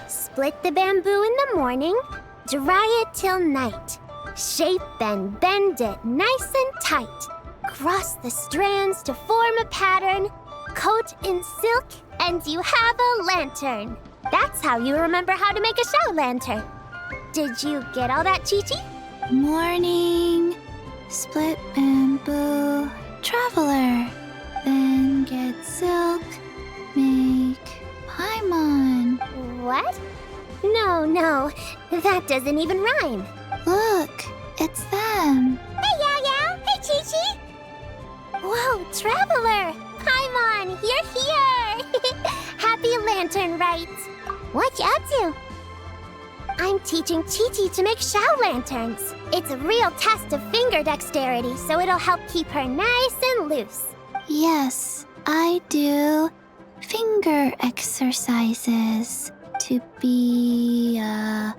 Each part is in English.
Split the bamboo in the morning, dry it till night. Shape and bend it nice and tight. Cross the strands to form a pattern. Coat in silk, and you have a lantern. That's how you remember how to make a show lantern. Did you get all that, Chi-Chi? Morning, split bamboo, traveler. Then get silk, make paimon. What? No, that doesn't even rhyme. Look, it's them. Hey, Yao Yao! Hey, Chi-Chi! Whoa, Traveler! Paimon, you're here! Happy Lantern Rite! What you up to? I'm teaching Chi-Chi to make Shao lanterns. It's a real test of finger dexterity, so it'll help keep her nice and loose. Yes, I do finger exercises to be a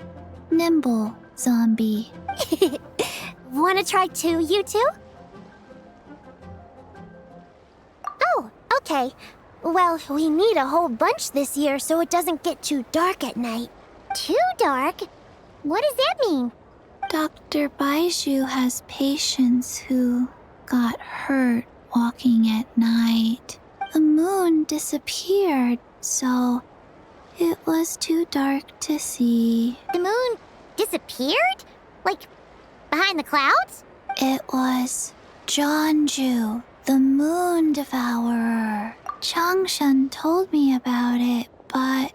nimble zombie. Wanna try too, you two? Oh, okay. Well, we need a whole bunch this year so it doesn't get too dark at night. Too dark? What does that mean? Dr. Baiju has patients who got hurt walking at night. The moon disappeared, so it was too dark to see. The moon disappeared? Like, behind the clouds? It was Jeonju, the moon devourer. Changshan told me about it, but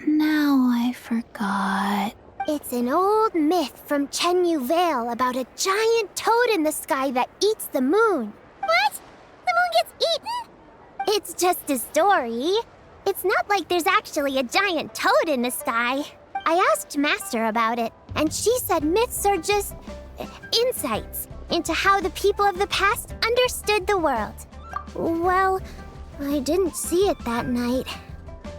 now I forgot. It's an old myth from Chenyu Vale about a giant toad in the sky that eats the moon. What? The moon gets eaten? It's just a story. It's not like there's actually a giant toad in the sky. I asked Master about it, and she said myths are just insights into how the people of the past understood the world. Well, I didn't see it that night.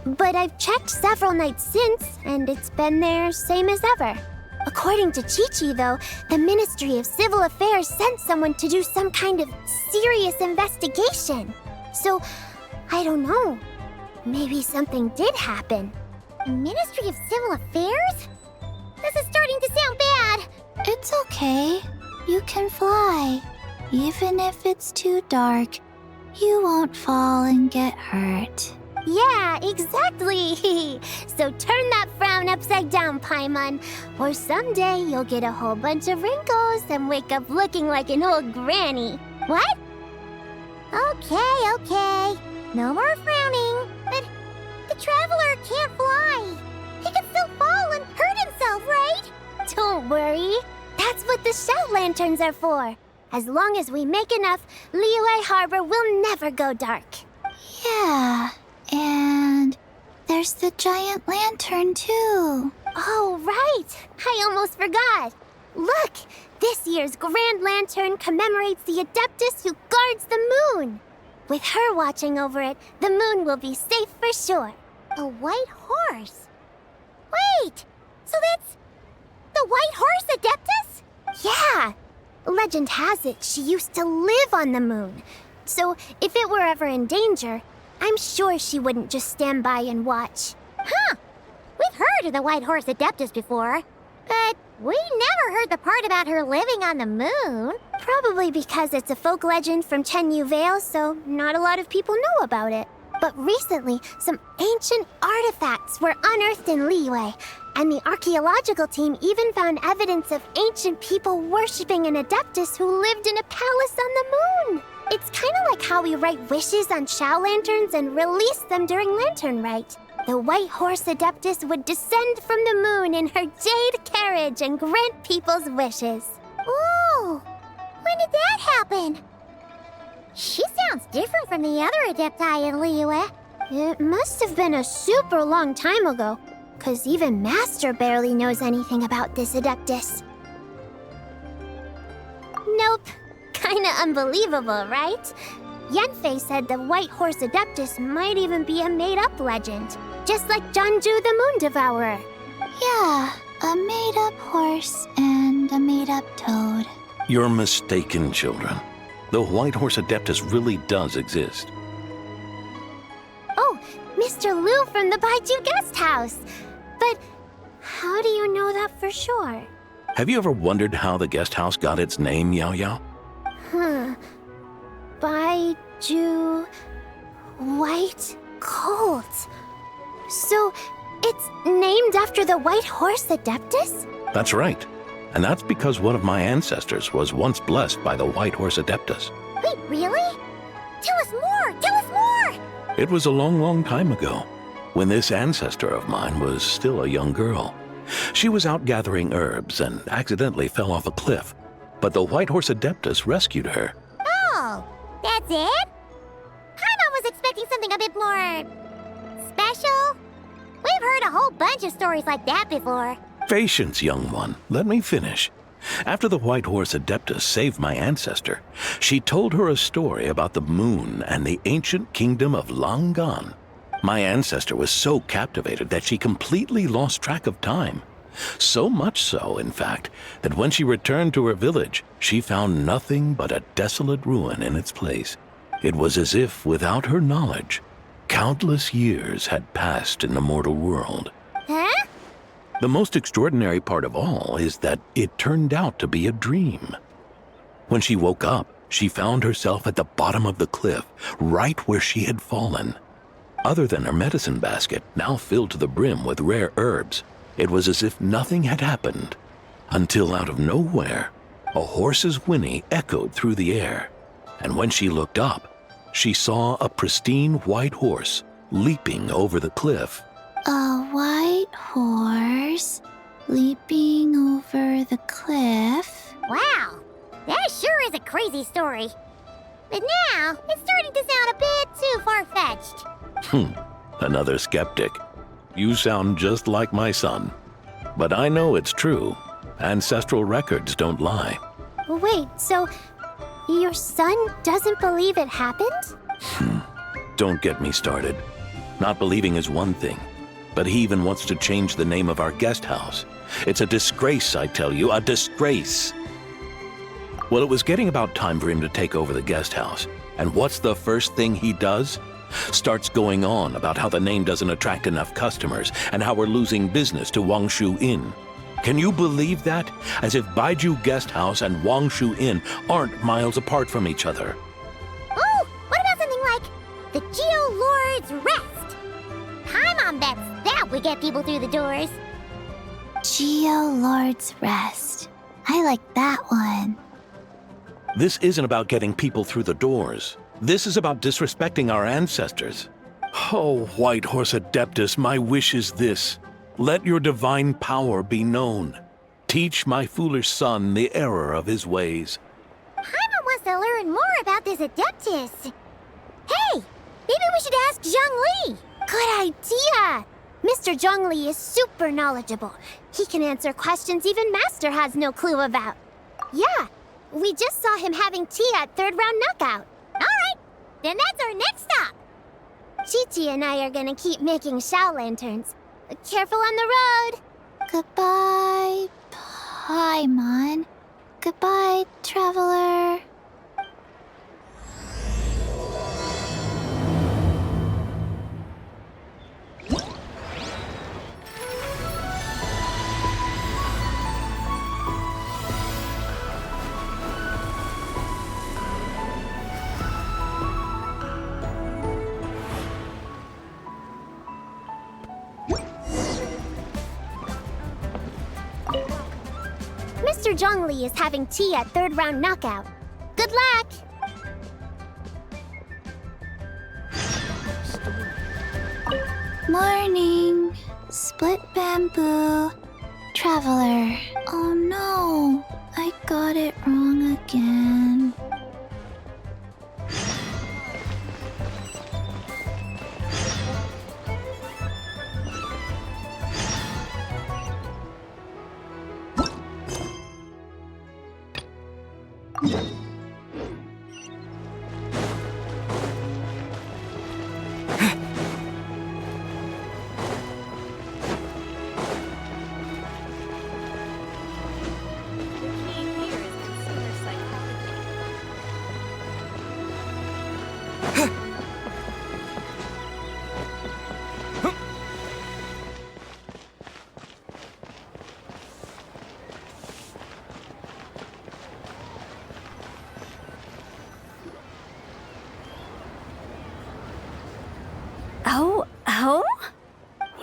But I've checked several nights since, and it's been there same as ever. According to Chi-Chi, though, the Ministry of Civil Affairs sent someone to do some kind of serious investigation. So, I don't know. Maybe something did happen. The Ministry of Civil Affairs? This is starting to sound bad. It's okay. You can fly. Even if it's too dark, you won't fall and get hurt. Yeah, exactly. So turn that frown upside down, Paimon, or someday you'll get a whole bunch of wrinkles and wake up looking like an old granny. What? Okay. No more frowning. But the Traveler can't fly. He can still fall and hurt himself, right? Don't worry. That's what the Shao Lanterns are for. As long as we make enough, Liyue Harbor will never go dark. Yeah, and there's the giant lantern too. Oh, right! I almost forgot. Look! This year's Grand Lantern commemorates the Adeptus who guards the moon. With her watching over it, the moon will be safe for sure. A white horse? Wait! So that's the White Horse Adeptus? Yeah! Legend has it she used to live on the moon. So if it were ever in danger, I'm sure she wouldn't just stand by and watch. Huh! We've heard of the White Horse Adeptus before, but We never heard the part about her living on the moon. Probably because it's a folk legend from Chenyu Vale, so not a lot of people know about it. But recently, some ancient artifacts were unearthed in Liyue, and the archaeological team even found evidence of ancient people worshipping an adeptus who lived in a palace on the moon. It's kind of like how we write wishes on Shao lanterns and release them during Lantern Rite. The white horse adeptus would descend from the moon in her jade carriage and grant people's wishes. Ooh, when did that happen? She sounds different from the other adepti in Liyue. It must have been a super long time ago, because even Master barely knows anything about this adeptus. Nope. Kinda unbelievable, right? Yanfei said the white horse adeptus might even be a made-up legend, just like Janju the Moon Devourer. Yeah, a made-up horse and a made-up toad. You're mistaken, children. The white horse adeptus really does exist. Oh, Mr. Liu from the Baiju guest house. But how do you know that for sure? Have you ever wondered how the guest house got its name, Yao Yao? Baiju White Colt. So it's named after the white horse adeptus? That's right. And that's because one of my ancestors was once blessed by the white horse adeptus. Wait, really? Tell us more! Tell us more! It was a long, long time ago, when this ancestor of mine was still a young girl. She was out gathering herbs and accidentally fell off a cliff, but the white horse adeptus rescued her. Oh, that's it? Paimon was expecting something a bit more special. We've heard a whole bunch of stories like that before. Patience, young one. Let me finish. After the white horse adeptus saved my ancestor, she told her a story about the moon and the ancient kingdom of Langan. My ancestor was so captivated that she completely lost track of time. So much so, in fact, that when she returned to her village, she found nothing but a desolate ruin in its place. It was as if, without her knowledge, countless years had passed in the mortal world. Huh? The most extraordinary part of all is that it turned out to be a dream. When she woke up, she found herself at the bottom of the cliff, right where she had fallen. Other than her medicine basket, now filled to the brim with rare herbs, it was as if nothing had happened, until out of nowhere, a horse's whinny echoed through the air, and when she looked up, she saw a pristine white horse leaping over the cliff. A white horse leaping over the cliff. Wow, that sure is a crazy story. But now, it's starting to sound a bit too far-fetched. Another skeptic. You sound just like my son. But I know it's true. Ancestral records don't lie. Wait, so your son doesn't believe it happened? Don't get me started. Not believing is one thing, but he even wants to change the name of our guest house. It's a disgrace, I tell you, a disgrace. Well, it was getting about time for him to take over the guest house. And what's the first thing he does? Starts going on about how the name doesn't attract enough customers and how we're losing business to Wangshu Inn. Can you believe that? As if Baiju Guest House and Wangshu Inn aren't miles apart from each other. Oh, what about something like the Geo Lord's Rest? Paimon bets that would get people through the doors. Geo Lord's Rest. I like that one. This isn't about getting people through the doors. This is about disrespecting our ancestors. Oh, White Horse Adeptus, my wish is this. Let your divine power be known. Teach my foolish son the error of his ways. Paimon wants to learn more about this Adeptus. Hey, maybe we should ask Zhongli. Good idea. Mr. Zhongli is super knowledgeable. He can answer questions even Master has no clue about. Yeah, we just saw him having tea at third round knockout. All right, then that's our next stop. Chi-Chi and I are gonna keep making Shao lanterns. Careful on the road. Goodbye, Paimon. Goodbye, traveler. Zhongli is having tea at third round knockout. Good luck! Morning. Split bamboo. Traveler. Oh no. I got it wrong again.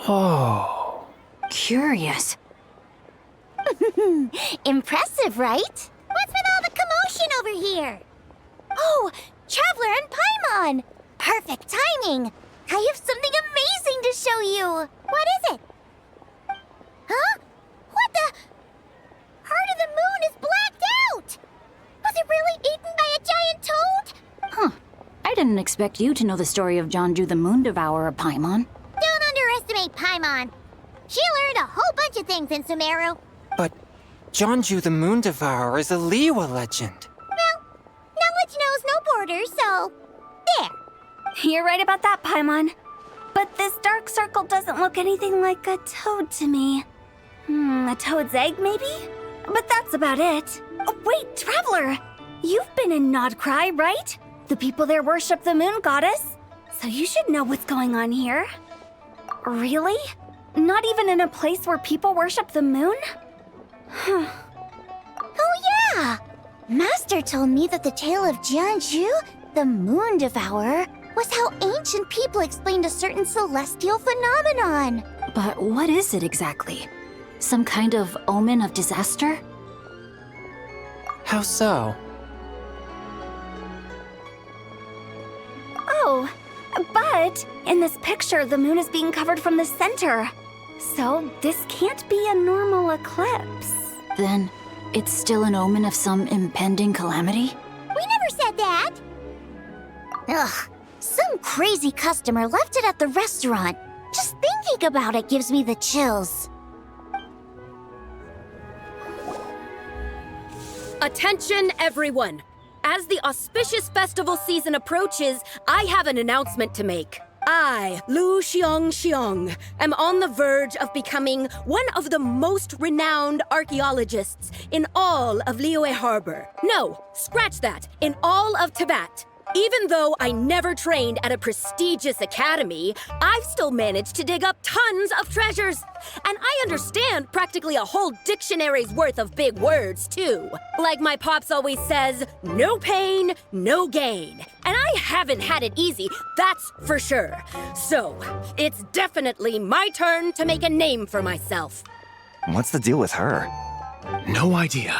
Oh. Curious. Impressive, right? What's with all the commotion over here? Oh, Traveler and Paimon! Perfect timing! I have something amazing to show you! What is it? Huh? What the? Heart of the Moon is blacked out! Was it really eaten by a giant toad? Huh. I didn't expect you to know the story of Jonju the Moon Devourer, Paimon. Don't underestimate Paimon. She learned a whole bunch of things in Sumeru. But Jonju the Moon Devourer is a Liyue legend. Well, knowledge knows no borders, so there. You're right about that, Paimon. But this dark circle doesn't look anything like a toad to me. A toad's egg, maybe? But that's about it. Oh, wait, Traveler! You've been in Nodcry, right? The people there worship the moon goddess. So you should know what's going on here. Really? Not even in a place where people worship the moon? Oh yeah! Master told me that the tale of Jianzhu, the Moon Devourer, was how ancient people explained a certain celestial phenomenon. But what is it exactly? Some kind of omen of disaster? How so? Oh, but in this picture, the moon is being covered from the center. So this can't be a normal eclipse. Then it's still an omen of some impending calamity? We never said that! Ugh, some crazy customer left it at the restaurant. Just thinking about it gives me the chills. Attention, everyone! As the auspicious festival season approaches, I have an announcement to make. I, Lu Xiong, am on the verge of becoming one of the most renowned archaeologists in all of Liyue Harbor. No, scratch that, in all of Tibet. Even though I never trained at a prestigious academy, I've still managed to dig up tons of treasures. And I understand practically a whole dictionary's worth of big words, too. Like my pops always says, no pain, no gain. And I haven't had it easy, that's for sure. So, it's definitely my turn to make a name for myself. What's the deal with her? No idea.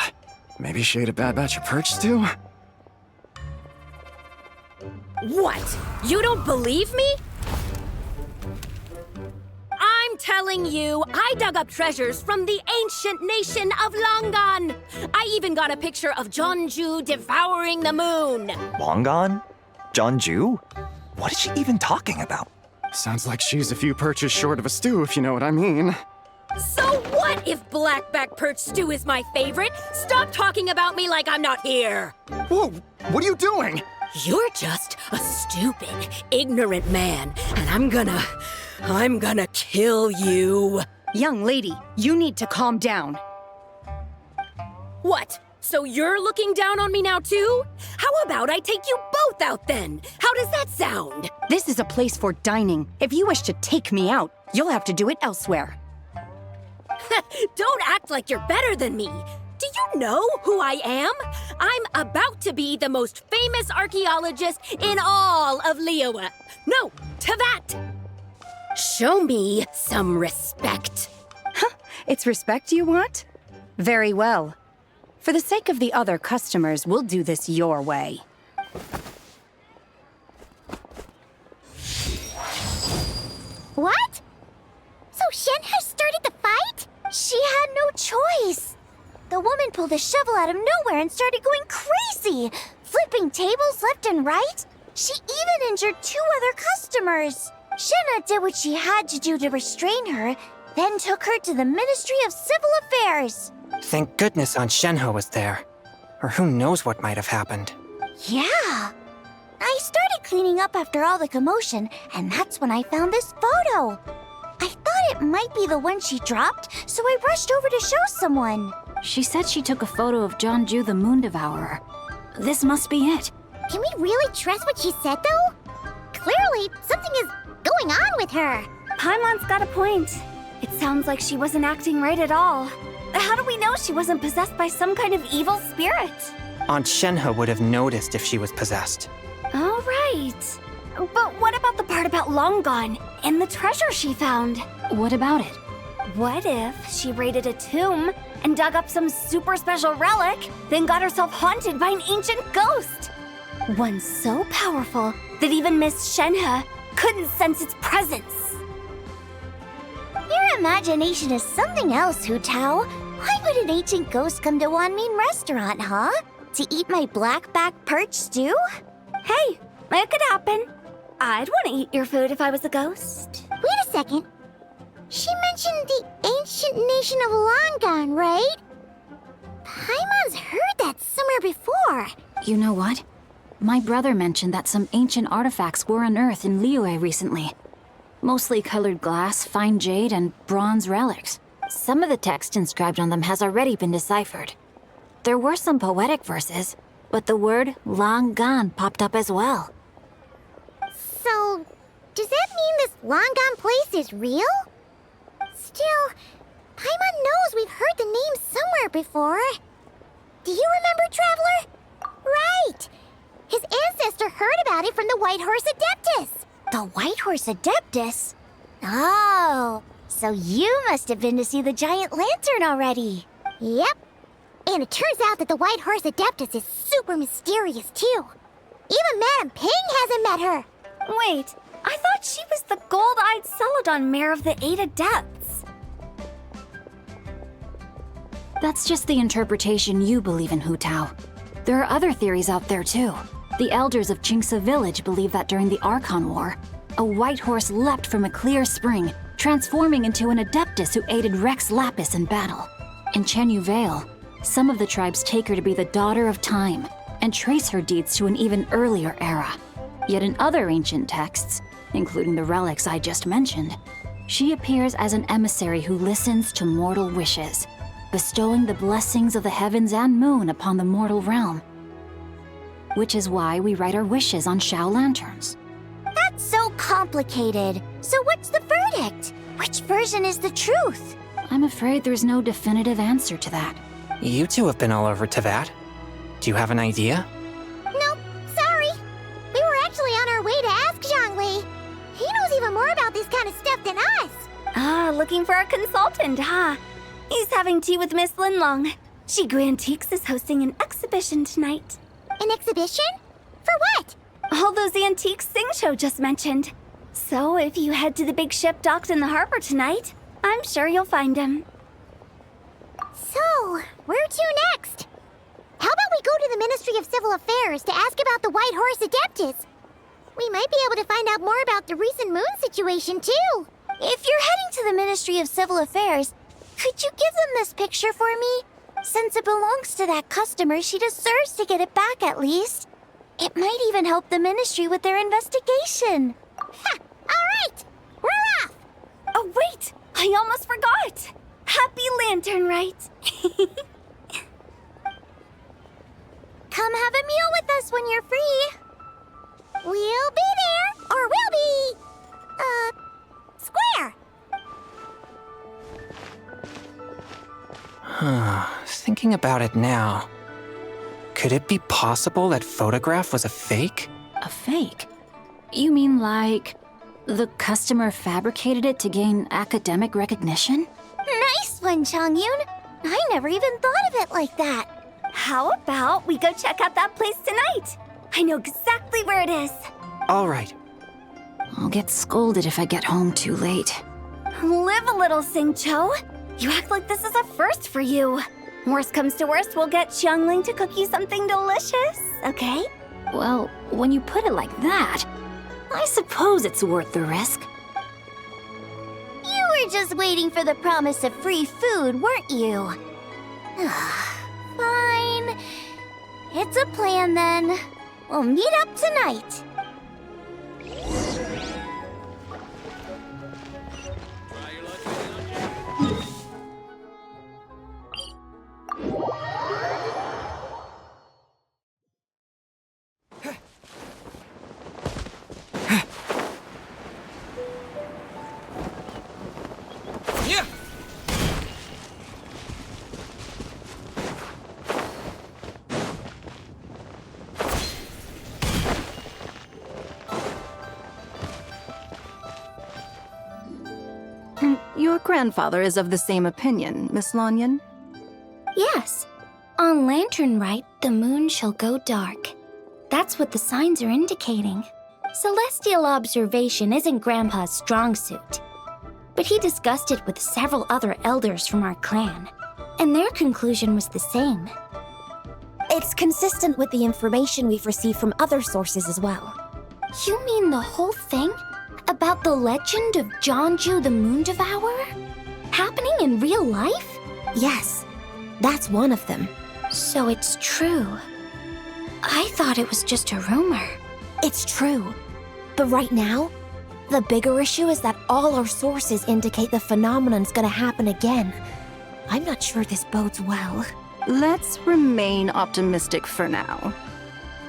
Maybe she ate a bad batch of perch stew? What? You don't believe me? I'm telling you, I dug up treasures from the ancient nation of Longan. I even got a picture of Jonju devouring the moon. Longan? Jonju? What is she even talking about? Sounds like she's a few perches short of a stew, if you know what I mean. So what if blackback perch stew is my favorite? Stop talking about me like I'm not here. Whoa, what are you doing? You're just a stupid, ignorant man, and I'm gonna kill you. Young lady, you need to calm down. What? So you're looking down on me now too? How about I take you both out then? How does that sound? This is a place for dining. If you wish to take me out, you'll have to do it elsewhere. Don't act like you're better than me. Do you know who I am? I'm about to be the most famous archaeologist in all of Liyue. No, Teyvat. Show me some respect. It's respect you want? Very well. For the sake of the other customers, we'll do this your way. What? So Shen has started the fight? She had no choice. The woman pulled a shovel out of nowhere and started going crazy, flipping tables left and right. She even injured 2 other customers. Shenna did what she had to do to restrain her, then took her to the Ministry of Civil Affairs. Thank goodness Aunt Shenhe was there. Or who knows what might have happened. Yeah. I started cleaning up after all the commotion, and that's when I found this photo. I thought it might be the one she dropped, so I rushed over to show someone. She said she took a photo of Jonju the Moon Devourer. This must be it. Can we really trust what she said, though? Clearly, something is going on with her. Paimon's got a point. It sounds like she wasn't acting right at all. How do we know she wasn't possessed by some kind of evil spirit? Aunt Shenhe would have noticed if she was possessed. All right. But what about the part about Long Gone and the treasure she found? What about it? What if she raided a tomb and dug up some super special relic, then got herself haunted by an ancient ghost? One so powerful that even Miss Shenhe couldn't sense its presence. Your imagination is something else, Hu Tao. Why would an ancient ghost come to Wanmin Restaurant, huh? To eat my blackback perch stew? Hey, it could happen. I'd want to eat your food if I was a ghost. Wait a second. She mentioned the ancient nation of Longon, right? Paimon's heard that somewhere before. You know what? My brother mentioned that some ancient artifacts were unearthed in Liyue recently. Mostly colored glass, fine jade, and bronze relics. Some of the text inscribed on them has already been deciphered. There were some poetic verses, but the word long gone popped up as well. So, does that mean this long gone place is real? Still, Paimon knows we've heard the name somewhere before. Do you remember, Traveler? Right! His ancestor heard about it from the White Horse Adeptus. The White Horse Adeptus? Oh, so you must have been to see the giant lantern already. Yep. And it turns out that the White Horse Adeptus is super mysterious, too. Even Madame Ping hasn't met her. Wait, I thought she was the gold-eyed Celadon mare of the 8 Adepts. That's just the interpretation you believe in, Hu Tao. There are other theories out there, too. The elders of Qingce Village believe that during the Archon War, a white horse leapt from a clear spring, transforming into an Adeptus who aided Rex Lapis in battle. In Chenyu Vale, some of the tribes take her to be the Daughter of Time, and trace her deeds to an even earlier era. Yet in other ancient texts, including the relics I just mentioned, she appears as an emissary who listens to mortal wishes, bestowing the blessings of the heavens and moon upon the mortal realm. Which is why we write our wishes on Shao lanterns. That's so complicated. So what's the verdict? Which version is the truth? I'm afraid there's no definitive answer to that. You two have been all over Tevat. Do you have an idea? Nope, sorry. We were actually on our way to ask Zhongli. He knows even more about this kind of stuff than us. Ah, looking for a consultant, huh? He's having tea with Miss Linlong. Shigu Antiques is hosting an exhibition tonight. An exhibition? For what? All those antiques Sing Show just mentioned. So if you head to the big ship docked in the harbor tonight, I'm sure you'll find him. So, where to next? How about we go to the Ministry of Civil Affairs to ask about the White Horse Adeptus? We might be able to find out more about the recent moon situation, too. If you're heading to the Ministry of Civil Affairs, could you give them this picture for me? Since it belongs to that customer, she deserves to get it back at least. It might even help the Ministry with their investigation. Ha! All right! We're off! Oh, wait! I almost forgot! Happy Lantern Rite! Come have a meal with us when you're free. We'll be there, or we'll be... square. Thinking about it now, could it be possible that photograph was a fake? A fake? You mean like the customer fabricated it to gain academic recognition? Nice one, Changyun. I never even thought of it like that. How about we go check out that place tonight? I know exactly where it is. All right. I'll get scolded if I get home too late. Live a little, Singcho. You act like this is a first for you. Worst comes to worst, we'll get Xiangling to cook you something delicious, okay? Well, when you put it like that, I suppose it's worth the risk. You were just waiting for the promise of free food, weren't you? Fine. It's a plan then. We'll meet up tonight. Your grandfather is of the same opinion, Miss Lanyan. Yes. On Lantern Rite, the moon shall go dark. That's what the signs are indicating. Celestial observation isn't Grandpa's strong suit. But he discussed it with several other elders from our clan, and their conclusion was the same. It's consistent with the information we've received from other sources as well. You mean the whole thing? About the legend of Jeonju the Moon Devourer? Happening in real life? Yes, that's one of them. So it's true. I thought it was just a rumor. It's true. But right now, the bigger issue is that all our sources indicate the phenomenon's gonna happen again. I'm not sure this bodes well. Let's remain optimistic for now.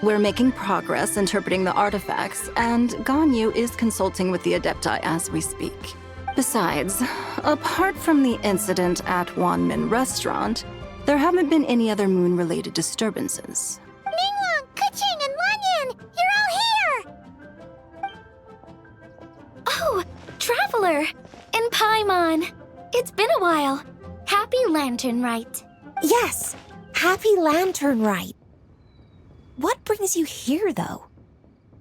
We're making progress interpreting the artifacts, and Ganyu is consulting with the Adepti as we speak. Besides, apart from the incident at Wanmin Restaurant, there haven't been any other moon-related disturbances. Ningguang, Keqing, and Lanyan, you're all here! Oh, Traveler! And Paimon! It's been a while. Happy Lantern Rite. Yes, happy Lantern Rite. What brings you here, though?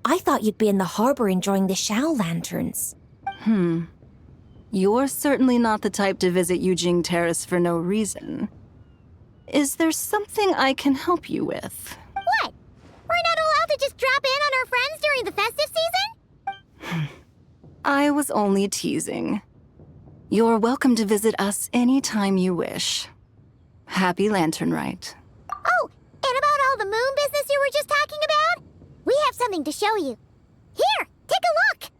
I thought you'd be in the harbor enjoying the Shao lanterns. You're certainly not the type to visit Yujing Terrace for no reason. Is there something I can help you with? What? We're not allowed to just drop in on our friends during the festive season? I was only teasing. You're welcome to visit us anytime you wish. Happy Lantern Rite. Oh, and about all the moon business you were just talking about? We have something to show you. Here, take a look!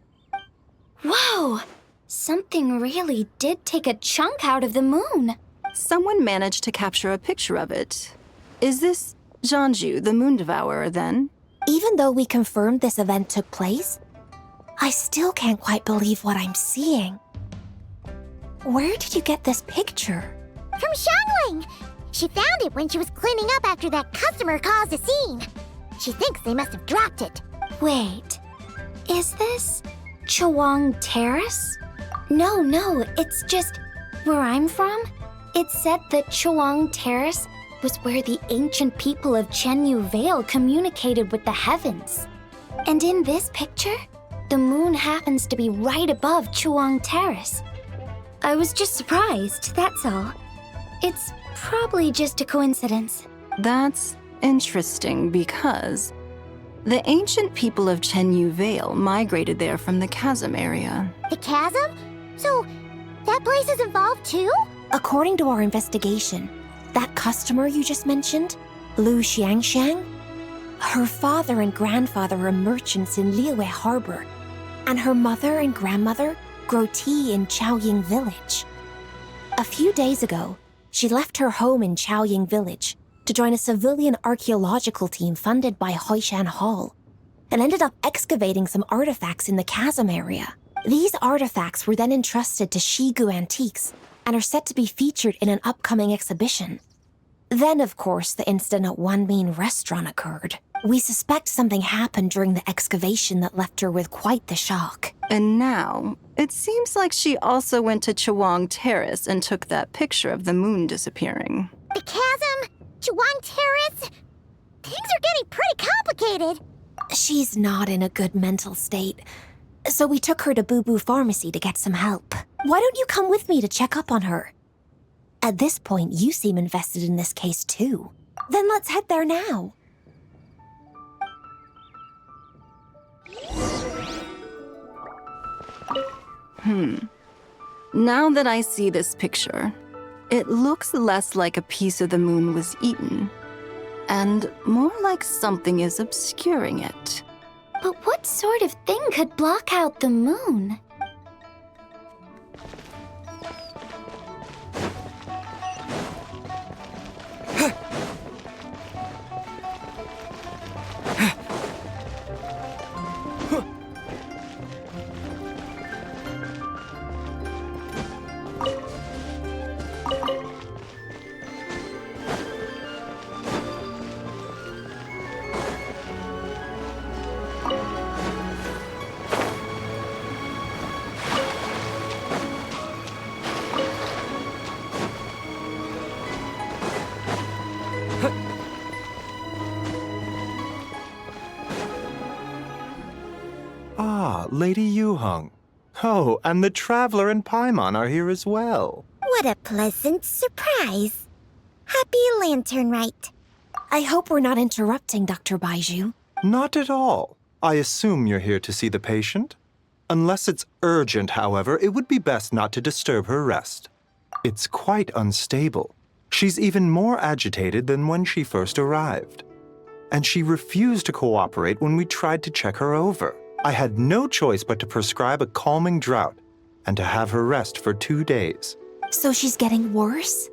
Whoa! Something really did take a chunk out of the moon. Someone managed to capture a picture of it. Is this Jeonju, the Moon Devourer, then? Even though we confirmed this event took place, I still can't quite believe what I'm seeing. Where did you get this picture? From Xiangling! She found it when she was cleaning up after that customer caused a scene. She thinks they must have dropped it. Wait, is this Chawang Terrace? No, it's just where I'm from. It said that Chawang Terrace was where the ancient people of Chenyu Vale communicated with the heavens. And in this picture, the moon happens to be right above Chawang Terrace. I was just surprised, that's all. It's probably just a coincidence. That's interesting because the ancient people of Chenyu Vale migrated there from the chasm area. The chasm? So, that place is involved too? According to our investigation, that customer you just mentioned, Lu Xiangxiang, her father and grandfather are merchants in Liyue Harbor, and her mother and grandmother grow tea in Chaoying Village. A few days ago, she left her home in Chaoying Village to join a civilian archaeological team funded by Hoishan Hall, and ended up excavating some artifacts in the chasm area. These artifacts were then entrusted to Shigu Antiques and are set to be featured in an upcoming exhibition. Then, of course, the incident at Wanmin Restaurant occurred. We suspect something happened during the excavation that left her with quite the shock. And now, it seems like she also went to Chawang Terrace and took that picture of the moon disappearing. The chasm? Chuang Terrace? Things are getting pretty complicated. She's not in a good mental state, so we took her to Boo Boo Pharmacy to get some help. Why don't you come with me to check up on her? At this point, you seem invested in this case too. Then let's head there now. Now that I see this picture, it looks less like a piece of the moon was eaten, and more like something is obscuring it. But what sort of thing could block out the moon? Lady Yuheng. Oh, and the Traveler and Paimon are here as well. What a pleasant surprise. Happy Lantern Rite. I hope we're not interrupting, Dr. Baiju. Not at all. I assume you're here to see the patient. Unless it's urgent, however, it would be best not to disturb her rest. It's quite unstable. She's even more agitated than when she first arrived. And she refused to cooperate when we tried to check her over. I had no choice but to prescribe a calming draught and to have her rest for 2 days. So she's getting worse?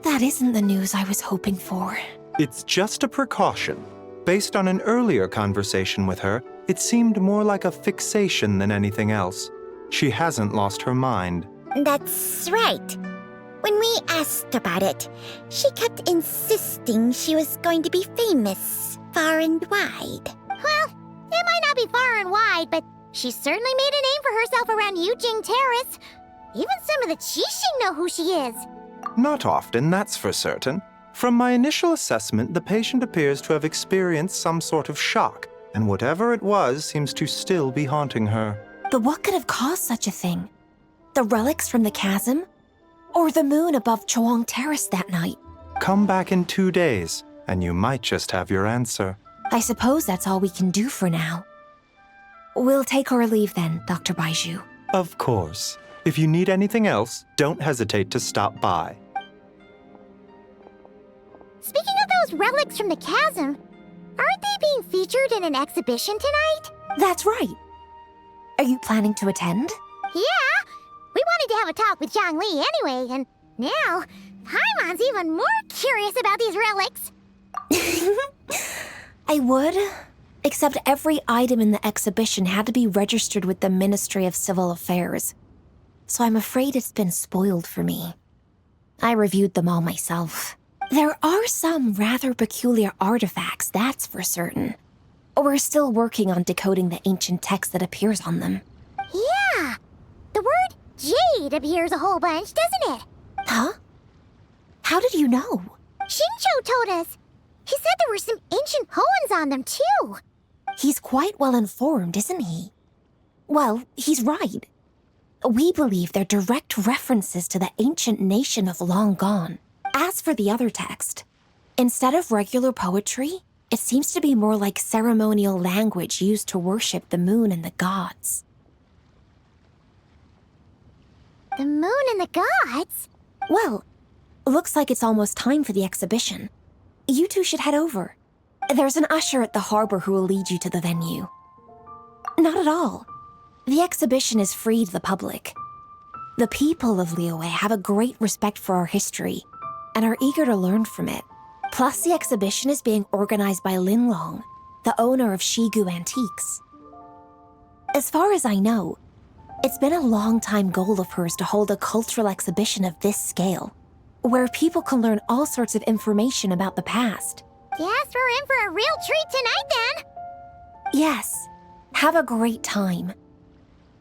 That isn't the news I was hoping for. It's just a precaution. Based on an earlier conversation with her, it seemed more like a fixation than anything else. She hasn't lost her mind. That's right. When we asked about it, she kept insisting she was going to be famous far and wide. Well, it might not be far and wide, but she certainly made a name for herself around Yujing Terrace. Even some of the Qixing know who she is. Not often, that's for certain. From my initial assessment, the patient appears to have experienced some sort of shock, and whatever it was seems to still be haunting her. But what could have caused such a thing? The relics from the chasm? Or the moon above Chuang Terrace that night? Come back in 2 days, and you might just have your answer. I suppose that's all we can do for now. We'll take our leave then, Dr. Baiju. Of course. If you need anything else, don't hesitate to stop by. Speaking of those relics from the chasm, aren't they being featured in an exhibition tonight? That's right. Are you planning to attend? Yeah! We wanted to have a talk with Zhongli anyway, and now Paimon's even more curious about these relics. I would, except every item in the exhibition had to be registered with the Ministry of Civil Affairs. So I'm afraid it's been spoiled for me. I reviewed them all myself. There are some rather peculiar artifacts, that's for certain. We're still working on decoding the ancient text that appears on them. Yeah! The word jade appears a whole bunch, doesn't it? Huh? How did you know? Shincho told us. He said there were some ancient poems on them, too. He's quite well informed, isn't he? Well, he's right. We believe they're direct references to the ancient nation of long gone. As for the other text, instead of regular poetry, it seems to be more like ceremonial language used to worship the moon and the gods. The moon and the gods? Well, looks like it's almost time for the exhibition. You two should head over. There's an usher at the harbor who will lead you to the venue. Not at all. The exhibition is free to the public. The people of Liyue have a great respect for our history and are eager to learn from it. Plus, the exhibition is being organized by Linlong, the owner of Shigu Antiques. As far as I know, it's been a long-time goal of hers to hold a cultural exhibition of this scale, where people can learn all sorts of information about the past. Guess we're in for a real treat tonight, then. Yes, have a great time.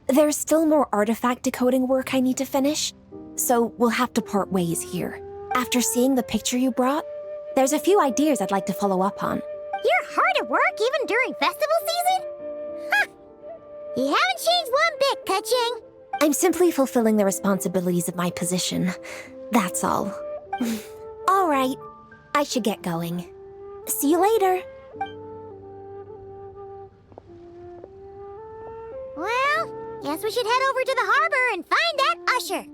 There's still more artifact decoding work I need to finish, so we'll have to part ways here. After seeing the picture you brought, There's a few ideas I'd like to follow up on. You're hard at work even during festival season? Huh. You haven't changed one bit, Ka-Ching. I'm simply fulfilling the responsibilities of my position. That's all. All right. I should get going. See you later. Well, guess we should head over to the harbor and find that usher.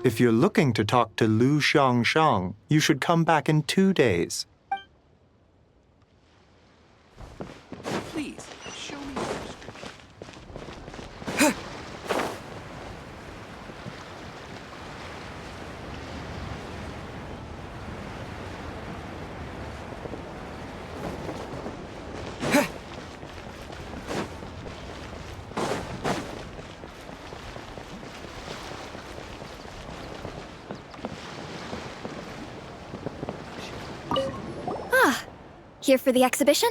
If you're looking to talk to Lu Xiangshang, you should come back in 2 days. Please, show me your prescription. Here for the exhibition?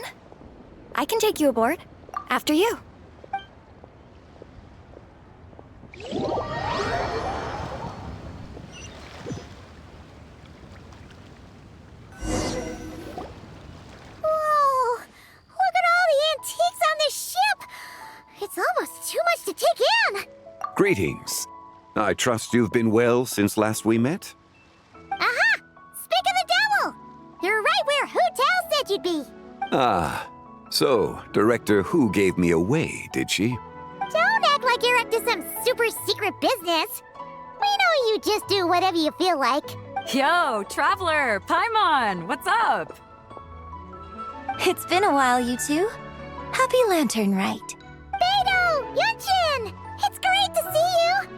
I can take you aboard. After you. Whoa! Look at all the antiques on this ship! It's almost too much to take in! Greetings. I trust you've been well since last we met? Aha! Speak of the devil! You're right where Hu Tao said you'd be! Ah, so Director Hu gave me away, did she? Don't act like you're up to some super secret business! We know you just do whatever you feel like. Yo, Traveler! Paimon! What's up? It's been a while, you two. Happy Lantern Rite. Beidou! Yunchin! It's great to see you!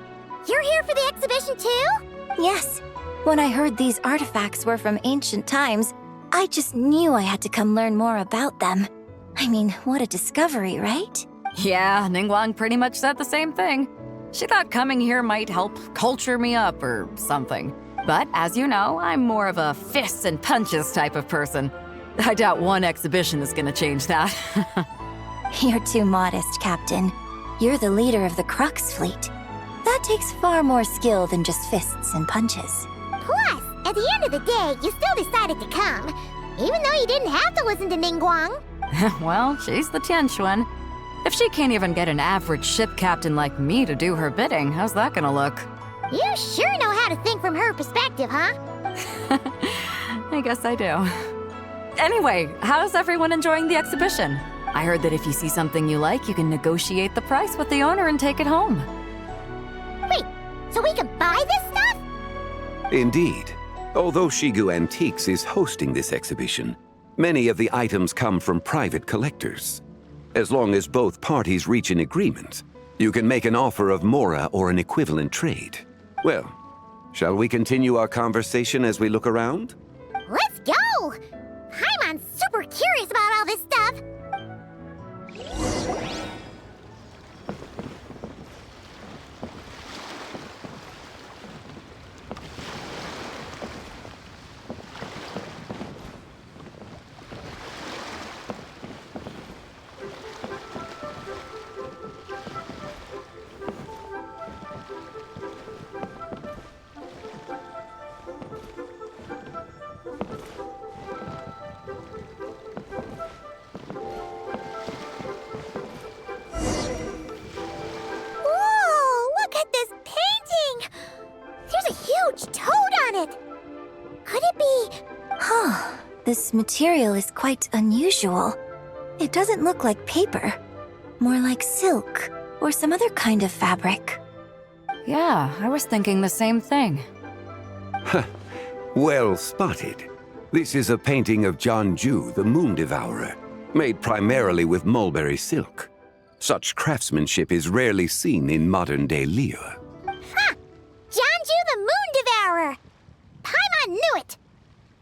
You're here for the exhibition too? Yes. When I heard these artifacts were from ancient times, I just knew I had to come learn more about them. I mean, what a discovery, right? Yeah, Ningguang pretty much said the same thing. She thought coming here might help culture me up or something. But as you know, I'm more of a fists and punches type of person. I doubt one exhibition is gonna change that. You're too modest, Captain. You're the leader of the Crux fleet. That takes far more skill than just fists and punches. Plus, at the end of the day, you still decided to come, even though you didn't have to listen to Ningguang. Well, she's the Tianquan. If she can't even get an average ship captain like me to do her bidding, how's that gonna look? You sure know how to think from her perspective, huh? I guess I do. Anyway, how's everyone enjoying the exhibition? I heard that if you see something you like, you can negotiate the price with the owner and take it home. Wait, so we can buy this stuff? Indeed. Although Shigu Antiques is hosting this exhibition, many of the items come from private collectors. As long as both parties reach an agreement, you can make an offer of mora or an equivalent trade. Well, shall we continue our conversation as we look around? Let's go! Paimon's super curious about all this stuff. This material is quite unusual. It doesn't look like paper. More like silk or some other kind of fabric. Yeah, I was thinking the same thing. Well spotted. This is a painting of Jianju, the Moon Devourer, made primarily with mulberry silk. Such craftsmanship is rarely seen in modern-day Liyue. Ha! Jianju the Moon Devourer! Paimon knew it!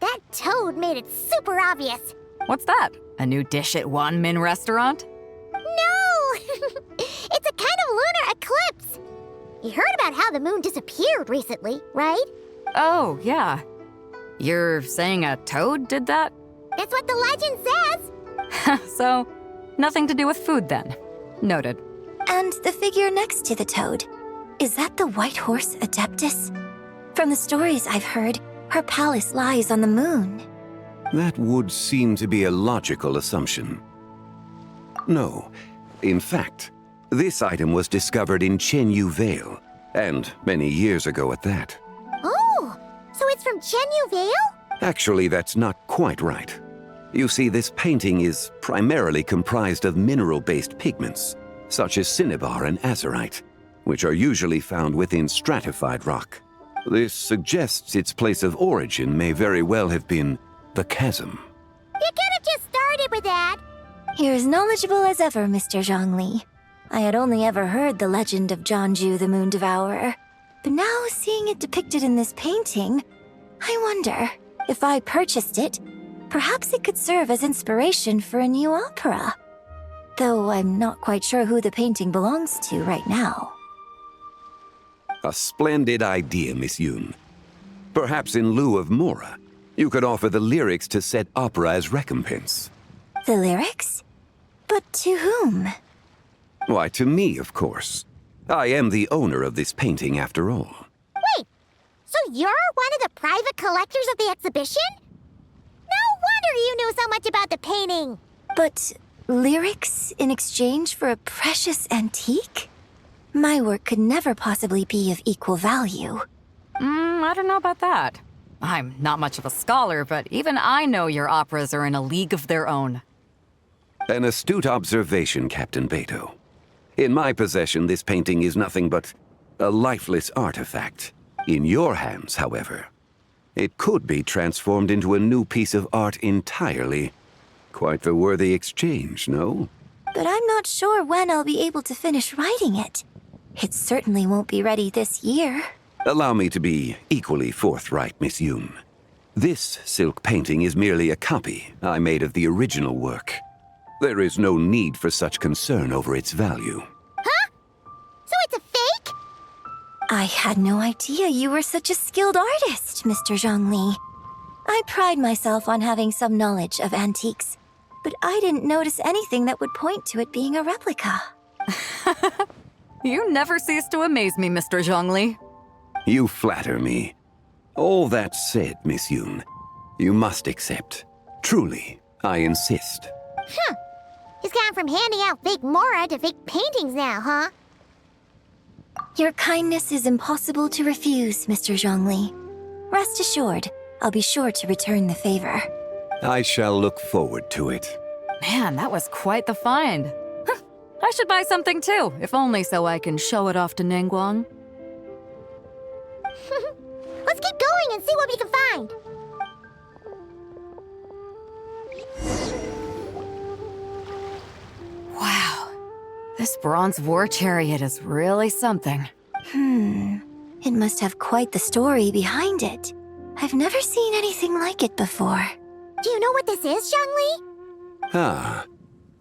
That toad made it super obvious. What's that? A new dish at Wanmin restaurant? No! It's a kind of lunar eclipse. You heard about how the moon disappeared recently, right? Oh, yeah. You're saying a toad did that? That's what the legend says. So, nothing to do with food then. Noted. And the figure next to the toad. Is that the white horse Adeptus? From the stories I've heard, her palace lies on the moon. That would seem to be a logical assumption. No. In fact, this item was discovered in Chenyu Vale, and many years ago at that. Oh, so it's from Chenyu Vale? Actually, that's not quite right. You see, this painting is primarily comprised of mineral-based pigments, such as cinnabar and azurite, which are usually found within stratified rock. This suggests its place of origin may very well have been the chasm. You could have just started with that. You're as knowledgeable as ever, Mr. Zhongli. I had only ever heard the legend of Jianzhu the Moon Devourer, but now seeing it depicted in this painting, I wonder, if I purchased it, perhaps it could serve as inspiration for a new opera. Though I'm not quite sure who the painting belongs to right now. A splendid idea, Miss Yoon. Perhaps in lieu of Mora, you could offer the lyrics to said opera as recompense. The lyrics? But to whom? Why, to me, of course. I am the owner of this painting, after all. Wait, so you're one of the private collectors of the exhibition? No wonder you knew so much about the painting. But lyrics in exchange for a precious antique? My work could never possibly be of equal value. I don't know about that. I'm not much of a scholar, but even I know your operas are in a league of their own. An astute observation, Captain Beto. In my possession, this painting is nothing but a lifeless artifact. In your hands, however, it could be transformed into a new piece of art entirely. Quite the worthy exchange, no? But I'm not sure when I'll be able to finish writing it. It certainly won't be ready this year. Allow me to be equally forthright, Miss Yoon. This silk painting is merely a copy I made of the original work. There is no need for such concern over its value. Huh? So it's a fake? I had no idea you were such a skilled artist, Mr. Zhongli. I pride myself on having some knowledge of antiques, but I didn't notice anything that would point to it being a replica. You never cease to amaze me, Mr. Zhongli. You flatter me. All that said, Miss Yoon, you must accept. Truly, I insist. Huh. He's gone from handing out fake Mora to fake paintings now, huh? Your kindness is impossible to refuse, Mr. Zhongli. Rest assured, I'll be sure to return the favor. I shall look forward to it. Man, that was quite the find. I should buy something too, if only so I can show it off to Ningguang. Let's keep going and see what we can find. Wow. This bronze war chariot is really something. It must have quite the story behind it. I've never seen anything like it before. Do you know what this is, Zhongli? Ah.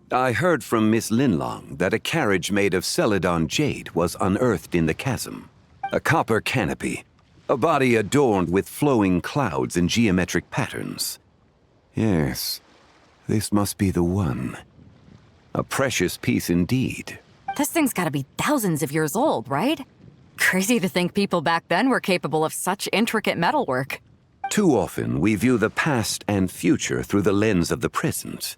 I heard from Miss Linlong that a carriage made of Celadon jade was unearthed in the chasm. A copper canopy. A body adorned with flowing clouds and geometric patterns. Yes, this must be the one. A precious piece indeed. This thing's gotta be thousands of years old, right? Crazy to think people back then were capable of such intricate metalwork. Too often, we view the past and future through the lens of the present.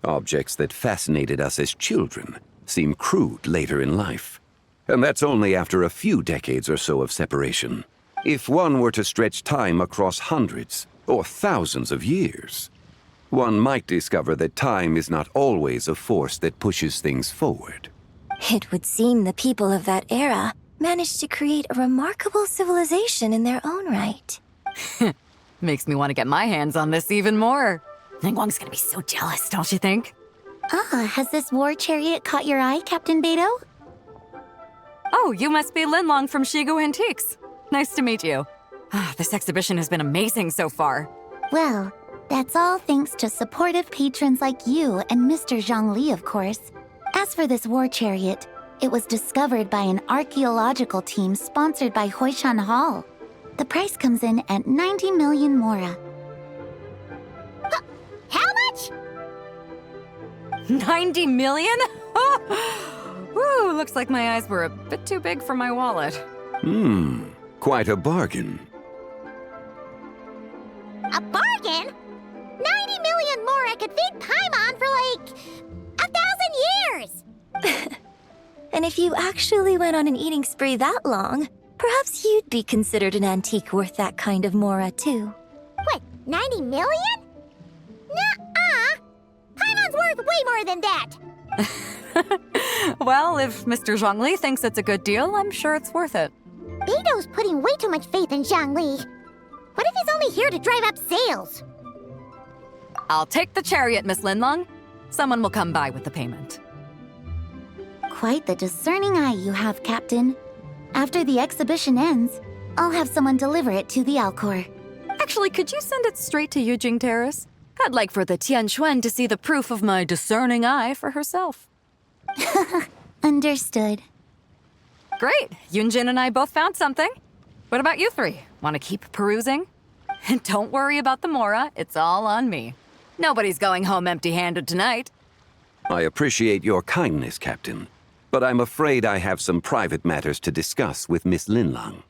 Objects that fascinated us as children seem crude later in life. And that's only after a few decades or so of separation. If one were to stretch time across hundreds or thousands of years, one might discover that time is not always a force that pushes things forward. It would seem the people of that era managed to create a remarkable civilization in their own right. Makes me want to get my hands on this even more. Ningguang's gonna be so jealous, don't you think? Has this war chariot caught your eye, Captain Beto? Oh, you must be Linlong from Shigu Antiques. Nice to meet you. This exhibition has been amazing so far. Well, that's all thanks to supportive patrons like you and Mr. Zhongli, of course. As for this war chariot, it was discovered by an archaeological team sponsored by Hoishan Hall. The price comes in at 90 million Mora. How much? 90 million? Whew, looks like my eyes were a bit too big for my wallet. Quite a bargain. A bargain? 90 million more I could feed Paimon for like 1,000 years! And if you actually went on an eating spree that long, perhaps you'd be considered an antique worth that kind of mora, too. What, 90 million? Nuh-uh! Paimon's worth way more than that! Well, if Mr. Zhongli thinks it's a good deal, I'm sure it's worth it. Beido's putting way too much faith in Zhongli. What if he's only here to drive up sales? I'll take the chariot, Miss Linlong. Someone will come by with the payment. Quite the discerning eye you have, Captain. After the exhibition ends, I'll have someone deliver it to the Alcor. Actually, could you send it straight to Yujing Terrace? I'd like for the Tianquan to see the proof of my discerning eye for herself. Understood. Great! Yunjin and I both found something. What about you three? Want to keep perusing? And don't worry about the mora, it's all on me. Nobody's going home empty-handed tonight. I appreciate your kindness, Captain, but I'm afraid I have some private matters to discuss with Miss Linlong.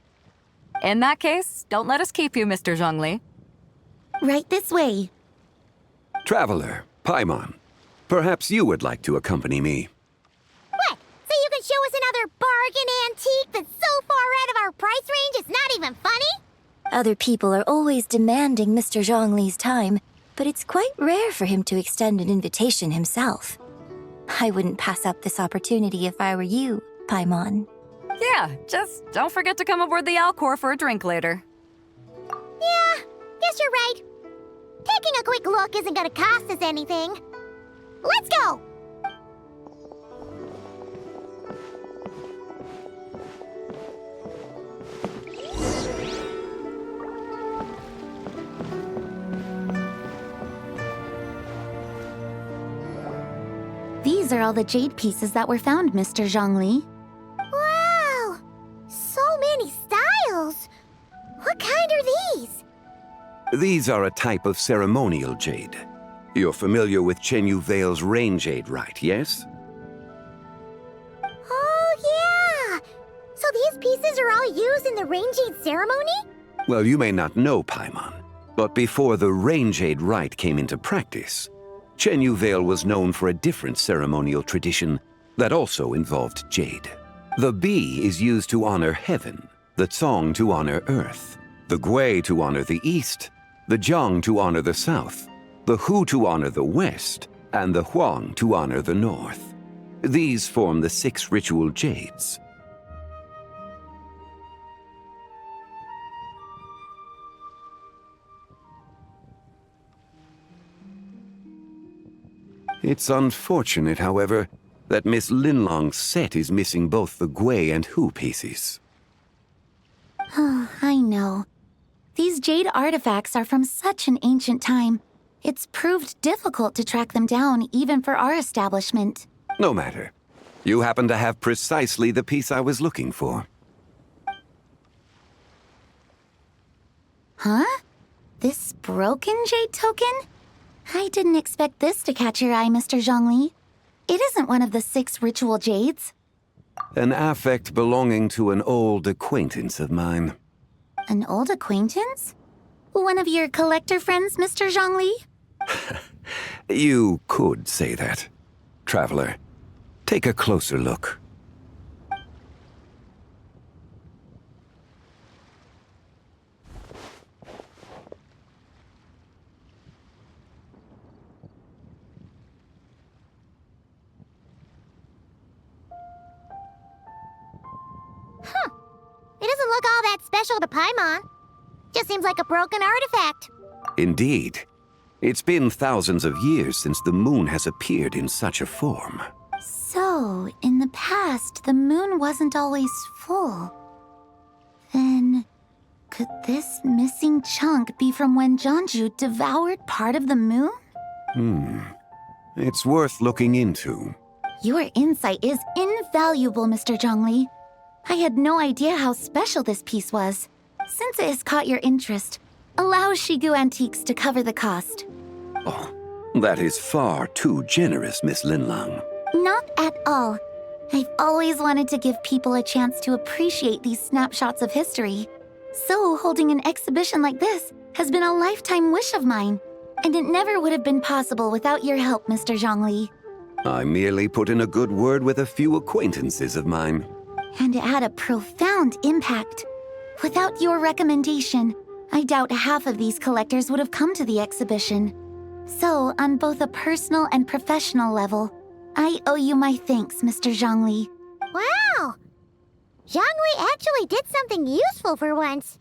In that case, don't let us keep you, Mr. Zhongli. Right this way. Traveler, Paimon, perhaps you would like to accompany me. What? So you can show us another bargain antique that's so far out of our price range it's not even funny? Other people are always demanding Mr. Zhongli's time, but it's quite rare for him to extend an invitation himself. I wouldn't pass up this opportunity if I were you, Paimon. Yeah, just don't forget to come aboard the Alcor for a drink later. Yeah, guess you're right. Taking a quick look isn't gonna cost us anything. Let's go! These are all the jade pieces that were found, Mr. Zhongli. Wow! So many styles! What kind are these? These are a type of ceremonial jade. You're familiar with Chenyu Vale's rain jade, right, yes? Oh, yeah! So these pieces are all used in the rain jade ceremony? Well, you may not know, Paimon, but before the rain jade rite came into practice, Chenyu Vale was known for a different ceremonial tradition that also involved jade. The Bi is used to honor heaven, the Tsong to honor earth, the Gui to honor the east, the Jiang to honor the south, the Hu to honor the west, and the Huang to honor the north. These form the 6 ritual jades. It's unfortunate, however, that Miss Linlong's set is missing both the Gui and Hu pieces. Oh, I know. These jade artifacts are from such an ancient time. It's proved difficult to track them down, even for our establishment. No matter. You happen to have precisely the piece I was looking for. Huh? This broken jade token? I didn't expect this to catch your eye, Mr. Zhongli. It isn't one of the 6 ritual jades. An affect belonging to an old acquaintance of mine. An old acquaintance? One of your collector friends, Mr. Zhongli? You could say that. Traveler, take a closer look. It doesn't look all that special to Paimon. Just seems like a broken artifact. Indeed. It's been thousands of years since the moon has appeared in such a form. So, in the past, the moon wasn't always full. Then, could this missing chunk be from when Jianzhu devoured part of the moon? It's worth looking into. Your insight is invaluable, Mr. Zhongli. I had no idea how special this piece was. Since it has caught your interest, allow Shigu Antiques to cover the cost. Oh, that is far too generous, Miss Linlong. Not at all. I've always wanted to give people a chance to appreciate these snapshots of history. So, holding an exhibition like this has been a lifetime wish of mine, and it never would have been possible without your help, Mr. Zhongli. I merely put in a good word with a few acquaintances of mine. And it had a profound impact. Without your recommendation, I doubt half of these collectors would have come to the exhibition. So, on both a personal and professional level, I owe you my thanks, Mr. Zhongli. Wow! Zhongli actually did something useful for once.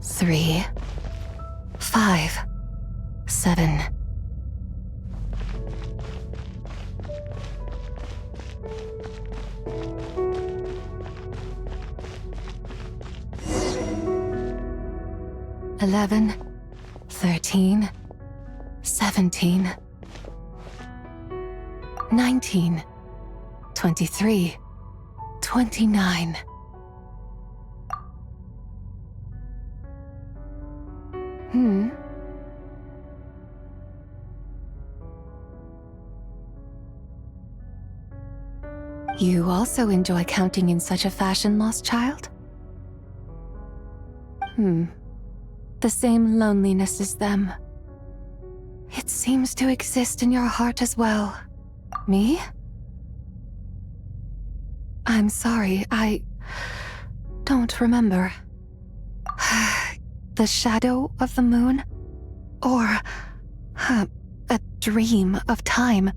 Three, 5, 7. $11, 13, 17, 19, 23, 29. You also enjoy counting in such a fashion, lost child? The same loneliness as them. It seems to exist in your heart as well. Me? I'm sorry, I don't remember. The shadow of the moon? Or a dream of time?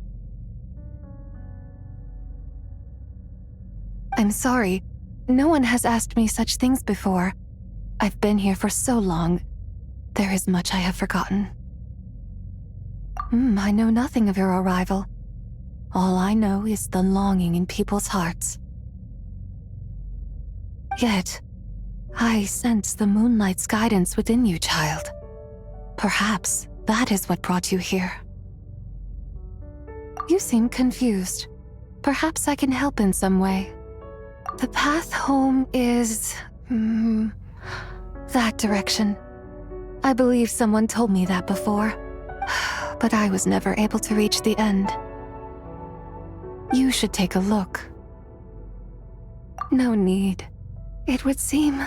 I'm sorry. No one has asked me such things before. I've been here for so long. There is much I have forgotten. I know nothing of your arrival. All I know is the longing in people's hearts. Yet, I sense the moonlight's guidance within you, child. Perhaps that is what brought you here. You seem confused. Perhaps I can help in some way. The path home is... that direction. I believe someone told me that before, but I was never able to reach the end. You should take a look. No need. It would seem...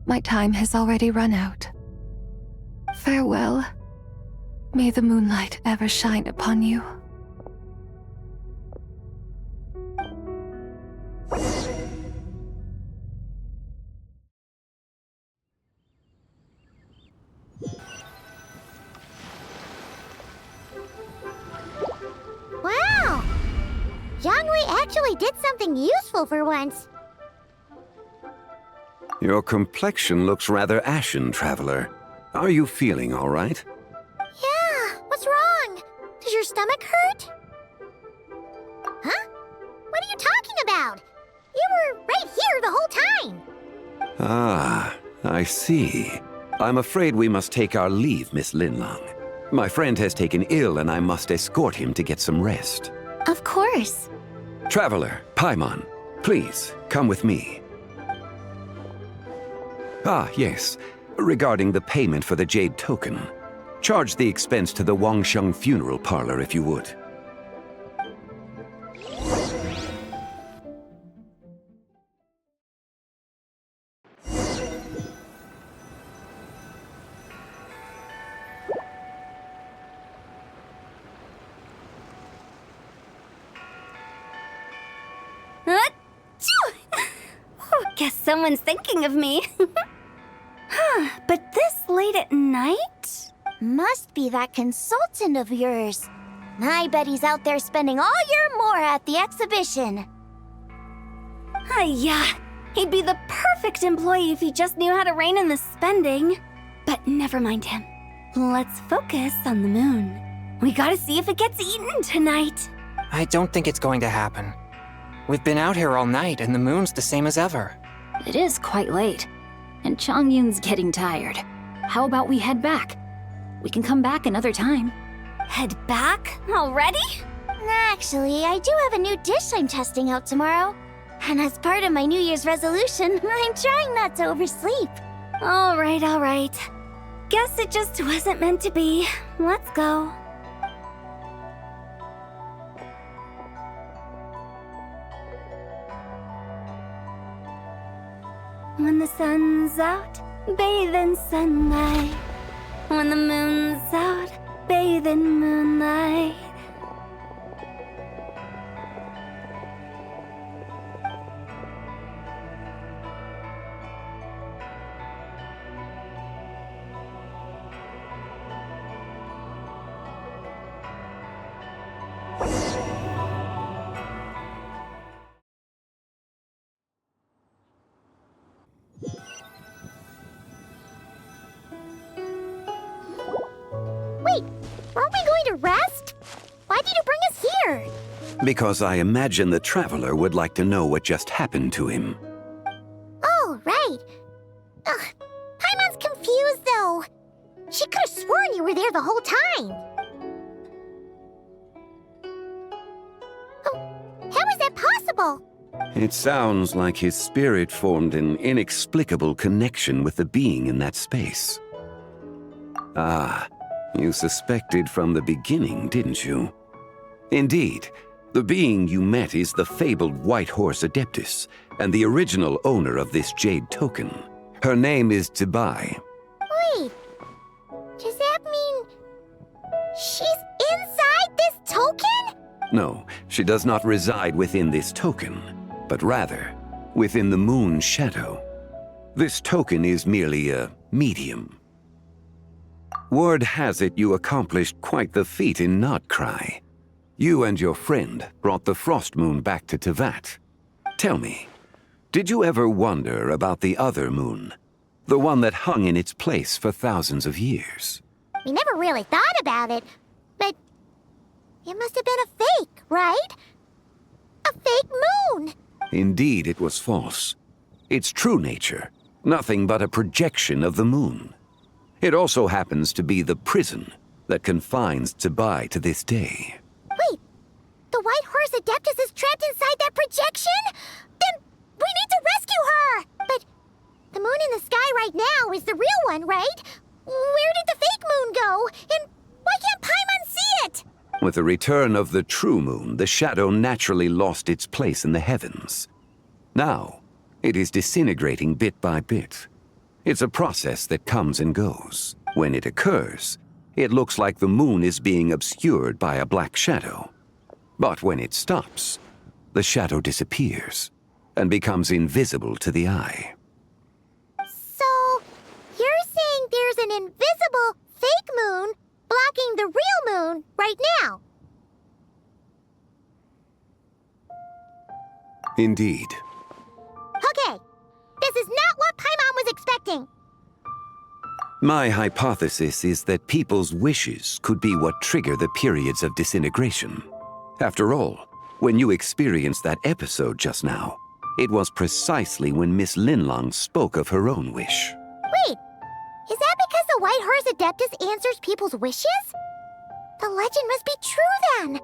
my time has already run out. Farewell. May the moonlight ever shine upon you. Wow! Zhongli actually did something useful for once. Your complexion looks rather ashen, traveler. Are you feeling all right? Yeah, what's wrong? Does your stomach hurt? Huh? What are you talking about? You were right here the whole time. Ah, I see. I'm afraid we must take our leave, Miss Linlang. My friend has taken ill and I must escort him to get some rest. Of course. Traveler, Paimon, please, come with me. Ah, yes. Regarding the payment for the jade token. Charge the expense to the Wangsheng funeral parlor if you would. Guess someone's thinking of me. But this late at night? Must be that consultant of yours. I bet he's out there spending all year more at the exhibition. Yeah, he'd be the perfect employee if he just knew how to rein in the spending. But never mind him. Let's focus on the moon. We gotta see if it gets eaten tonight. I don't think it's going to happen. We've been out here all night, and the moon's the same as ever. It is quite late, and Chongyun's getting tired. How about we head back? We can come back another time. Head back? Already? Actually, I do have a new dish I'm testing out tomorrow. And as part of my New Year's resolution, I'm trying not to oversleep. All right. Guess it just wasn't meant to be. Let's go. When the sun's out, bathe in sunlight. When the moon's out, bathe in moonlight. Wait, aren't we going to rest? Why did you bring us here? Because I imagine the traveler would like to know what just happened to him. Oh, right. Ugh, Paimon's confused, though. She could have sworn you were there the whole time. Oh, how is that possible? It sounds like his spirit formed an inexplicable connection with the being in that space. Ah, you suspected from the beginning, didn't you? Indeed, the being you met is the fabled White Horse Adeptus, and the original owner of this jade token. Her name is Zibai. Wait, does that mean she's inside this token? No, she does not reside within this token, but rather within the moon's shadow. This token is merely a medium. Word has it you accomplished quite the feat in Notcry. You and your friend brought the Frost Moon back to Tevat. Tell me, did you ever wonder about the other moon? The one that hung in its place for thousands of years? We never really thought about it, but it must have been a fake, right? A fake moon! Indeed, it was false. Its true nature, nothing but a projection of the moon. It also happens to be the prison that confines Zibai to this day. Wait, the White Horse Adeptus is trapped inside that projection? Then we need to rescue her! But the moon in the sky right now is the real one, right? Where did the fake moon go? And why can't Paimon see it? With the return of the true moon, the shadow naturally lost its place in the heavens. Now, it is disintegrating bit by bit. It's a process that comes and goes. When it occurs, it looks like the moon is being obscured by a black shadow. But when it stops, the shadow disappears and becomes invisible to the eye. So, you're saying there's an invisible fake moon blocking the real moon right now? Indeed. Okay, this is not what Paimon was expecting. My hypothesis is that people's wishes could be what trigger the periods of disintegration. After all, when you experienced that episode just now, it was precisely when Miss Linlong spoke of her own wish. Wait, is that because the White Horse Adeptus answers people's wishes? The legend must be true then.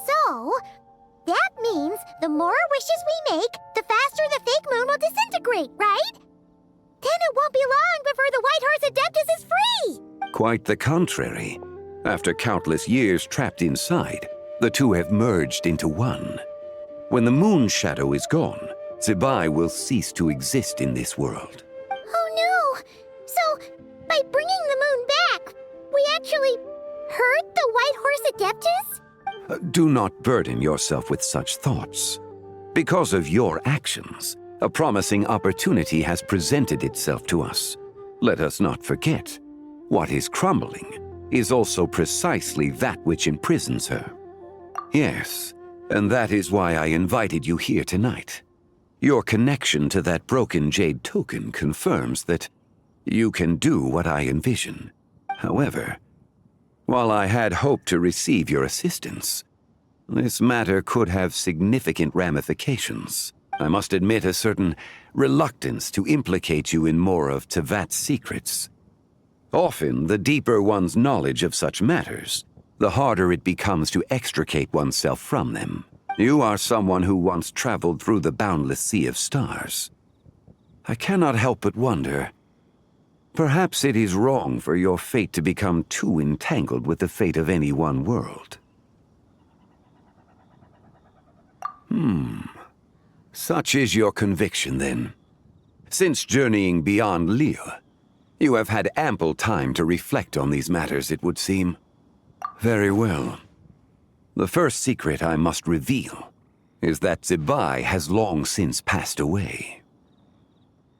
So, that means the more wishes we make, the faster the fake moon will disintegrate, right? Then it won't be long before the White Horse Adeptus is free! Quite the contrary. After countless years trapped inside, the two have merged into one. When the moon shadow is gone, Zibai will cease to exist in this world. Oh no! So, by bringing the moon back, we actually hurt the White Horse Adeptus? Do not burden yourself with such thoughts. Because of your actions, a promising opportunity has presented itself to us. Let us not forget, what is crumbling is also precisely that which imprisons her. Yes, and that is why I invited you here tonight. Your connection to that broken jade token confirms that you can do what I envision. However, while I had hoped to receive your assistance, this matter could have significant ramifications. I must admit a certain reluctance to implicate you in more of Tevat's secrets. Often, the deeper one's knowledge of such matters, the harder it becomes to extricate oneself from them. You are someone who once traveled through the boundless sea of stars. I cannot help but wonder, perhaps it is wrong for your fate to become too entangled with the fate of any one world. Such is your conviction, then. Since journeying beyond Liyue, you have had ample time to reflect on these matters, it would seem. Very well. The first secret I must reveal is that Zibai has long since passed away.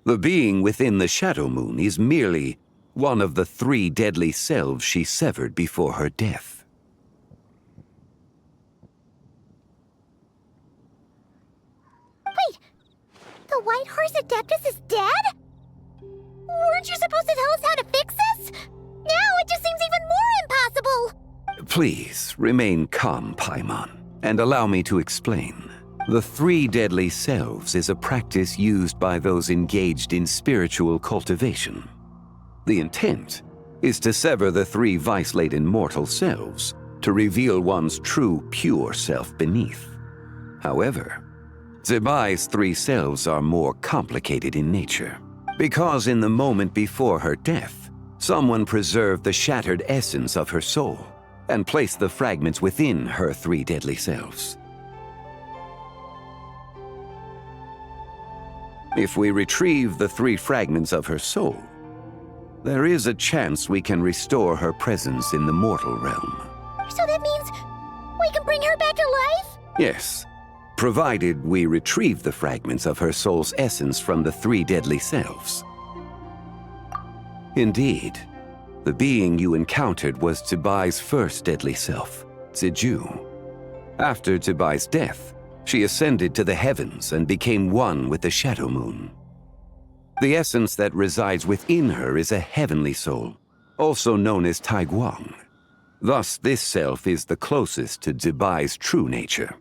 The being within the Shadow Moon is merely one of the 3 deadly selves she severed before her death. Wait! The White Horse Adeptus is dead? Weren't you supposed to tell us how to fix this? Now it just seems even more impossible! Please, remain calm, Paimon, and allow me to explain. The 3 deadly selves is a practice used by those engaged in spiritual cultivation. The intent is to sever the 3 vice-laden mortal selves to reveal one's true, pure self beneath. However, Zibai's 3 selves are more complicated in nature, because in the moment before her death, someone preserved the shattered essence of her soul and placed the fragments within her 3 deadly selves. If we retrieve the 3 fragments of her soul, there is a chance we can restore her presence in the mortal realm. So that means we can bring her back to life? Yes, provided we retrieve the fragments of her soul's essence from the 3 deadly selves. Indeed, the being you encountered was Zibai's first deadly self, Ziju. After Zibai's death, she ascended to the heavens and became one with the Shadow Moon. The essence that resides within her is a heavenly soul, also known as Taiguang. Thus, this self is the closest to Zibai's true nature.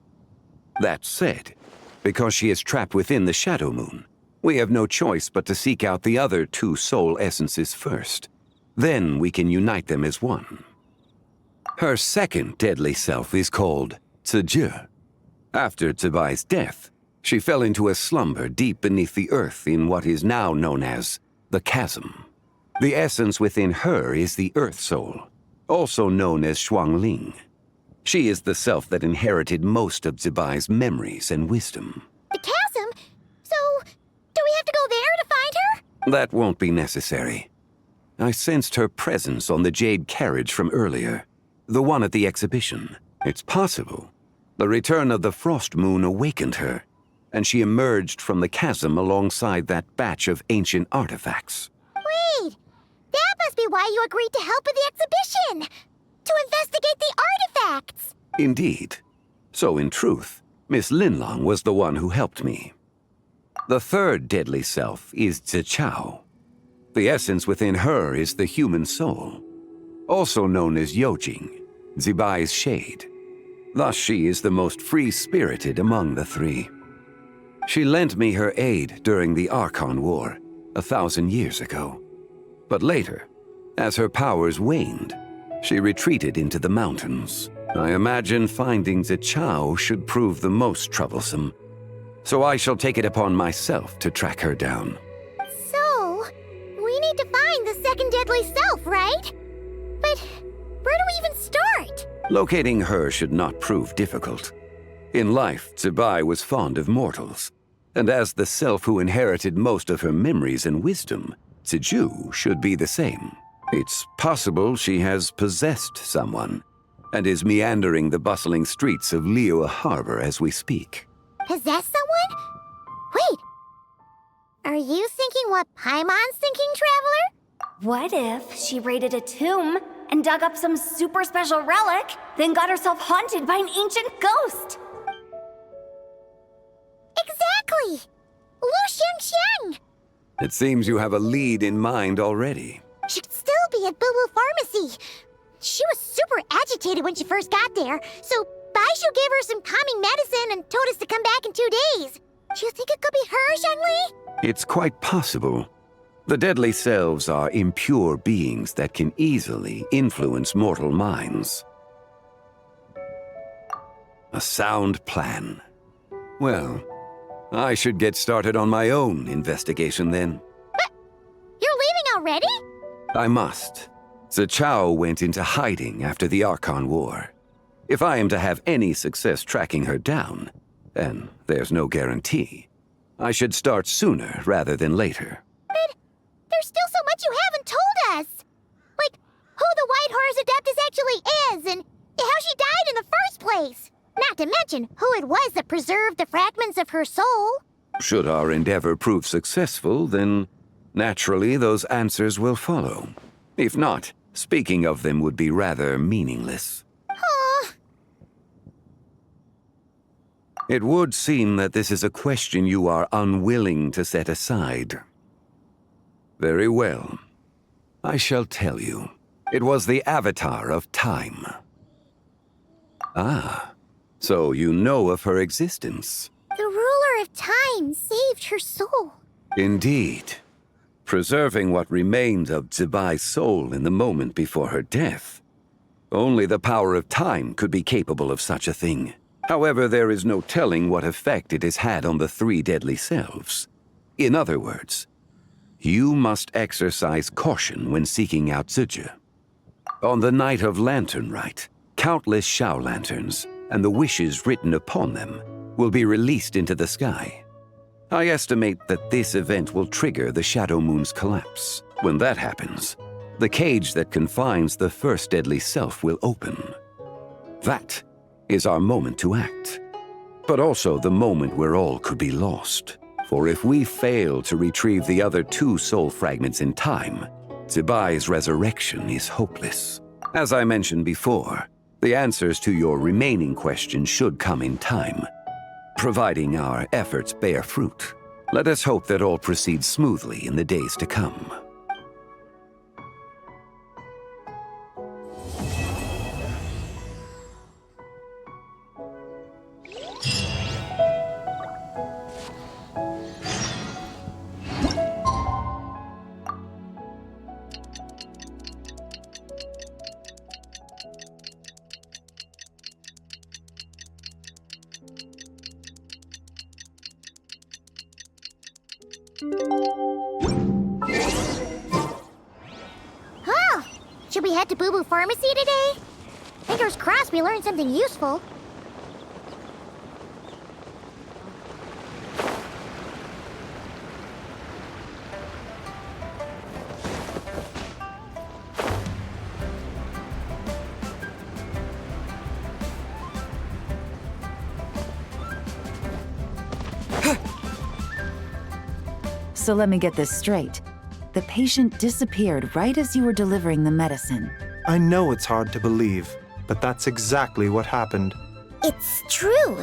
That said, because she is trapped within the Shadow Moon, we have no choice but to seek out the other 2 soul essences first. Then we can unite them as one. Her second deadly self is called Ziju. After Zibai's death, she fell into a slumber deep beneath the earth in what is now known as the Chasm. The essence within her is the Earth Soul, also known as Xuangling. She is the self that inherited most of Zibai's memories and wisdom. The chasm? So, do we have to go there to find her? That won't be necessary. I sensed her presence on the jade carriage from earlier, the one at the exhibition. It's possible the return of the Frost Moon awakened her, and she emerged from the chasm alongside that batch of ancient artifacts. Wait! That must be why you agreed to help with the exhibition! To investigate the artifacts! Indeed. So in truth, Miss Linlong was the one who helped me. The third deadly self is Zichao. The essence within her is the human soul, also known as Yojing, Zibai's shade. Thus she is the most free-spirited among the 3. She lent me her aid during the Archon War 1,000 years ago. But later, as her powers waned, she retreated into the mountains. I imagine finding Zichao should prove the most troublesome, so I shall take it upon myself to track her down. So, we need to find the second deadly self, right? But where do we even start? Locating her should not prove difficult. In life, Zibai was fond of mortals, and as the self who inherited most of her memories and wisdom, Ziju should be the same. It's possible she has possessed someone, and is meandering the bustling streets of Liyue Harbor as we speak. Possess someone? Wait! Are you thinking what Paimon's thinking, Traveler? What if she raided a tomb and dug up some super special relic, then got herself haunted by an ancient ghost. Exactly! Lu Xiangxiang! It seems you have a lead in mind already. She'd still be at Boo Boo Pharmacy. She was super agitated when she first got there, so Baishu gave her some calming medicine and told us to come back in 2 days. Do you think it could be her, Zhengli? It's quite possible. The deadly selves are impure beings that can easily influence mortal minds. A sound plan. Well, I should get started on my own investigation then. But you're leaving already? I must. Zichao went into hiding after the Archon War. If I am to have any success tracking her down, and there's no guarantee, I should start sooner rather than later. But there's still so much you haven't told us. Like, who the White Horse Adeptus actually is, and how she died in the first place. Not to mention who it was that preserved the fragments of her soul. Should our endeavor prove successful, then naturally those answers will follow. If not, speaking of them would be rather meaningless. It would seem that this is a question you are unwilling to set aside. Very well. I shall tell you. It was the Avatar of Time. Ah, so you know of her existence. The ruler of time saved her soul. Indeed. Preserving what remained of Zibai's soul in the moment before her death. Only the power of time could be capable of such a thing. However, there is no telling what effect it has had on the 3 deadly selves. In other words, you must exercise caution when seeking out Ziji. On the night of Lantern Rite, countless Shao lanterns, and the wishes written upon them, will be released into the sky. I estimate that this event will trigger the Shadow Moon's collapse. When that happens, the cage that confines the first deadly self will open. That is our moment to act, but also the moment where all could be lost. For if we fail to retrieve the other 2 soul fragments in time, Zibai's resurrection is hopeless. As I mentioned before, the answers to your remaining questions should come in time, providing our efforts bear fruit. Let us hope that all proceeds smoothly in the days to come. Oh, should we head to Boo Boo Pharmacy today? Fingers crossed we learned something useful. So let me get this straight. The patient disappeared right as you were delivering the medicine. I know it's hard to believe, but that's exactly what happened. It's true.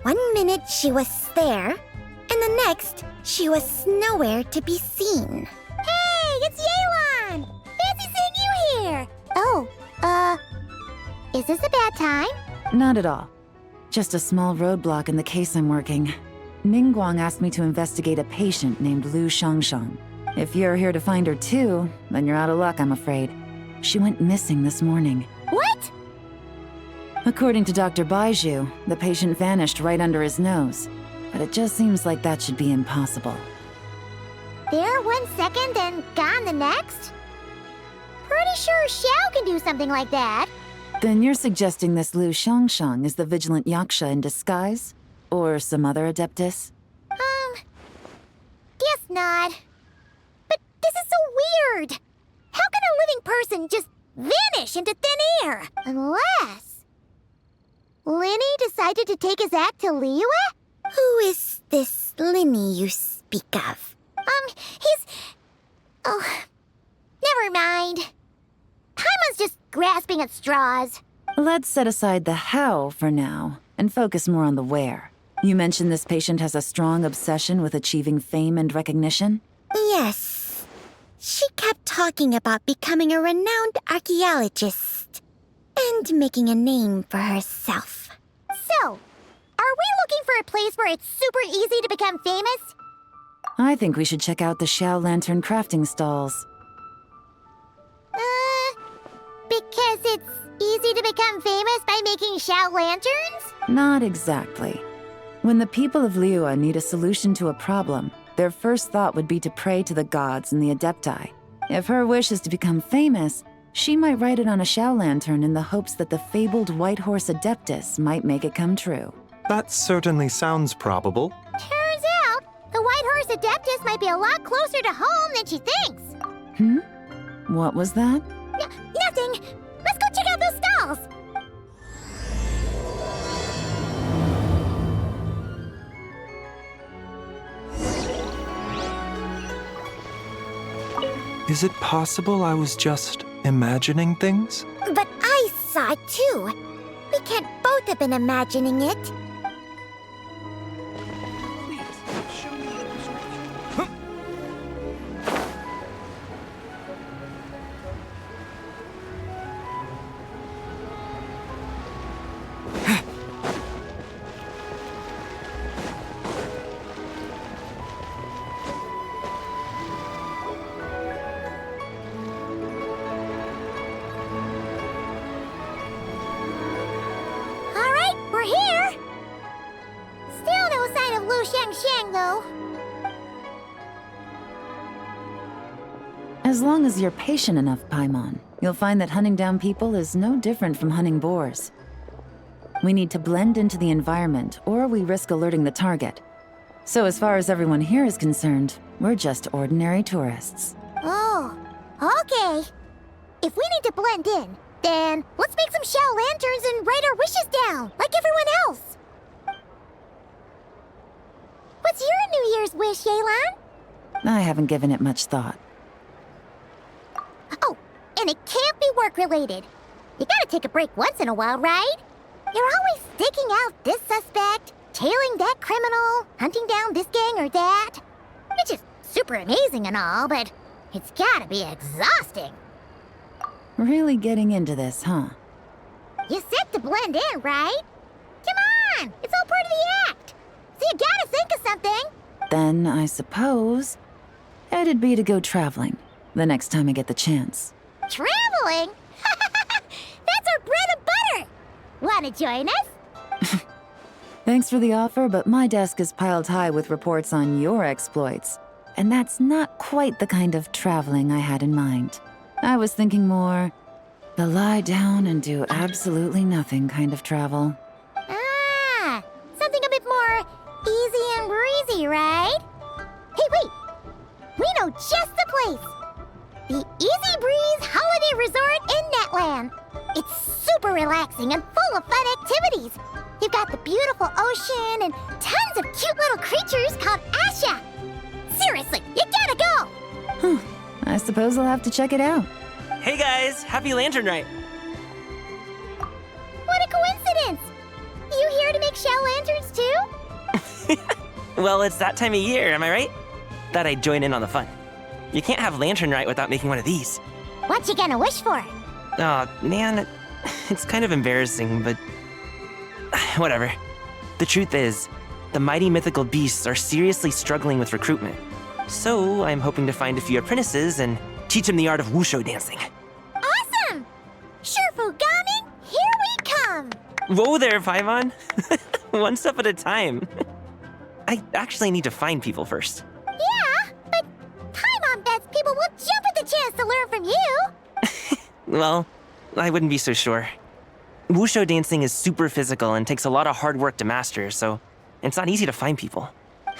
1 minute she was there, and the next she was nowhere to be seen. Hey, it's Yelan! Fancy seeing you here! Oh, is this a bad time? Not at all. Just a small roadblock in the case I'm working. Ningguang asked me to investigate a patient named Lu Xiangxiang. If you're here to find her too, then you're out of luck, I'm afraid. She went missing this morning. What? According to Dr. Baizhu, the patient vanished right under his nose. But it just seems like that should be impossible. There 1 second and gone the next? Pretty sure Xiao can do something like that. Then you're suggesting this Lu Xiangxiang is the vigilant Yaksha in disguise? Or some other adeptus? Guess not. But this is so weird. How can a living person just vanish into thin air? Unless Linny decided to take his act to Liyue? Who is this Linny you speak of? He's... Oh, never mind. Paimon's at straws. Let's set aside the how for now and focus more on the where. You mentioned this patient has a strong obsession with achieving fame and recognition? Yes. She kept talking about becoming a renowned archaeologist and making a name for herself. So, are we looking for a place where it's super easy to become famous? I think we should check out the Xiao Lantern crafting stalls. Because it's easy to become famous by making Xiao lanterns? Not exactly. When the people of Liyue need a solution to a problem, their first thought would be to pray to the gods and the Adepti. If her wish is to become famous, she might write it on a Xiao lantern in the hopes that the fabled White Horse Adeptus might make it come true. That certainly sounds probable. Turns out, the White Horse Adeptus might be a lot closer to home than she thinks. What was that? Nothing. Let's go check out those stalls. Is it possible I was just imagining things? But I saw it too. We can't both have been imagining it. Though. As long as you're patient enough, Paimon, you'll find that hunting down people is no different from hunting boars. We need to blend into the environment, or we risk alerting the target. So as far as everyone here is concerned, we're just ordinary tourists. Oh, okay. If we need to blend in, then let's make some Xiao lanterns and write our wishes down, like everyone else. What's your New Year's wish, Yelan? I haven't given it much thought. Oh, and it can't be work-related. You gotta take a break once in a while, right? You're always digging out this suspect, tailing that criminal, hunting down this gang or that. Which is super amazing and all, but it's gotta be exhausting. Really getting into this, huh? You said to blend in, right? Come on, it's all part of the act. So you gotta think of something. Then, I suppose, it'd be to go traveling, the next time I get the chance. Traveling? That's our bread and butter! Wanna join us? Thanks for the offer, but my desk is piled high with reports on your exploits. And that's not quite the kind of traveling I had in mind. I was thinking more, the lie down and do absolutely nothing kind of travel. Ah, something a bit more easy and breezy, right? Hey, wait! We know just the place! The Easy Breeze Holiday Resort in Netland. It's super relaxing and full of fun activities. You've got the beautiful ocean and tons of cute little creatures called Asha. Seriously, you gotta go! I suppose I'll have to check it out. Hey guys, happy Lantern Rite! What a coincidence! You here to make Xiao lanterns too? Well, it's that time of year, am I right? Thought I'd join in on the fun. You can't have Lantern Rite without making one of these. What you gonna wish for? Aw, man, it's kind of embarrassing, but whatever. The truth is, the mighty mythical beasts are seriously struggling with recruitment. So I'm hoping to find a few apprentices and teach them the art of wushu dancing. Awesome! Shurfugami, here we come! Whoa there, Paimon. One step at a time. I actually need to find people first. Yeah, but Paimon bets people will jump at the chance to learn from you! Well, I wouldn't be so sure. Wushu dancing is super physical and takes a lot of hard work to master, so it's not easy to find people.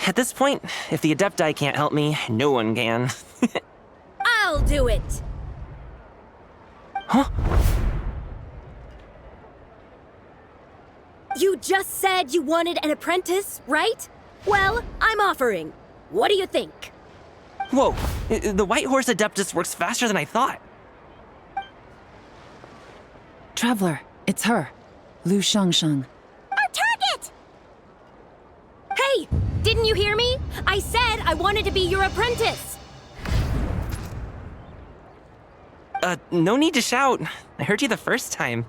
At this point, if the Adepti can't help me, no one can. I'll do it! Huh? You just said you wanted an apprentice, right? Well, I'm offering. What do you think? Whoa, the White Horse Adeptus works faster than I thought. Traveler, it's her. Lu Shangshang. Our target! Hey! Didn't you hear me? I said I wanted to be your apprentice! No need to shout. I heard you the first time.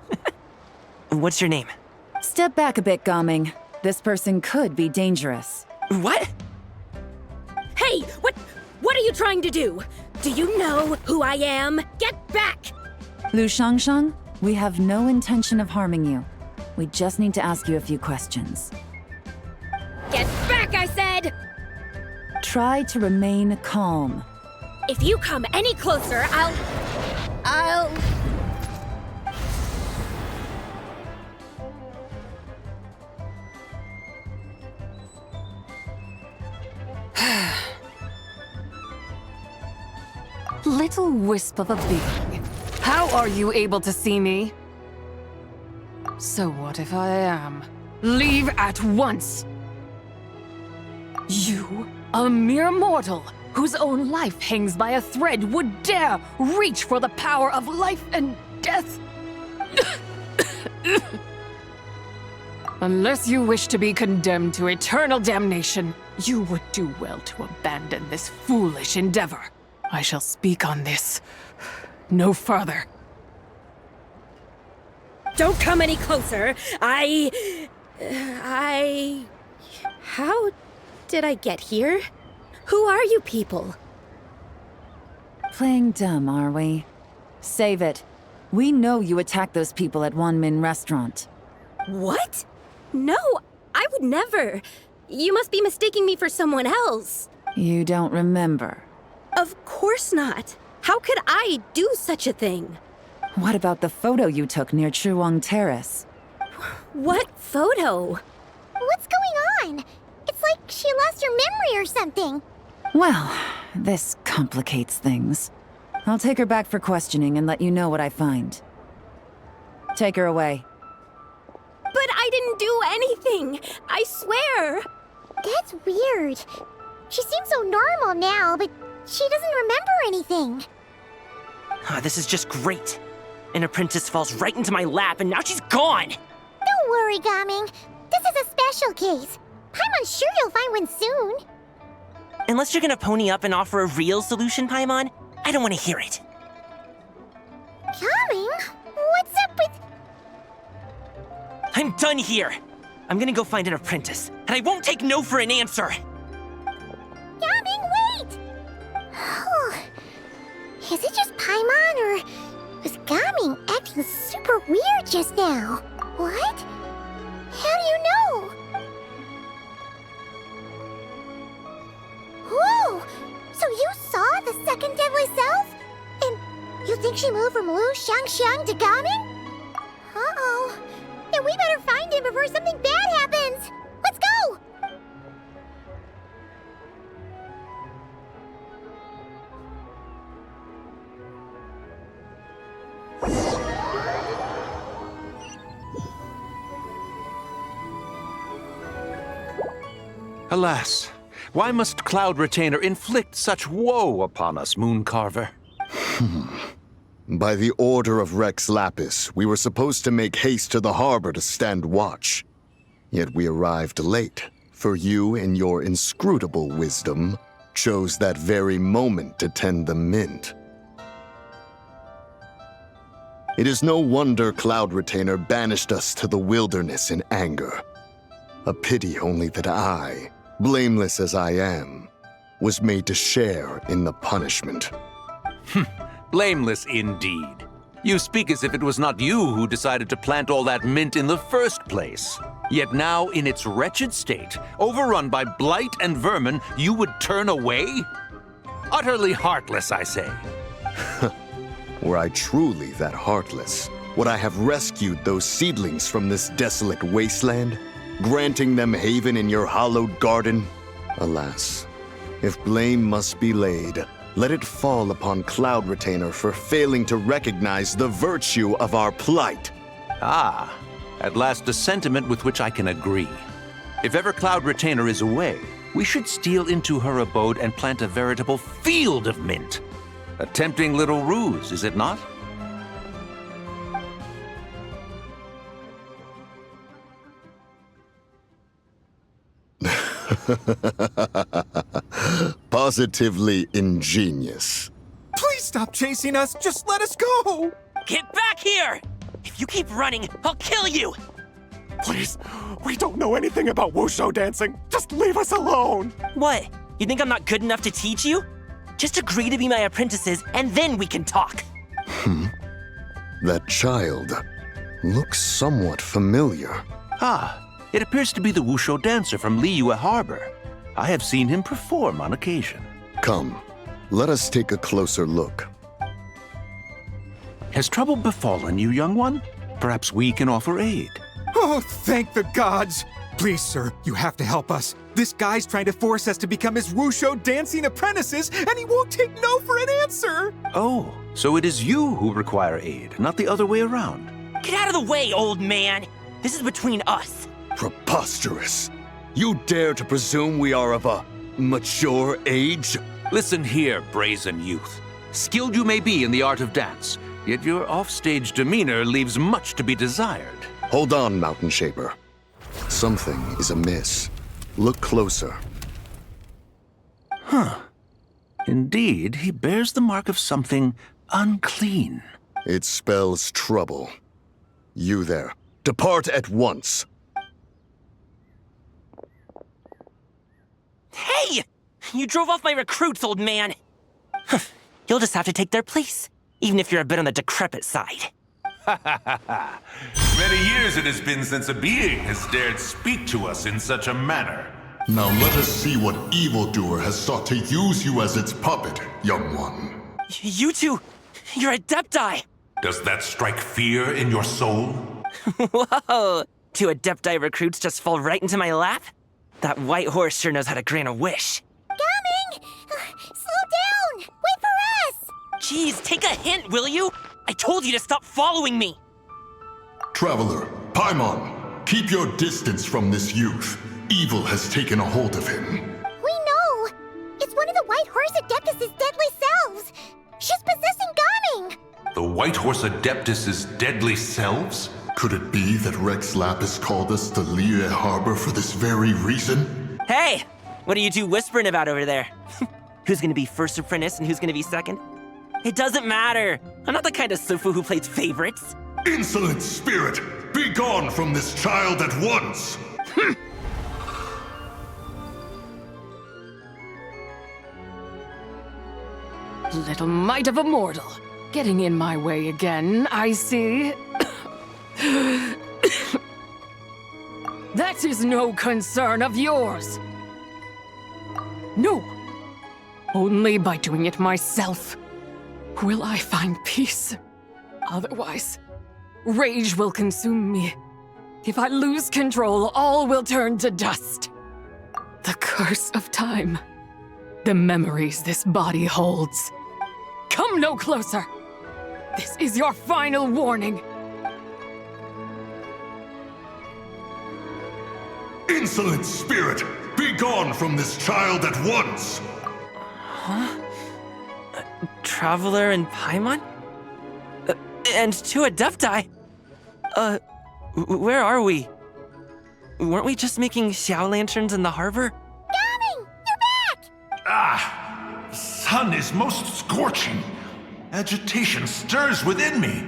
What's your name? Step back a bit, Gaming. This person could be dangerous. What? Hey! What are you trying to do? Do you know who I am? Get back! Lu Shangshang, we have no intention of harming you. We just need to ask you a few questions. Get back, I said! Try to remain calm. If you come any closer, I'll... Little wisp of a being. How are you able to see me? So what if I am? Leave at once! You, a mere mortal, whose own life hangs by a thread, would dare reach for the power of life and death? Unless you wish to be condemned to eternal damnation, you would do well to abandon this foolish endeavor. I shall speak on this no further. Don't come any closer. How did I get here? Who are you people? Playing dumb, are we? Save it. We know you attacked those people at Wanmin Restaurant. What? No, I would never. You must be mistaking me for someone else. You don't remember. Of course not. How could I do such a thing? What about the photo you took near Chuang Terrace? What photo? What's going on? It's like she lost her memory or something. Well, this complicates things. I'll take her back for questioning and let you know what I find. Take her away. But I didn't do anything! I swear! That's weird. She seems so normal now, but she doesn't remember anything. This is just great. An apprentice falls right into my lap and now she's gone! Don't worry, Gaming. This is a special case. Paimon's sure you'll find one soon. Unless you're gonna pony up and offer a real solution, Paimon, I don't want to hear it. Gaming? What's up with... I'm done here! I'm gonna go find an apprentice, and I won't take no for an answer! Gaming, wait! Is it just Paimon, or was Gaming acting super weird just now? What? How do you know? Whoa! So you saw the second deadly self? And you think she moved from Lu Shangxiang to Gaming? Uh-oh. Then we better find him before something bad happens! Let's go! Alas, why must Cloud Retainer inflict such woe upon us, Mooncarver? By the order of Rex Lapis, we were supposed to make haste to the harbor to stand watch. Yet we arrived late, for you, in your inscrutable wisdom, chose that very moment to tend the mint. It is no wonder Cloud Retainer banished us to the wilderness in anger. A pity only that I, blameless as I am, was made to share in the punishment. Blameless indeed. You speak as if it was not you who decided to plant all that mint in the first place. Yet now, in its wretched state, overrun by blight and vermin, you would turn away? Utterly heartless, I say. Were I truly that heartless, would I have rescued those seedlings from this desolate wasteland, granting them haven in your hallowed garden? Alas, if blame must be laid, let it fall upon Cloud Retainer for failing to recognize the virtue of our plight. Ah, at last a sentiment with which I can agree. If ever Cloud Retainer is away, we should steal into her abode and plant a veritable field of mint. A tempting little ruse, is it not? Positively ingenious. Please stop chasing us. Just let us go. Get back here! If you keep running, I'll kill you! Please, we don't know anything about wushu dancing. Just leave us alone. What? You think I'm not good enough to teach you? Just agree to be my apprentices, and then we can talk. That child looks somewhat familiar. Ah, it appears to be the wushu dancer from Liyue Harbor. I have seen him perform on occasion. Come, let us take a closer look. Has trouble befallen you, young one? Perhaps we can offer aid. Oh, thank the gods. Please, sir, you have to help us. This guy's trying to force us to become his wushu dancing apprentices, and he won't take no for an answer. Oh, so it is you who require aid, not the other way around. Get out of the way, old man! This is between us. Preposterous. You dare to presume we are of a mature age? Listen here, brazen youth. Skilled you may be in the art of dance, yet your offstage demeanor leaves much to be desired. Hold on, Mountain Shaper. Something is amiss. Look closer. Huh. Indeed, he bears the mark of something unclean. It spells trouble. You there, depart at once. Hey! You drove off my recruits, old man! You'll just have to take their place, even if you're a bit on the decrepit side. Many years it has been since a being has dared speak to us in such a manner. Now let us see what evildoer has sought to use you as its puppet, young one. You two, you're Adepti! Does that strike fear in your soul? Whoa! 2 Adepti recruits just fall right into my lap? That white horse sure knows how to grant a wish. Coming! Slow down! Wait for us! Jeez, take a hint, will you? I told you to stop following me! Traveler, Paimon, keep your distance from this youth. Evil has taken a hold of him. We know! It's one of the White Horse Adeptus' deadly selves! She's possessing Gaming! The White Horse Adeptus' deadly selves? Could it be that Rex Lapis called us to Liyue Harbor for this very reason? Hey! What are you two whispering about over there? Who's gonna be first apprentice and who's gonna be second? It doesn't matter! I'm not the kind of Sufu who plays favorites. Insolent spirit! Be gone from this child at once! Little mite of a mortal. Getting in my way again, I see. That is no concern of yours. No. Only by doing it myself will I find peace. Otherwise, rage will consume me. If I lose control, all will turn to dust. The curse of time. The memories this body holds. Come no closer. This is your final warning. Insolent spirit! Be gone from this child at once! Huh? Traveler and Paimon? And 2 Adepti? Where are we? Weren't we just making Xiao lanterns in the harbor? Gaming! You're back! Ah! Sun is most scorching. Agitation stirs within me.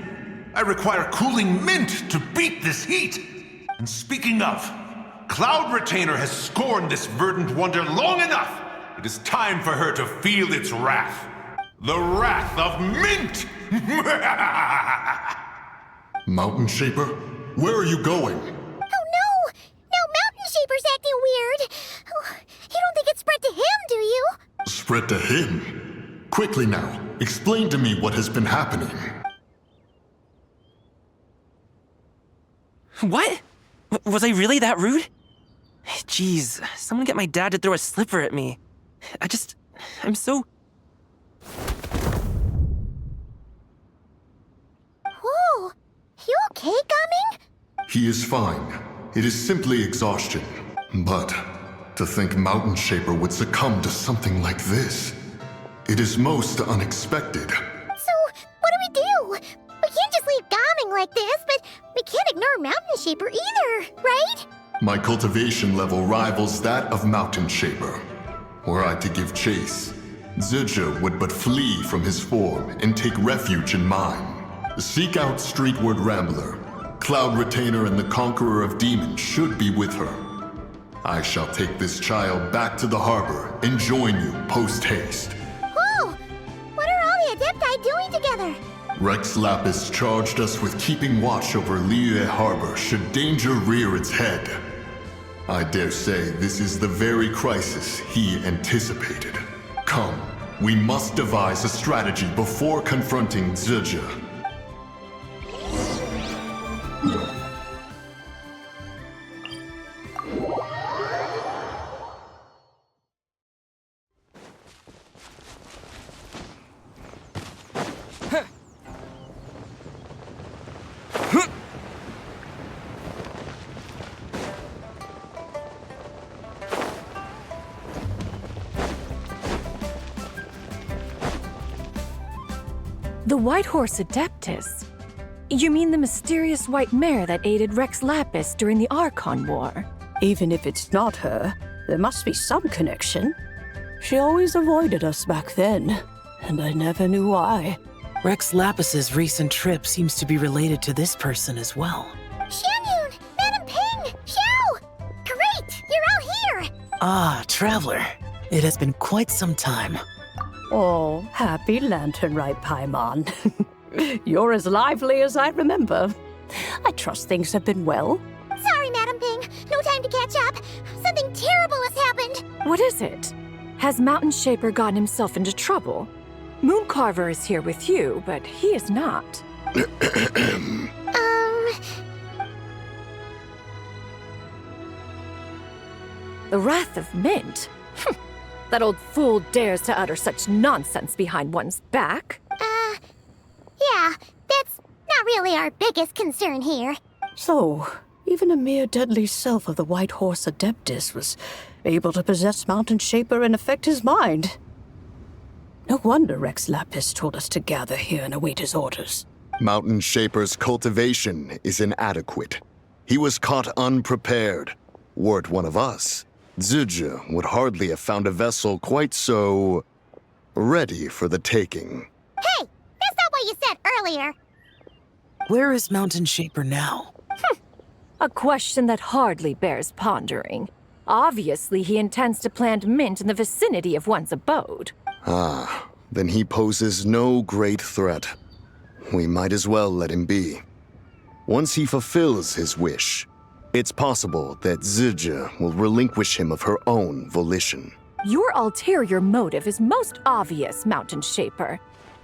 I require cooling mint to beat this heat. And speaking of, Cloud Retainer has scorned this verdant wonder long enough. It is time for her to feel its wrath. The wrath of mint! Mountain Shaper, where are you going? Oh no! Now Mountain Shaper's acting weird! Oh, you don't think it's spread to him, do you? Spread to him? Quickly now, explain to me what has been happening. What? Was I really that rude? Jeez, someone get my dad to throw a slipper at me. I'm so... Whoa! You okay, Gaming? He is fine. It is simply exhaustion. But to think Mountain Shaper would succumb to something like this, it is most unexpected. So, what do? We can't just leave Gaming like this, but we can't ignore Mountain Shaper either, right? My cultivation level rivals that of Mountain Shaper. Were I to give chase, Zibai would but flee from his form and take refuge in mine. Seek out Streetward Rambler. Cloud Retainer and the Conqueror of Demons should be with her. I shall take this child back to the harbor and join you post-haste. Whoa! What are all the Adepti doing together? Rex Lapis charged us with keeping watch over Liyue Harbor should danger rear its head. I dare say this is the very crisis he anticipated. Come, we must devise a strategy before confronting Zibai. The White Horse Adeptus? You mean the mysterious white mare that aided Rex Lapis during the Archon War? Even if it's not her, there must be some connection. She always avoided us back then, and I never knew why. Rex Lapis's recent trip seems to be related to this person as well. Xianyun! Madam Ping! Xiao! Great! You're out here! Ah, Traveler. It has been quite some time. Oh, happy Lantern Rite Paimon. You're as lively as I remember. I trust things have been well. Sorry, Madam Ping. No time to catch up. Something terrible has happened. What is it? Has Mountain Shaper gotten himself into trouble? Mooncarver is here with you, but he is not. The Wrath of Mint? That old fool dares to utter such nonsense behind one's back. Yeah, that's not really our biggest concern here. So, even a mere deadly self of the White Horse Adeptus was able to possess Mountain Shaper and affect his mind. No wonder Rex Lapis told us to gather here and await his orders. Mountain Shaper's cultivation is inadequate. He was caught unprepared. Were it one of us, Zibai would hardly have found a vessel quite so ready for the taking. Hey, that's not what you said earlier. Where is Mountain Shaper now? A question that hardly bears pondering. Obviously, he intends to plant mint in the vicinity of one's abode. Ah, then he poses no great threat. We might as well let him be. Once he fulfills his wish, it's possible that Zibai will relinquish him of her own volition. Your ulterior motive is most obvious, Mountain Shaper.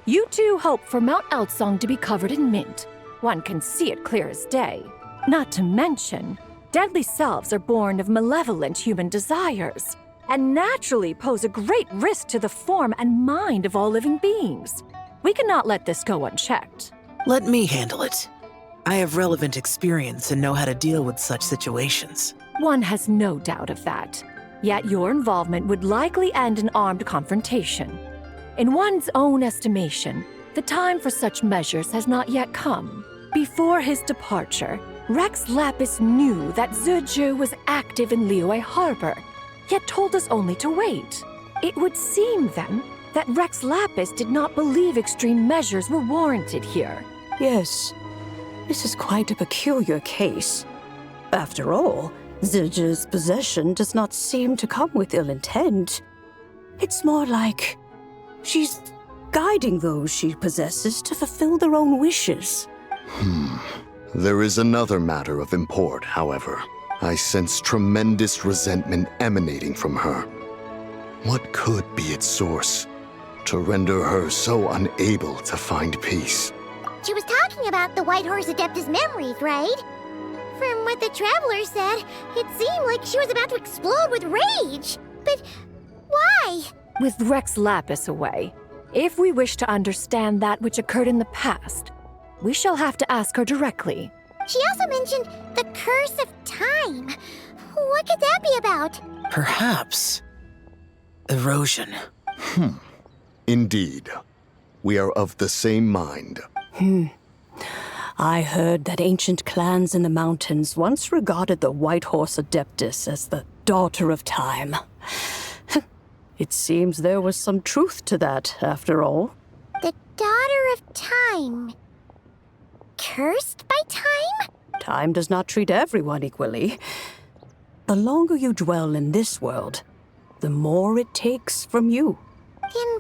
You two hope for Mount Eltsong to be covered in mint. One can see it clear as day. Not to mention, deadly selves are born of malevolent human desires, and naturally pose a great risk to the form and mind of all living beings. We cannot let this go unchecked. Let me handle it. I have relevant experience and know how to deal with such situations. One has no doubt of that. Yet your involvement would likely end in armed confrontation. In one's own estimation, the time for such measures has not yet come. Before his departure, Rex Lapis knew that Zibai was active in Liyue Harbor, yet told us only to wait. It would seem, then, that Rex Lapis did not believe extreme measures were warranted here. Yes, this is quite a peculiar case. After all, Zibai's possession does not seem to come with ill intent. It's more like she's guiding those she possesses to fulfill their own wishes. There is another matter of import, however. I sense tremendous resentment emanating from her. What could be its source to render her so unable to find peace? She was talking about the White Horse Adeptus memories, right? From what the Traveler said, it seemed like she was about to explode with rage. But why? With Rex Lapis away, if we wish to understand that which occurred in the past, we shall have to ask her directly. She also mentioned the Curse of Time. What could that be about? Perhaps erosion. Indeed. We are of the same mind. I heard that ancient clans in the mountains once regarded the White Horse Adeptus as the daughter of time. It seems there was some truth to that, after all. The daughter of time. Cursed by time? Time does not treat everyone equally. The longer you dwell in this world, the more it takes from you. Then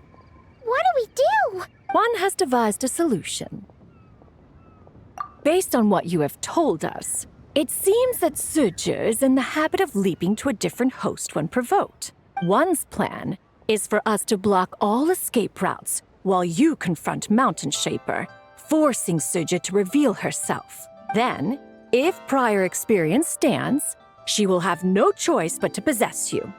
what do we do? One has devised a solution. Based on what you have told us, it seems that Ziji is in the habit of leaping to a different host when provoked. One's plan is for us to block all escape routes while you confront Mountain Shaper, forcing Ziji to reveal herself. Then, if prior experience stands, she will have no choice but to possess you.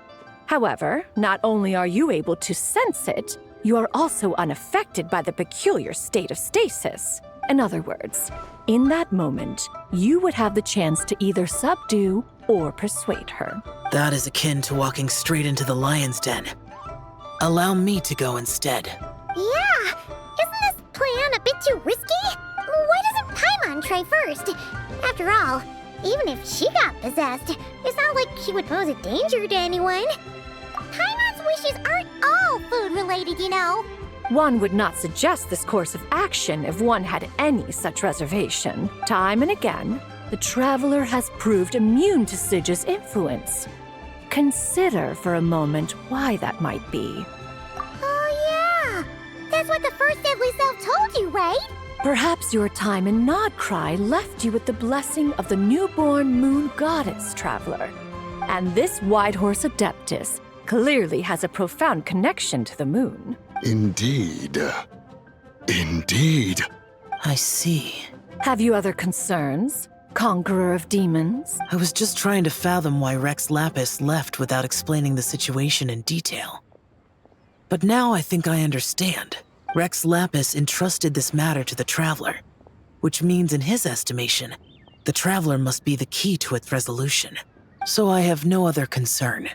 However, not only are you able to sense it, you are also unaffected by the peculiar state of stasis. In other words, in that moment, you would have the chance to either subdue or persuade her. That is akin to walking straight into the lion's den. Allow me to go instead. Yeah! Isn't this plan a bit too risky? Why doesn't Paimon try first? After all, even if she got possessed, it's not like she would pose a danger to anyone. Paimon's wishes aren't all food-related, you know. One would not suggest this course of action if one had any such reservation. Time and again, the traveler has proved immune to Ziji's influence. Consider for a moment why that might be. Oh yeah! That's what the first deadly self told you, right? Perhaps your time in Nodcry left you with the blessing of the newborn moon goddess, traveler. And this White Horse Adeptus clearly has a profound connection to the moon. Indeed. Indeed. I see. Have you other concerns, Conqueror of Demons? I was just trying to fathom why Rex Lapis left without explaining the situation in detail. But now I think I understand. Rex Lapis entrusted this matter to the Traveler, which means in his estimation, the Traveler must be the key to its resolution. So I have no other concern.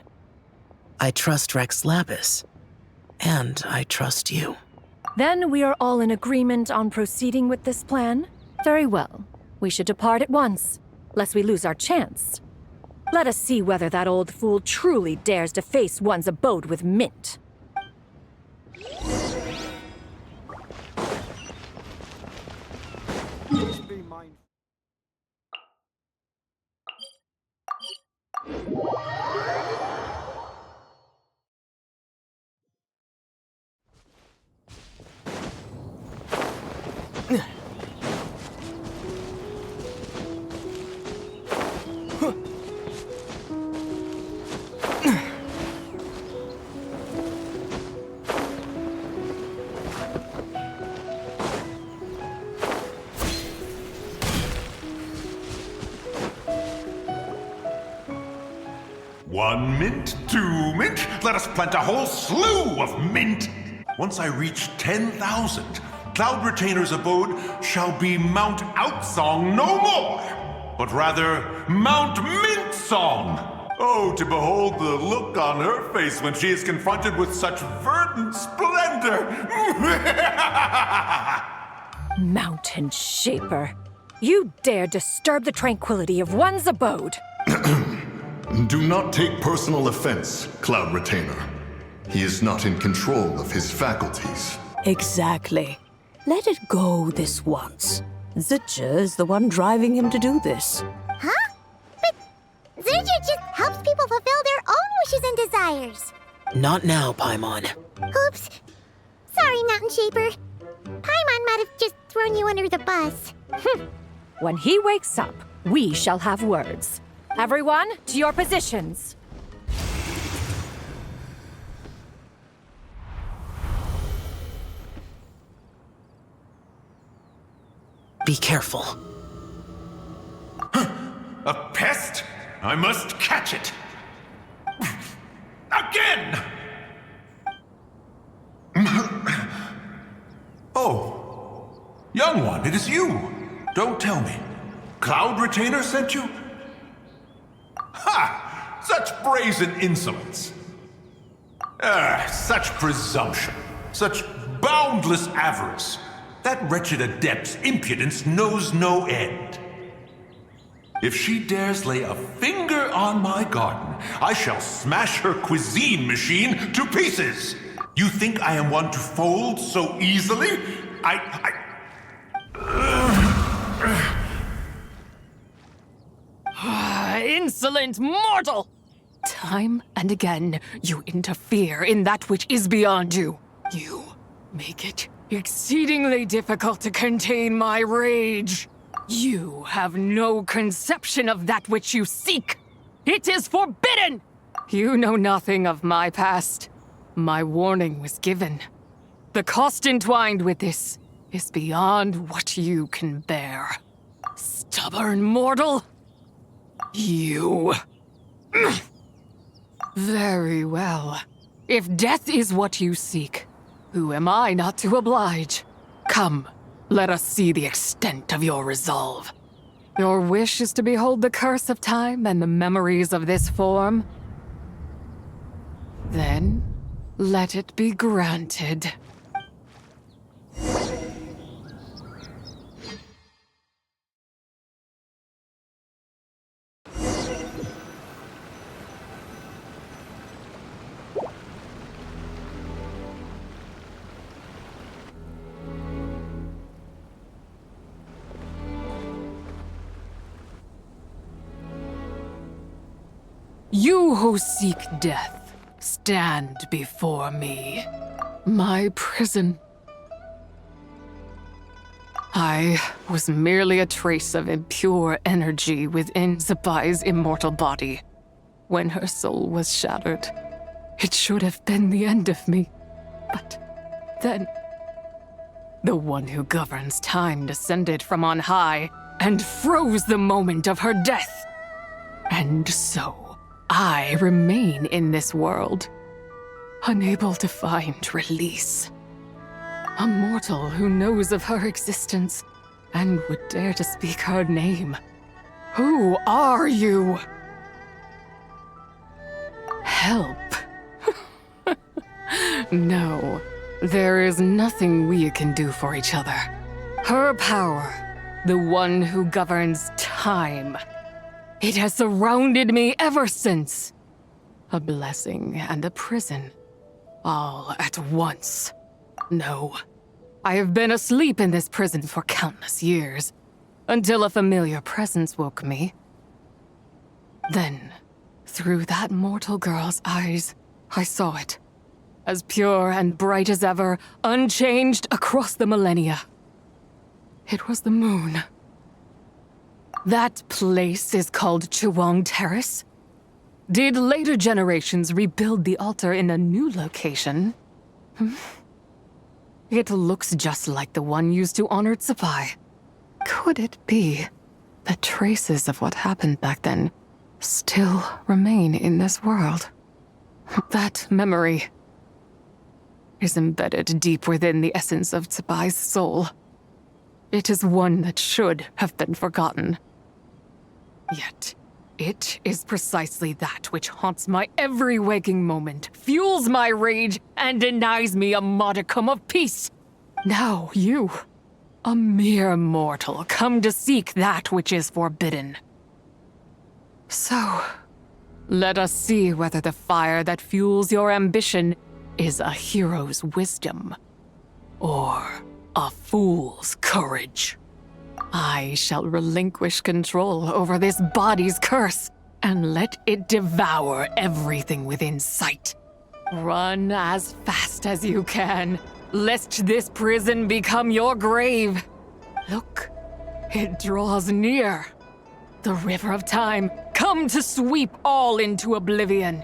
I trust Rex Lapis, and I trust you. Then we are all in agreement on proceeding with this plan? Very well. We should depart at once, lest we lose our chance. Let us see whether that old fool truly dares to face one's abode with Mint. One mint, two mint, let us plant a whole slew of mint. Once I reach 10,000, Cloud Retainer's abode shall be Mount Outsong no more, but rather Mount Mint Song. Oh, to behold the look on her face when she is confronted with such verdant splendor. Mountain Shaper, you dare disturb the tranquility of one's abode. Do not take personal offense, Cloud Retainer. He is not in control of his faculties. Exactly. Let it go this once. Ziji is the one driving him to do this. Huh? But Ziji just helps people fulfill their own wishes and desires. Not now, Paimon. Oops. Sorry, Mountain Shaper. Paimon might have just thrown you under the bus. When he wakes up, we shall have words. Everyone, to your positions. Be careful. A pest? I must catch it. Again! Oh, young one, it is you. Don't tell me. Cloud Retainer sent you? Ha! Such brazen insolence. Such presumption. Such boundless avarice. That wretched adept's impudence knows no end. If she dares lay a finger on my garden, I shall smash her cuisine machine to pieces! You think I am one to fold so easily? Insolent mortal! Time and again, you interfere in that which is beyond you. You make it exceedingly difficult to contain my rage. You have no conception of that which you seek. It is forbidden! You know nothing of my past. My warning was given. The cost entwined with this is beyond what you can bear. Stubborn mortal! You... Very well. If death is what you seek, who am I not to oblige? Come, let us see the extent of your resolve. Your wish is to behold the curse of time and the memories of this form? Then, let it be granted. You who seek death, stand before me. My prison. I was merely a trace of impure energy within Zibai's immortal body. When her soul was shattered, it should have been the end of me. But then, the one who governs time descended from on high and froze the moment of her death. And so, I remain in this world, unable to find release. A mortal who knows of her existence and would dare to speak her name. Who are you? Help. No, there is nothing we can do for each other. Her power, the one who governs time, it has surrounded me ever since. A blessing and a prison, all at once. No, I have been asleep in this prison for countless years, until a familiar presence woke me. Then, through that mortal girl's eyes, I saw it, as pure and bright as ever, unchanged across the millennia. It was the moon. That place is called Chuang Terrace. Did later generations rebuild the altar in a new location? It looks just like the one used to honor Zibai. Could it be that traces of what happened back then still remain in this world? That memory is embedded deep within the essence of Zibai's soul. It is one that should have been forgotten. Yet, it is precisely that which haunts my every waking moment, fuels my rage, and denies me a modicum of peace. Now you, a mere mortal, come to seek that which is forbidden. So, let us see whether the fire that fuels your ambition is a hero's wisdom, or a fool's courage. I shall relinquish control over this body's curse and let it devour everything within sight. Run as fast as you can, lest this prison become your grave. Look, it draws near. The river of time, come to sweep all into oblivion.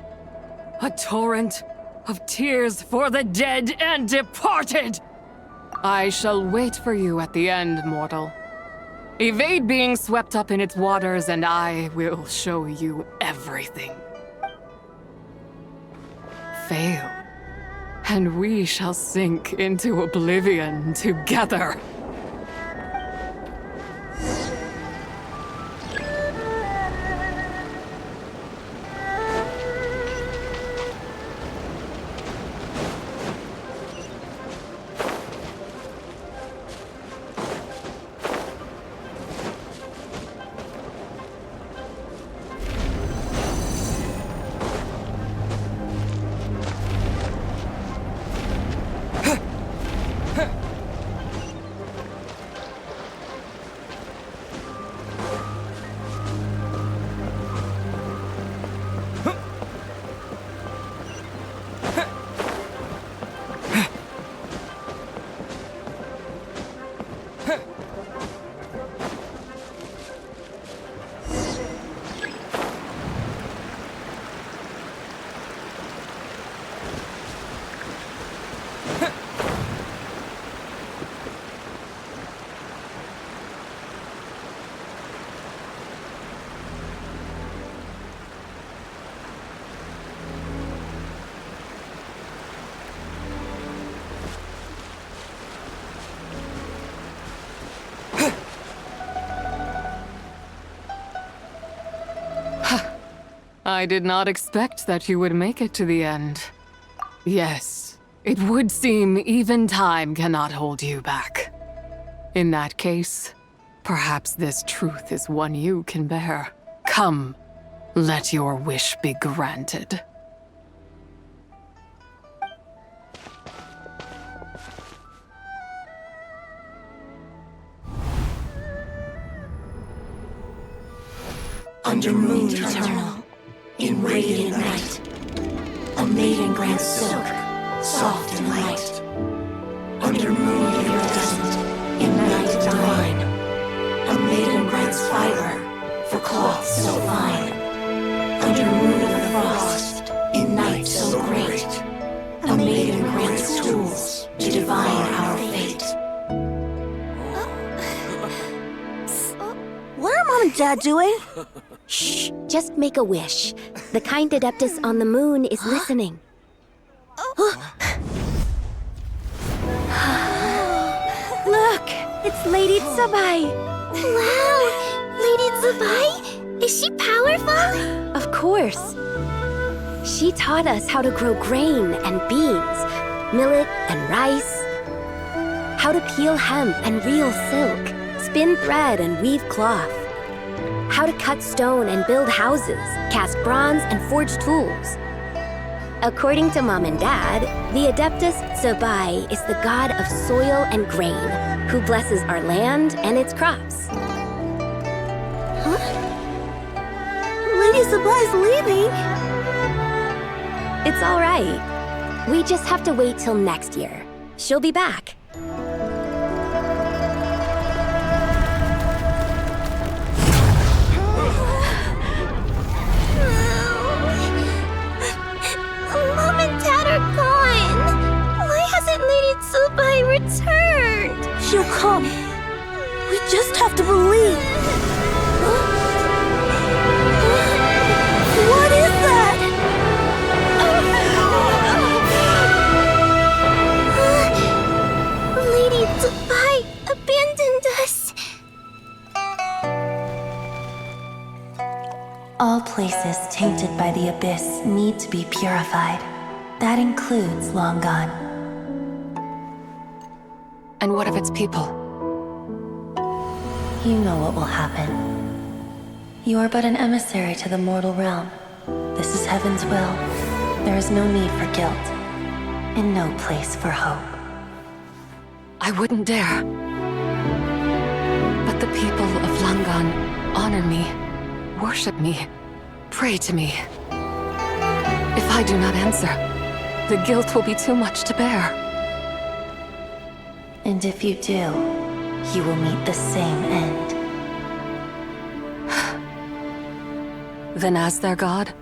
A torrent of tears for the dead and departed. I shall wait for you at the end, mortal. Evade being swept up in its waters, and I will show you everything. Fail, and we shall sink into oblivion together. I did not expect that you would make it to the end. Yes, it would seem even time cannot hold you back. In that case, perhaps this truth is one you can bear. Come, let your wish be granted. Under moon eternal, in radiant night, a maiden grants silk, soft and light. Under moon iridescent, in night divine, a maiden grants fiber, for cloth so fine. Under moon of the frost, in night so great, a maiden grants tools to divine our fate. What are Mom and Dad doing? Shh, just make a wish. The kind Adeptus on the moon is listening. Look, it's Lady Zibai. Wow, Lady Zibai? Is she powerful? Of course. She taught us how to grow grain and beans, millet and rice, how to peel hemp and reel silk, spin thread and weave cloth, how to cut stone and build houses, cast bronze and forge tools. According to Mom and Dad, the Adeptus Zibai is the god of soil and grain, who blesses our land and its crops. Huh? Lady Zibai's leaving. It's all right. We just have to wait till next year. She'll be back. Mom and Dad are gone. Why hasn't Lady Zibai returned? She'll come. We just have to believe. What is that? Lady Zibai abandoned us. All places tainted by the abyss need to be purified. That includes Long Gone. And what of its people? You know what will happen. You are but an emissary to the mortal realm. This is Heaven's will. There is no need for guilt, and no place for hope. I wouldn't dare. But the people of Langan honor me, worship me, pray to me. If I do not answer, the guilt will be too much to bear. And if you do, you will meet the same end. Then as their god,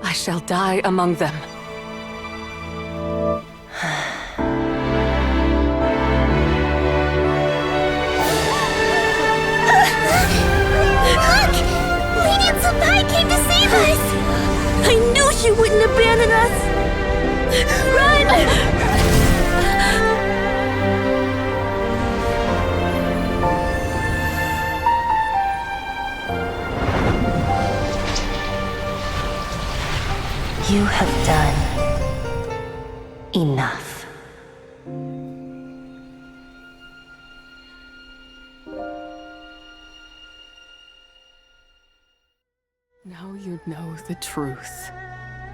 I shall die among them. Look! Lady Zibai came to save us! I knew she wouldn't abandon us! Run! You have done enough. Now you know the truth.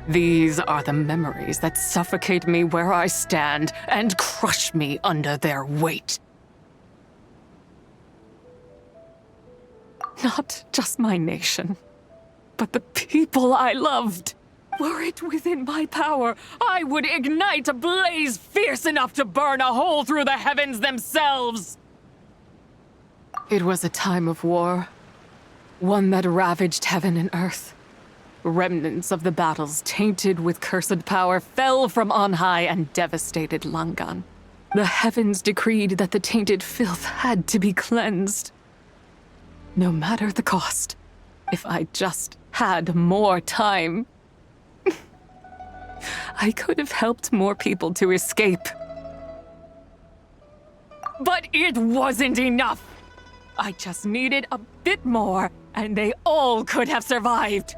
These are the memories that suffocate me where I stand and crush me under their weight. Not just my nation, but the people I loved. Were it within my power, I would ignite a blaze fierce enough to burn a hole through the heavens themselves. It was a time of war, one that ravaged heaven and earth. Remnants of the battles tainted with cursed power fell from on high and devastated Langan. The heavens decreed that the tainted filth had to be cleansed. No matter the cost, if I just had more time, I could have helped more people to escape. But it wasn't enough. I just needed a bit more, and they all could have survived.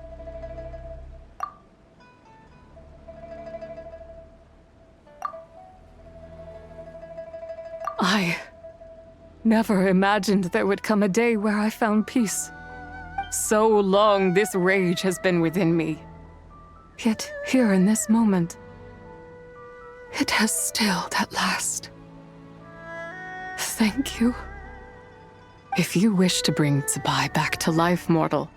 I never imagined there would come a day where I found peace. So long this rage has been within me. Yet here in this moment, it has stilled at last. Thank you. If you wish to bring Zibai back to life, mortal,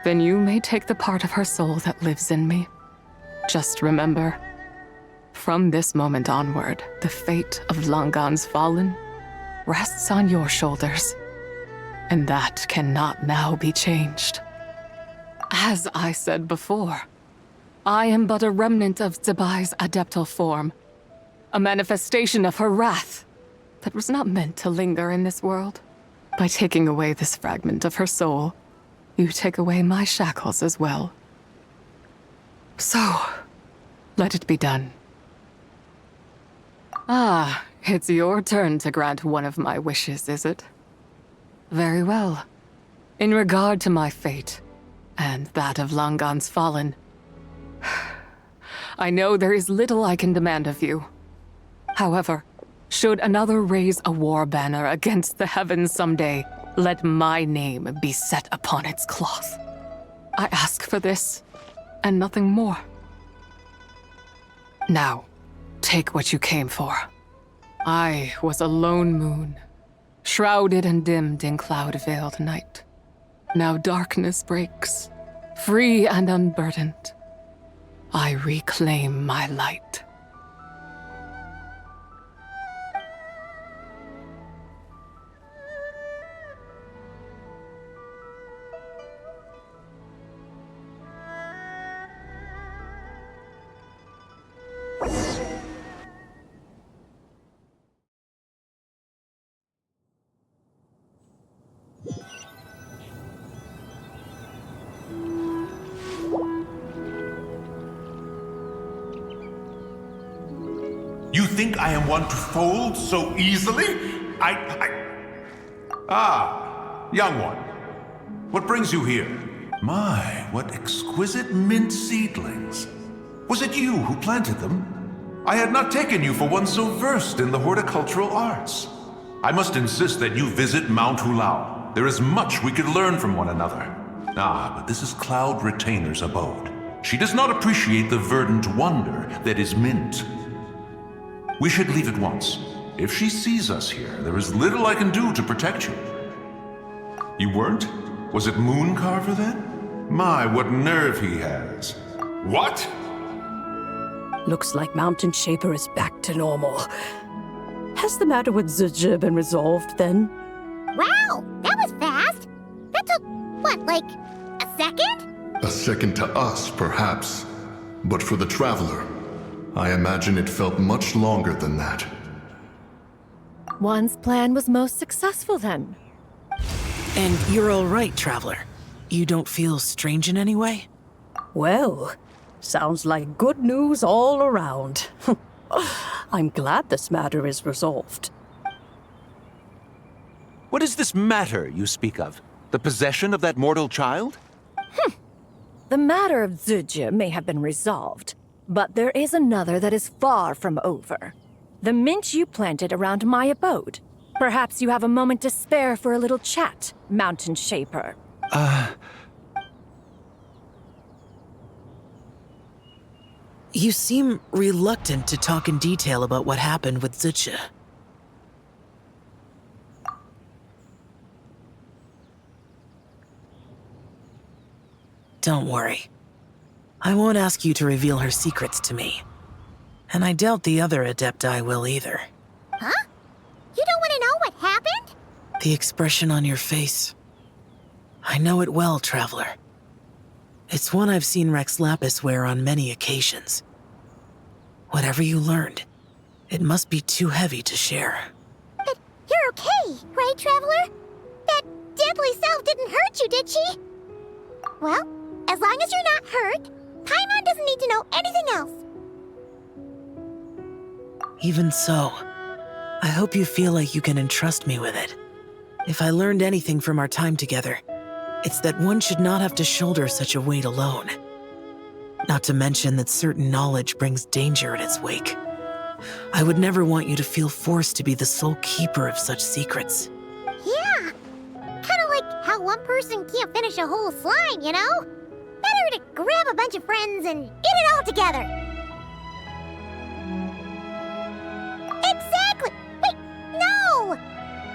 then you may take the part of her soul that lives in me. Just remember, from this moment onward, the fate of Langan's fallen rests on your shoulders, and that cannot now be changed. As I said before, I am but a remnant of Zibai's adeptal form, a manifestation of her wrath that was not meant to linger in this world. By taking away this fragment of her soul, you take away my shackles as well. So, let it be done. Ah, it's your turn to grant one of my wishes, is it? Very well. In regard to my fate, and that of Langan's fallen, I know there is little I can demand of you. However, should another raise a war banner against the heavens someday, let my name be set upon its cloth. I ask for this, and nothing more. Now, take what you came for. I was a lone moon, shrouded and dimmed in cloud-veiled night. Now darkness breaks, free and unburdened. I reclaim my light. You think I am one to fold so easily? Ah, young one. What brings you here? My, what exquisite mint seedlings. Was it you who planted them? I had not taken you for one so versed in the horticultural arts. I must insist that you visit Mount Hulao. There is much we could learn from one another. Ah, but this is Cloud Retainer's abode. She does not appreciate the verdant wonder that is mint. We should leave at once. If she sees us here, there is little I can do to protect you. You weren't? Was it Mooncarver then? My, what nerve he has. What? Looks like Mountain Shaper is back to normal. Has the matter with Zibai been resolved then? Wow, that was fast. That took, what, like a second? A second to us, perhaps. But for the Traveler, I imagine it felt much longer than that. One's plan was most successful then. And you're all right, Traveler. You don't feel strange in any way? Well, sounds like good news all around. I'm glad this matter is resolved. What is this matter you speak of? The possession of that mortal child? The matter of Zibai may have been resolved, but there is another that is far from over. The mint you planted around my abode. Perhaps you have a moment to spare for a little chat, Mountain Shaper. You seem reluctant to talk in detail about what happened with Zibai. Don't worry. I won't ask you to reveal her secrets to me. And I doubt the other Adepti will either. Huh? You don't want to know what happened? The expression on your face. I know it well, Traveler. It's one I've seen Rex Lapis wear on many occasions. Whatever you learned, it must be too heavy to share. But you're okay, right, Traveler? That deadly self didn't hurt you, did she? Well, as long as you're not hurt, Paimon doesn't need to know anything else. Even so, I hope you feel like you can entrust me with it. If I learned anything from our time together, it's that one should not have to shoulder such a weight alone. Not to mention that certain knowledge brings danger in its wake. I would never want you to feel forced to be the sole keeper of such secrets. Yeah. Kinda like how one person can't finish a whole slime, you know? Better to grab a bunch of friends and eat it all together. Exactly! Wait, no!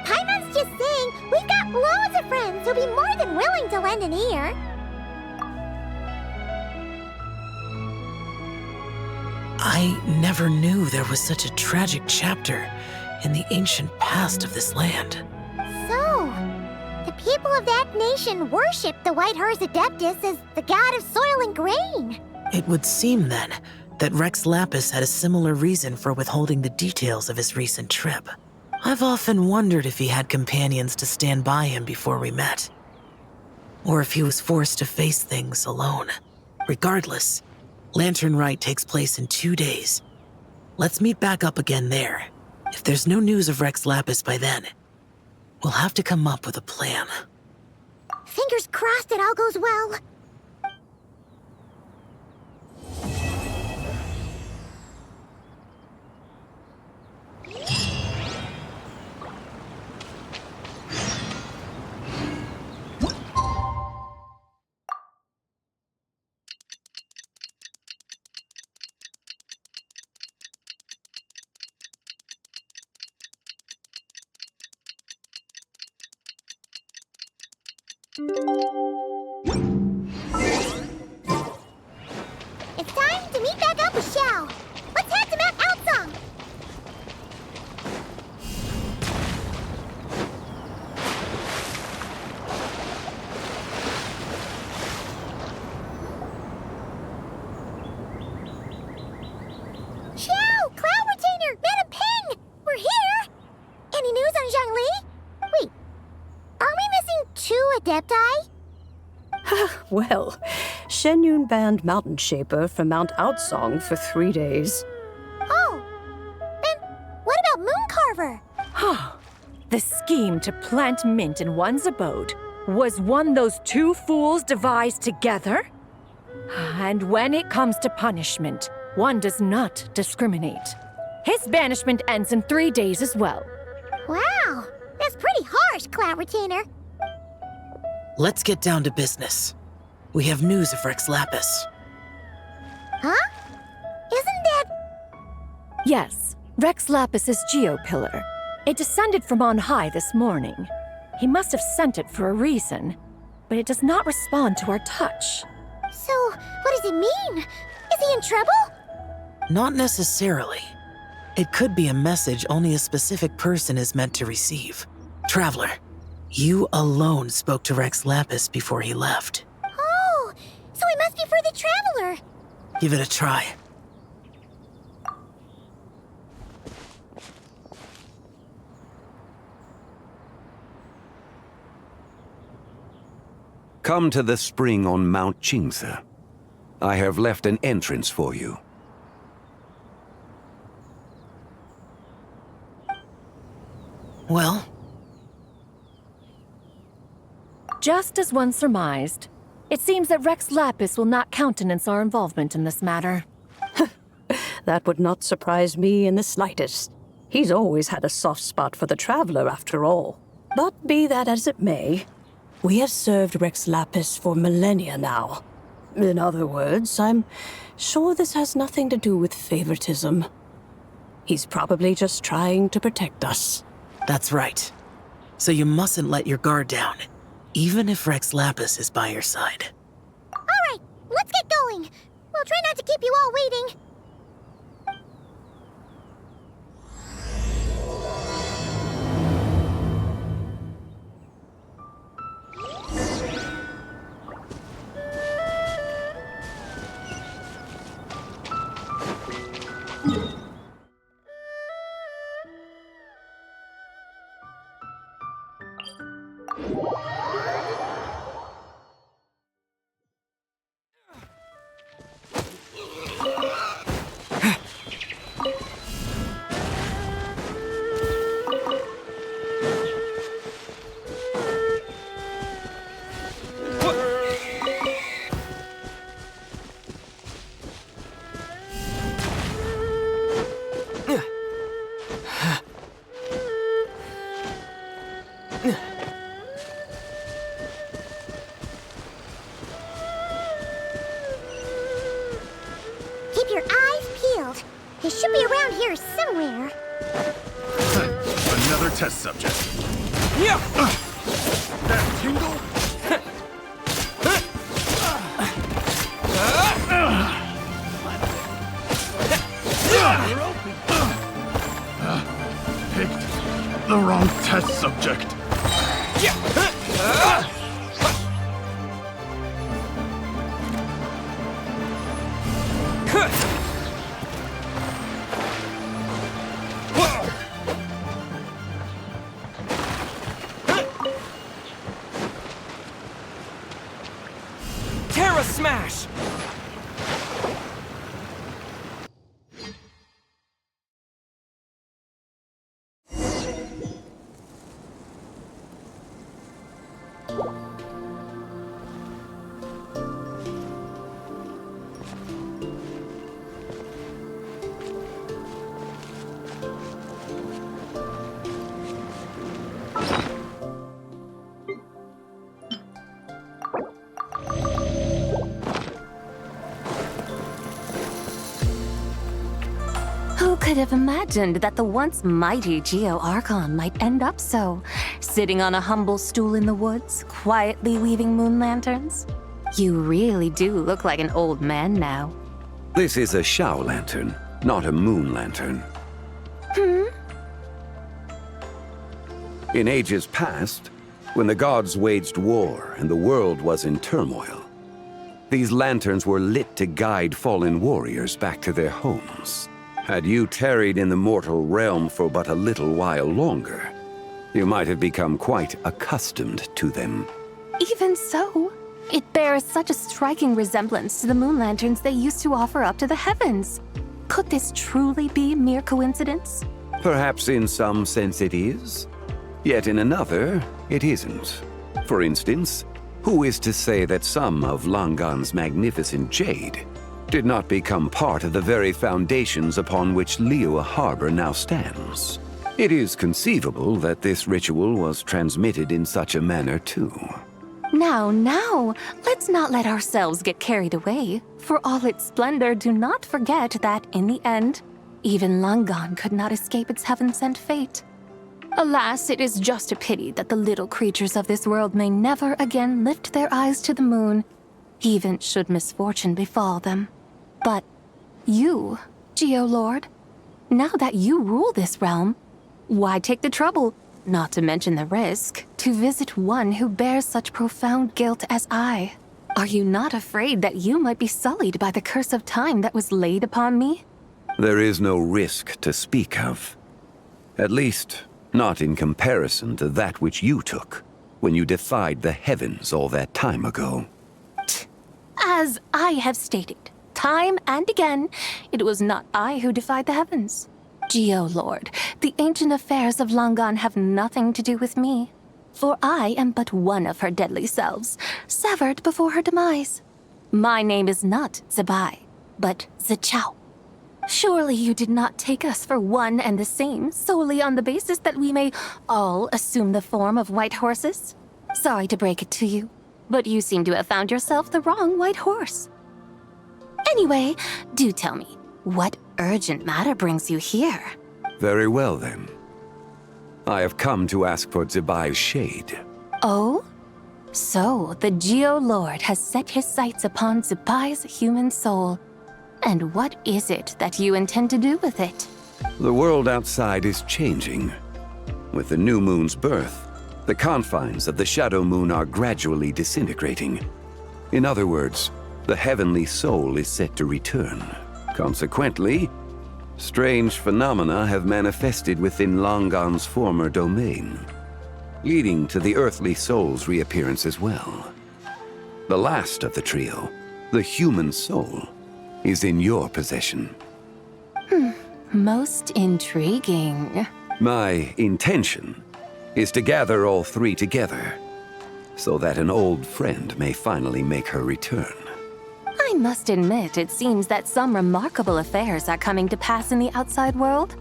Paimon's just saying we've got loads of friends who'll be more than willing to lend an ear. I never knew there was such a tragic chapter in the ancient past of this land. So, the people of that nation worship the White Horse Adeptus as the god of soil and grain. It would seem, then, that Rex Lapis had a similar reason for withholding the details of his recent trip. I've often wondered if he had companions to stand by him before we met. Or if he was forced to face things alone. Regardless, Lantern Rite takes place in 2 days. Let's meet back up again there. If there's no news of Rex Lapis by then, we'll have to come up with a plan. Fingers crossed it all goes well. It's time to meet back up with Xiao. Let's head to Mount Outsong. Xiao, Cloud Retainer, Madam Ping, we're here. Any news on Zhongli? Wait, are we missing 2 Adepti? Well, Shenyun banned Mountain Shaper from Mount Outsong for 3 days. Oh, then what about Mooncarver? The scheme to plant mint in one's abode was one those 2 fools devised together? And when it comes to punishment, one does not discriminate. His banishment ends in 3 days as well. Wow, that's pretty harsh, Cloud Retainer. Let's get down to business. We have news of Rex Lapis. Huh? Isn't that... Yes, Rex Lapis's geopillar. It descended from on high this morning. He must have sent it for a reason, but it does not respond to our touch. So, what does it mean? Is he in trouble? Not necessarily. It could be a message only a specific person is meant to receive. Traveler, you alone spoke to Rex Lapis before he left. Oh, so it must be for the Traveler. Give it a try. Come to the spring on Mount Qingse. I have left an entrance for you. Well? Just as one surmised, it seems that Rex Lapis will not countenance our involvement in this matter. That would not surprise me in the slightest. He's always had a soft spot for the Traveler, after all. But be that as it may, we have served Rex Lapis for millennia now. In other words, I'm sure this has nothing to do with favoritism. He's probably just trying to protect us. That's right. So you mustn't let your guard down, even if Rex Lapis is by your side. All right, let's get going. We'll try not to keep you all waiting. Keep your eyes peeled. He should be around here somewhere. Another test subject. Yeah. That tingle? Picked the wrong test subject. Terra Smash! Who could have imagined that the once mighty Geo Archon might end up so, sitting on a humble stool in the woods, quietly weaving moon lanterns? You really do look like an old man now. This is a Shao lantern, not a moon lantern. In ages past, when the gods waged war and the world was in turmoil, these lanterns were lit to guide fallen warriors back to their homes. Had you tarried in the mortal realm for but a little while longer, you might have become quite accustomed to them. Even so, it bears such a striking resemblance to the moon lanterns they used to offer up to the heavens. Could this truly be mere coincidence? Perhaps in some sense it is, yet in another, it isn't. For instance, who is to say that some of Langan's magnificent jade did not become part of the very foundations upon which Liyue Harbor now stands? It is conceivable that this ritual was transmitted in such a manner too. Now, let's not let ourselves get carried away. For all its splendor, do not forget that, in the end, even Langan could not escape its heaven-sent fate. Alas, it is just a pity that the little creatures of this world may never again lift their eyes to the moon, even should misfortune befall them. But you, Geo-Lord, now that you rule this realm, why take the trouble, not to mention the risk, to visit one who bears such profound guilt as I? Are you not afraid that you might be sullied by the curse of time that was laid upon me? There is no risk to speak of. At least, not in comparison to that which you took when you defied the heavens all that time ago. As I have stated, time and again, it was not I who defied the heavens. Geo-Lord, the ancient affairs of Langan have nothing to do with me, for I am but one of her deadly selves, severed before her demise. My name is not Zibai, but Zichao. Surely you did not take us for one and the same solely on the basis that we may all assume the form of white horses? Sorry to break it to you, but you seem to have found yourself the wrong white horse. Anyway, do tell me, what urgent matter brings you here? Very well then. I have come to ask for Zibai's shade. Oh? So, the Geo-Lord has set his sights upon Zibai's human soul. And what is it that you intend to do with it? The world outside is changing. With the new moon's birth, the confines of the shadow moon are gradually disintegrating. In other words, the heavenly soul is set to return. Consequently, strange phenomena have manifested within Langan's former domain, leading to the earthly soul's reappearance as well. The last of the trio, the human soul, is in your possession. Most intriguing. My intention is to gather all three together, so that an old friend may finally make her return. I must admit, it seems that some remarkable affairs are coming to pass in the outside world.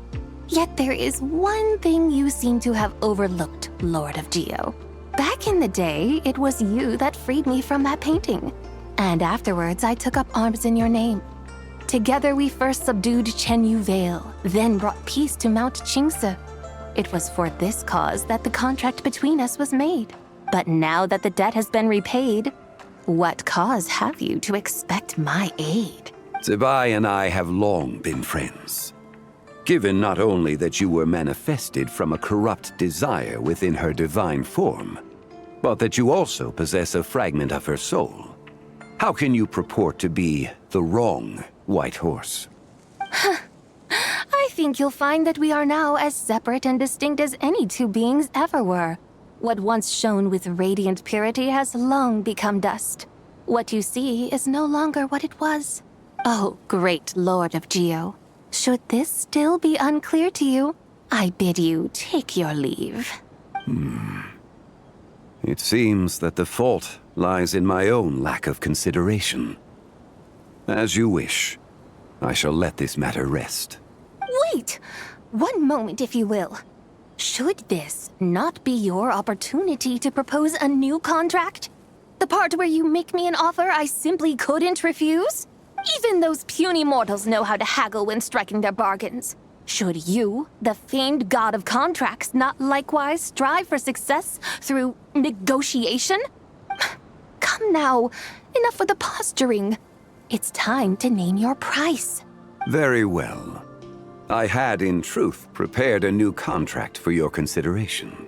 Yet there is one thing you seem to have overlooked, Lord of Geo. Back in the day, it was you that freed me from that painting. And afterwards, I took up arms in your name. Together we first subdued Chenyu Vale, then brought peace to Mount Qingce. It was for this cause that the contract between us was made. But now that the debt has been repaid, what cause have you to expect my aid? Zibai and I have long been friends. Given not only that you were manifested from a corrupt desire within her divine form, but that you also possess a fragment of her soul, how can you purport to be the wrong White Horse? I think you'll find that we are now as separate and distinct as any two beings ever were. What once shone with radiant purity has long become dust. What you see is no longer what it was. Oh, great Lord of Geo. Should this still be unclear to you, I bid you take your leave. It seems that the fault lies in my own lack of consideration. As you wish. I shall let this matter rest. Wait! One moment, if you will. Should this not be your opportunity to propose a new contract? The part where you make me an offer I simply couldn't refuse? Even those puny mortals know how to haggle when striking their bargains. Should you, the famed god of contracts, not likewise strive for success through negotiation? Come now, enough with the posturing. It's time to name your price. Very well. I had, in truth, prepared a new contract for your consideration.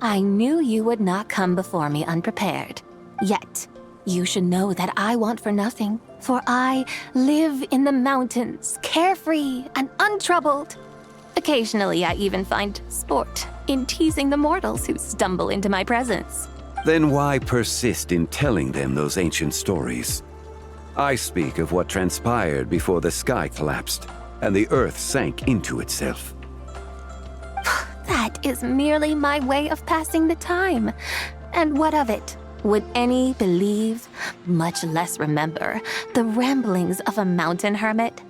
I knew you would not come before me unprepared. Yet, you should know that I want for nothing, for I live in the mountains, carefree and untroubled. Occasionally, I even find sport in teasing the mortals who stumble into my presence. Then why persist in telling them those ancient stories? I speak of what transpired before the sky collapsed and the earth sank into itself. That is merely my way of passing the time. And what of it? Would any believe, much less remember, the ramblings of a mountain hermit?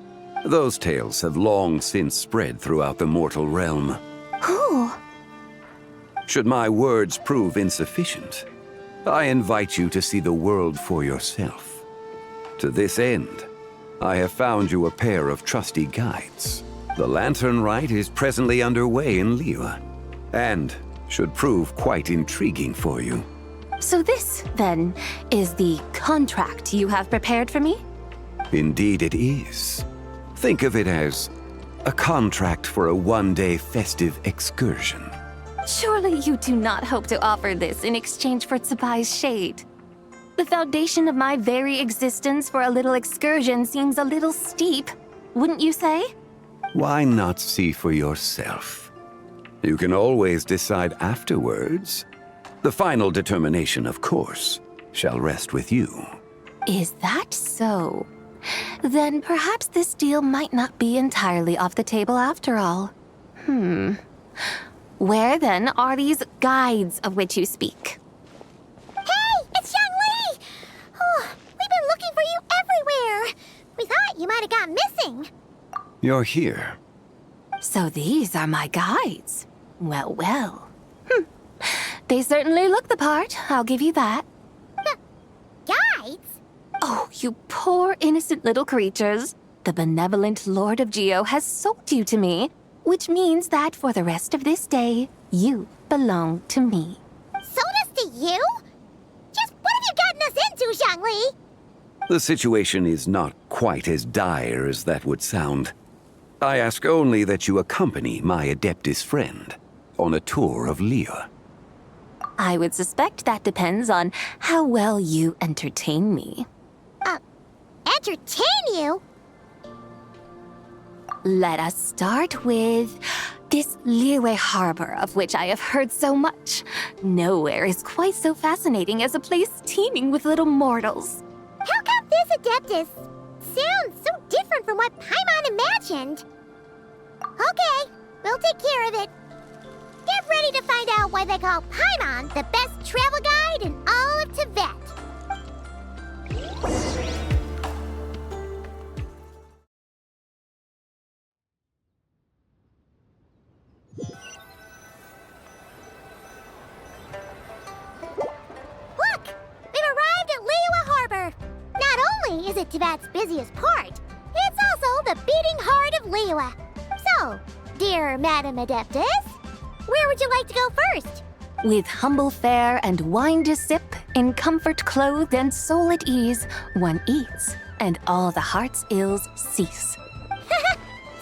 Those tales have long since spread throughout the mortal realm. Who? Should my words prove insufficient, I invite you to see the world for yourself. To this end, I have found you a pair of trusty guides. The Lantern Rite is presently underway in Liyue, and should prove quite intriguing for you. So this, then, is the contract you have prepared for me? Indeed it is. Think of it as a contract for a one-day festive excursion. Surely you do not hope to offer this in exchange for Zibai's shade. The foundation of my very existence for a little excursion seems a little steep, wouldn't you say? Why not see for yourself? You can always decide afterwards. The final determination, of course, shall rest with you. Is that so? Then perhaps this deal might not be entirely off the table after all. Where then are these guides of which you speak? Hey, it's Xiangli! Oh, we've been looking for you everywhere. We thought you might have gone missing. You're here. So these are my guides. Well, well. They certainly look the part, I'll give you that. Guides? Oh, you poor innocent little creatures. The benevolent Lord of Geo has sold you to me, which means that for the rest of this day, you belong to me. Sold us to you? Just what have you gotten us into, Xiangli? The situation is not quite as dire as that would sound. I ask only that you accompany my Adeptus friend on a tour of Liyue. I would suspect that depends on how well you entertain me. Entertain you? Let us start with this Liyue harbor of which I have heard so much. Nowhere is quite so fascinating as a place teeming with little mortals. How come this Adeptus sounds so different from what Paimon imagined? Okay, we'll take care of it. Get ready to find out why they call Paimon the best travel guide in all of Tibet. Teyvat's busiest part. It's also the beating heart of Liyue. So, dear Madam Adeptus, where would you like to go first? With humble fare and wine to sip, in comfort clothed and soul at ease, one eats, and all the heart's ills cease.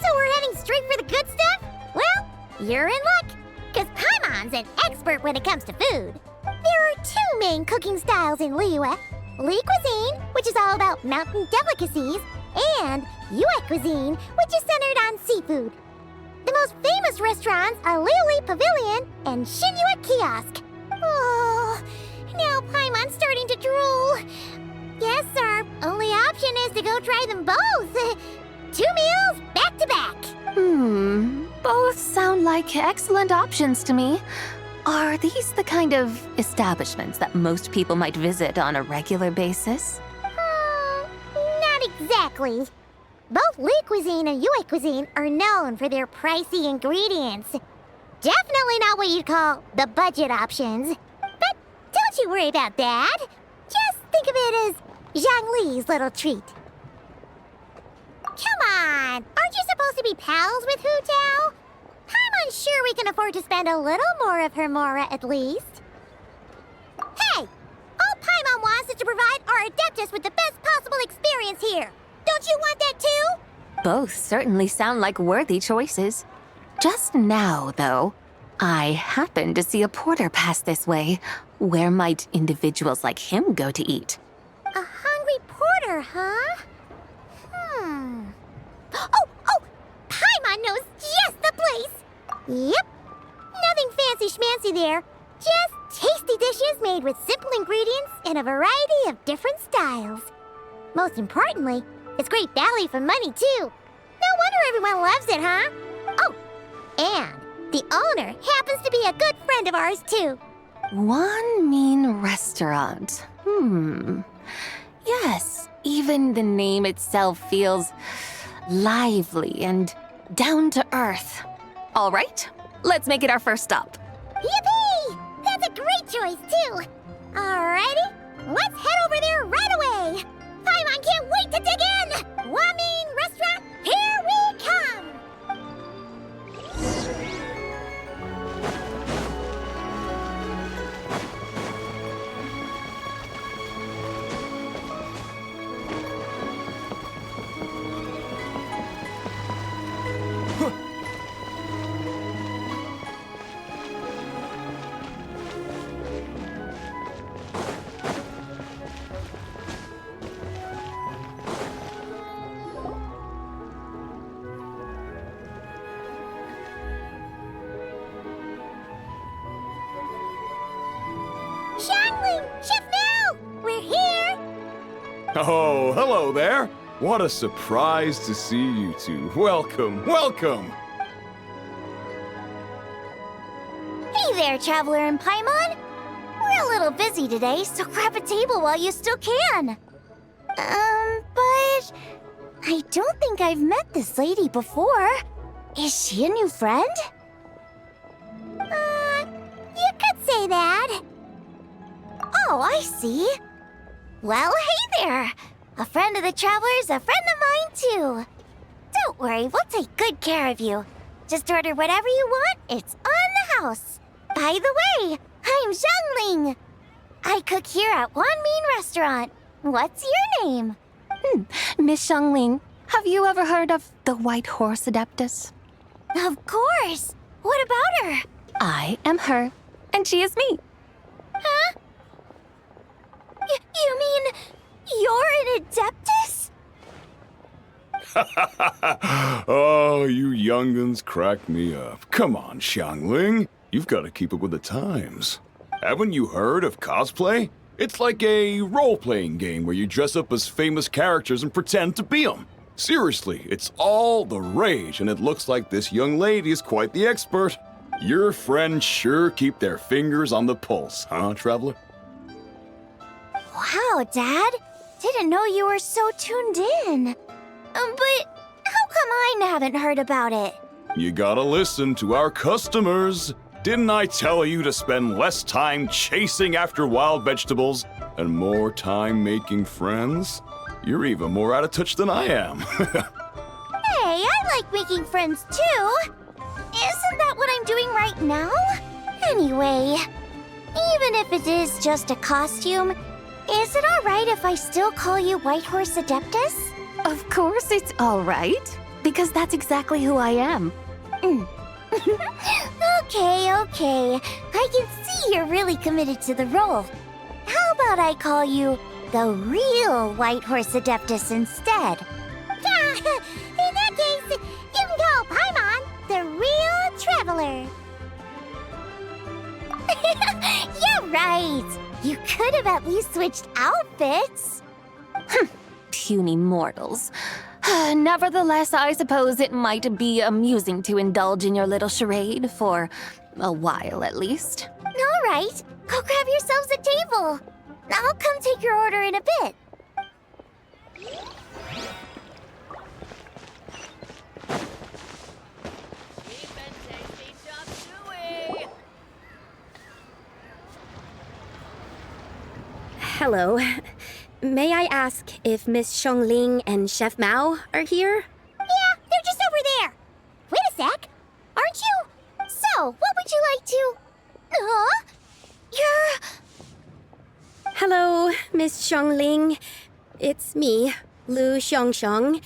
So we're heading straight for the good stuff? Well, you're in luck, because Paimon's an expert when it comes to food. There are two main cooking styles in Liyue. Li cuisine, which is all about mountain delicacies, and Yue cuisine, which is centered on seafood. The most famous restaurants are Liyue Pavilion and Xinyue Kiosk. Oh, now Paimon's starting to drool. Yes, our only option is to go try them both. 2 meals back to back. Both sound like excellent options to me. Are these the kind of establishments that most people might visit on a regular basis? Not exactly. Both Li cuisine and Yue cuisine are known for their pricey ingredients. Definitely not what you'd call the budget options. But don't you worry about that. Just think of it as Zhang Li's little treat. Come on! Aren't you supposed to be pals with Hu Tao? I'm unsure we can afford to spend a little more of her mora at least. Hey! All Paimon wants is to provide our Adeptus with the best possible experience here. Don't you want that too? Both certainly sound like worthy choices. Just now, though, I happened to see a porter pass this way. Where might individuals like him go to eat? A hungry porter, huh? Oh! Paimon knows just the place! Yep. Nothing fancy schmancy there. Just tasty dishes made with simple ingredients in a variety of different styles. Most importantly, it's great value for money, too. No wonder everyone loves it, huh? Oh, and the owner happens to be a good friend of ours, too. One mean restaurant. Yes, even the name itself feels lively and down to earth. All right, let's make it our first stop. Yippee! That's a great choice, too. Alrighty, let's head over there right away. Paimon can't wait to dig in! Wamin Restaurant, here we come! Oh, hello there. What a surprise to see you two. Welcome, welcome. Hey there, Traveler and Paimon. We're a little busy today, so grab a table while you still can. But I don't think I've met this lady before. Is she a new friend? You could say that. Oh, I see. Well, hey there! A friend of the Traveler's a friend of mine, too. Don't worry, we'll take good care of you. Just order whatever you want, it's on the house. By the way, I'm Zhangling. I cook here at Wanmin Restaurant. What's your name? Miss Xiangling, have you ever heard of the White Horse Adeptus? Of course! What about her? I am her, and she is me. Huh? You mean you're an Adeptus? Oh, you young'uns crack me up. Come on, Xiangling. You've got to keep up with the times. Haven't you heard of cosplay? It's like a role-playing game where you dress up as famous characters and pretend to be them. Seriously, it's all the rage, and it looks like this young lady is quite the expert. Your friends sure keep their fingers on the pulse, huh, Traveler? Wow, Dad. Didn't know you were so tuned in. But how come I haven't heard about it? You gotta listen to our customers. Didn't I tell you to spend less time chasing after wild vegetables and more time making friends? You're even more out of touch than I am. Hey, I like making friends too. Isn't that what I'm doing right now? Anyway, even if it is just a costume, is it alright if I still call you Whitehorse Adeptus? Of course it's all right, because that's exactly who I am. Okay. I can see you're really committed to the role. How about I call you the real Whitehorse Adeptus instead? In that case, you can call Paimon the real traveler. You're right. You could have at least switched outfits. Puny mortals. Nevertheless, I suppose it might be amusing to indulge in your little charade for a while at least. All right, go grab yourselves a table. I'll come take your order in a bit. Hello. May I ask if Miss Xiongling and Chef Mao are here? Yeah, they're just over there. Wait a sec. Aren't you? So, what would you like to... You're... Hello, Miss Xiongling. It's me, Lu Xiongxiong,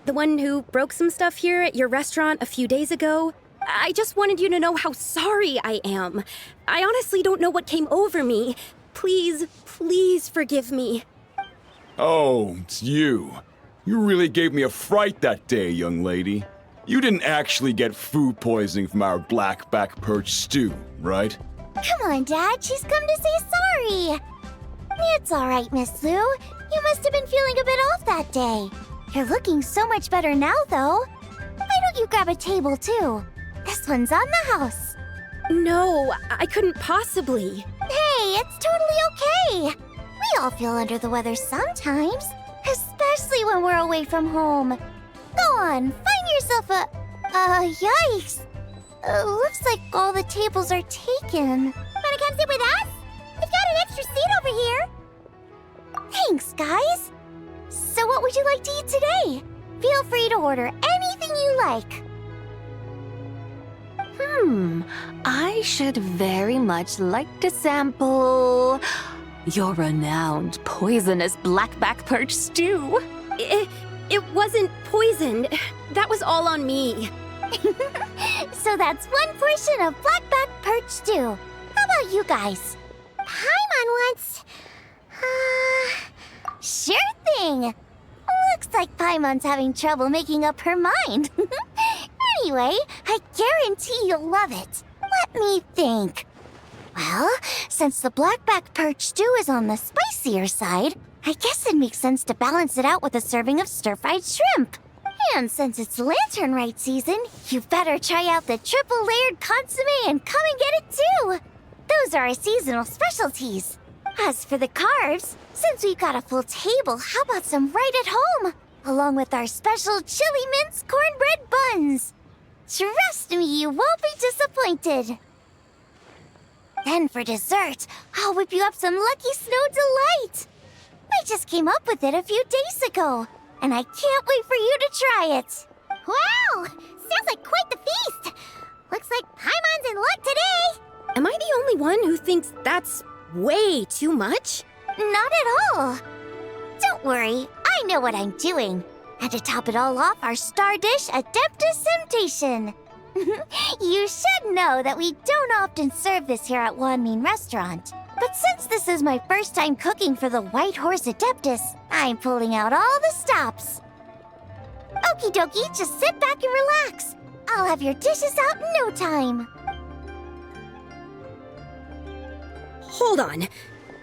the one who broke some stuff here at your restaurant a few days ago. I just wanted you to know how sorry I am. I honestly don't know what came over me. Please forgive me. Oh, it's you. You really gave me a fright that day, young lady. You didn't actually get food poisoning from our blackback perch stew, right? Come on, Dad. She's come to say sorry. It's all right, Miss Lu. You must have been feeling a bit off that day. You're looking so much better now, though. Why don't you grab a table, too? This one's on the house. No, I couldn't possibly. Hey, it's totally okay. We all feel under the weather sometimes, especially when we're away from home. Go on, find yourself a... yikes. Looks like all the tables are taken. Wanna come sit with us? We've got an extra seat over here. Thanks, guys. So what would you like to eat today? Feel free to order anything you like. I should very much like to sample your renowned poisonous blackback perch stew. It wasn't poisoned. That was all on me. So that's one portion of blackback perch stew. How about you guys? Paimon wants... Sure thing. Looks like Paimon's having trouble making up her mind. Anyway, I guarantee you'll love it. Let me think. Well, since the blackback perch stew is on the spicier side, I guess it makes sense to balance it out with a serving of stir-fried shrimp. And since it's Lantern Rite season, you better try out the triple-layered consommé and come and get it too. Those are our seasonal specialties. As for the carbs, since we've got a full table, how about some right at home? Along with our special chili mince cornbread buns. Trust me, you won't be disappointed. Then for dessert, I'll whip you up some Lucky Snow Delight. I just came up with it a few days ago, and I can't wait for you to try it. Wow! Sounds like quite the feast. Looks like Paimon's in luck today. Am I the only one who thinks that's way too much? Not at all. Don't worry, I know what I'm doing. And to top it all off, our star dish, Adeptus Temptation. You should know that we don't often serve this here at Wanmin Restaurant. But since this is my first time cooking for the Whitehorse Adeptus, I'm pulling out all the stops. Okie dokie, just sit back and relax. I'll have your dishes out in no time. Hold on.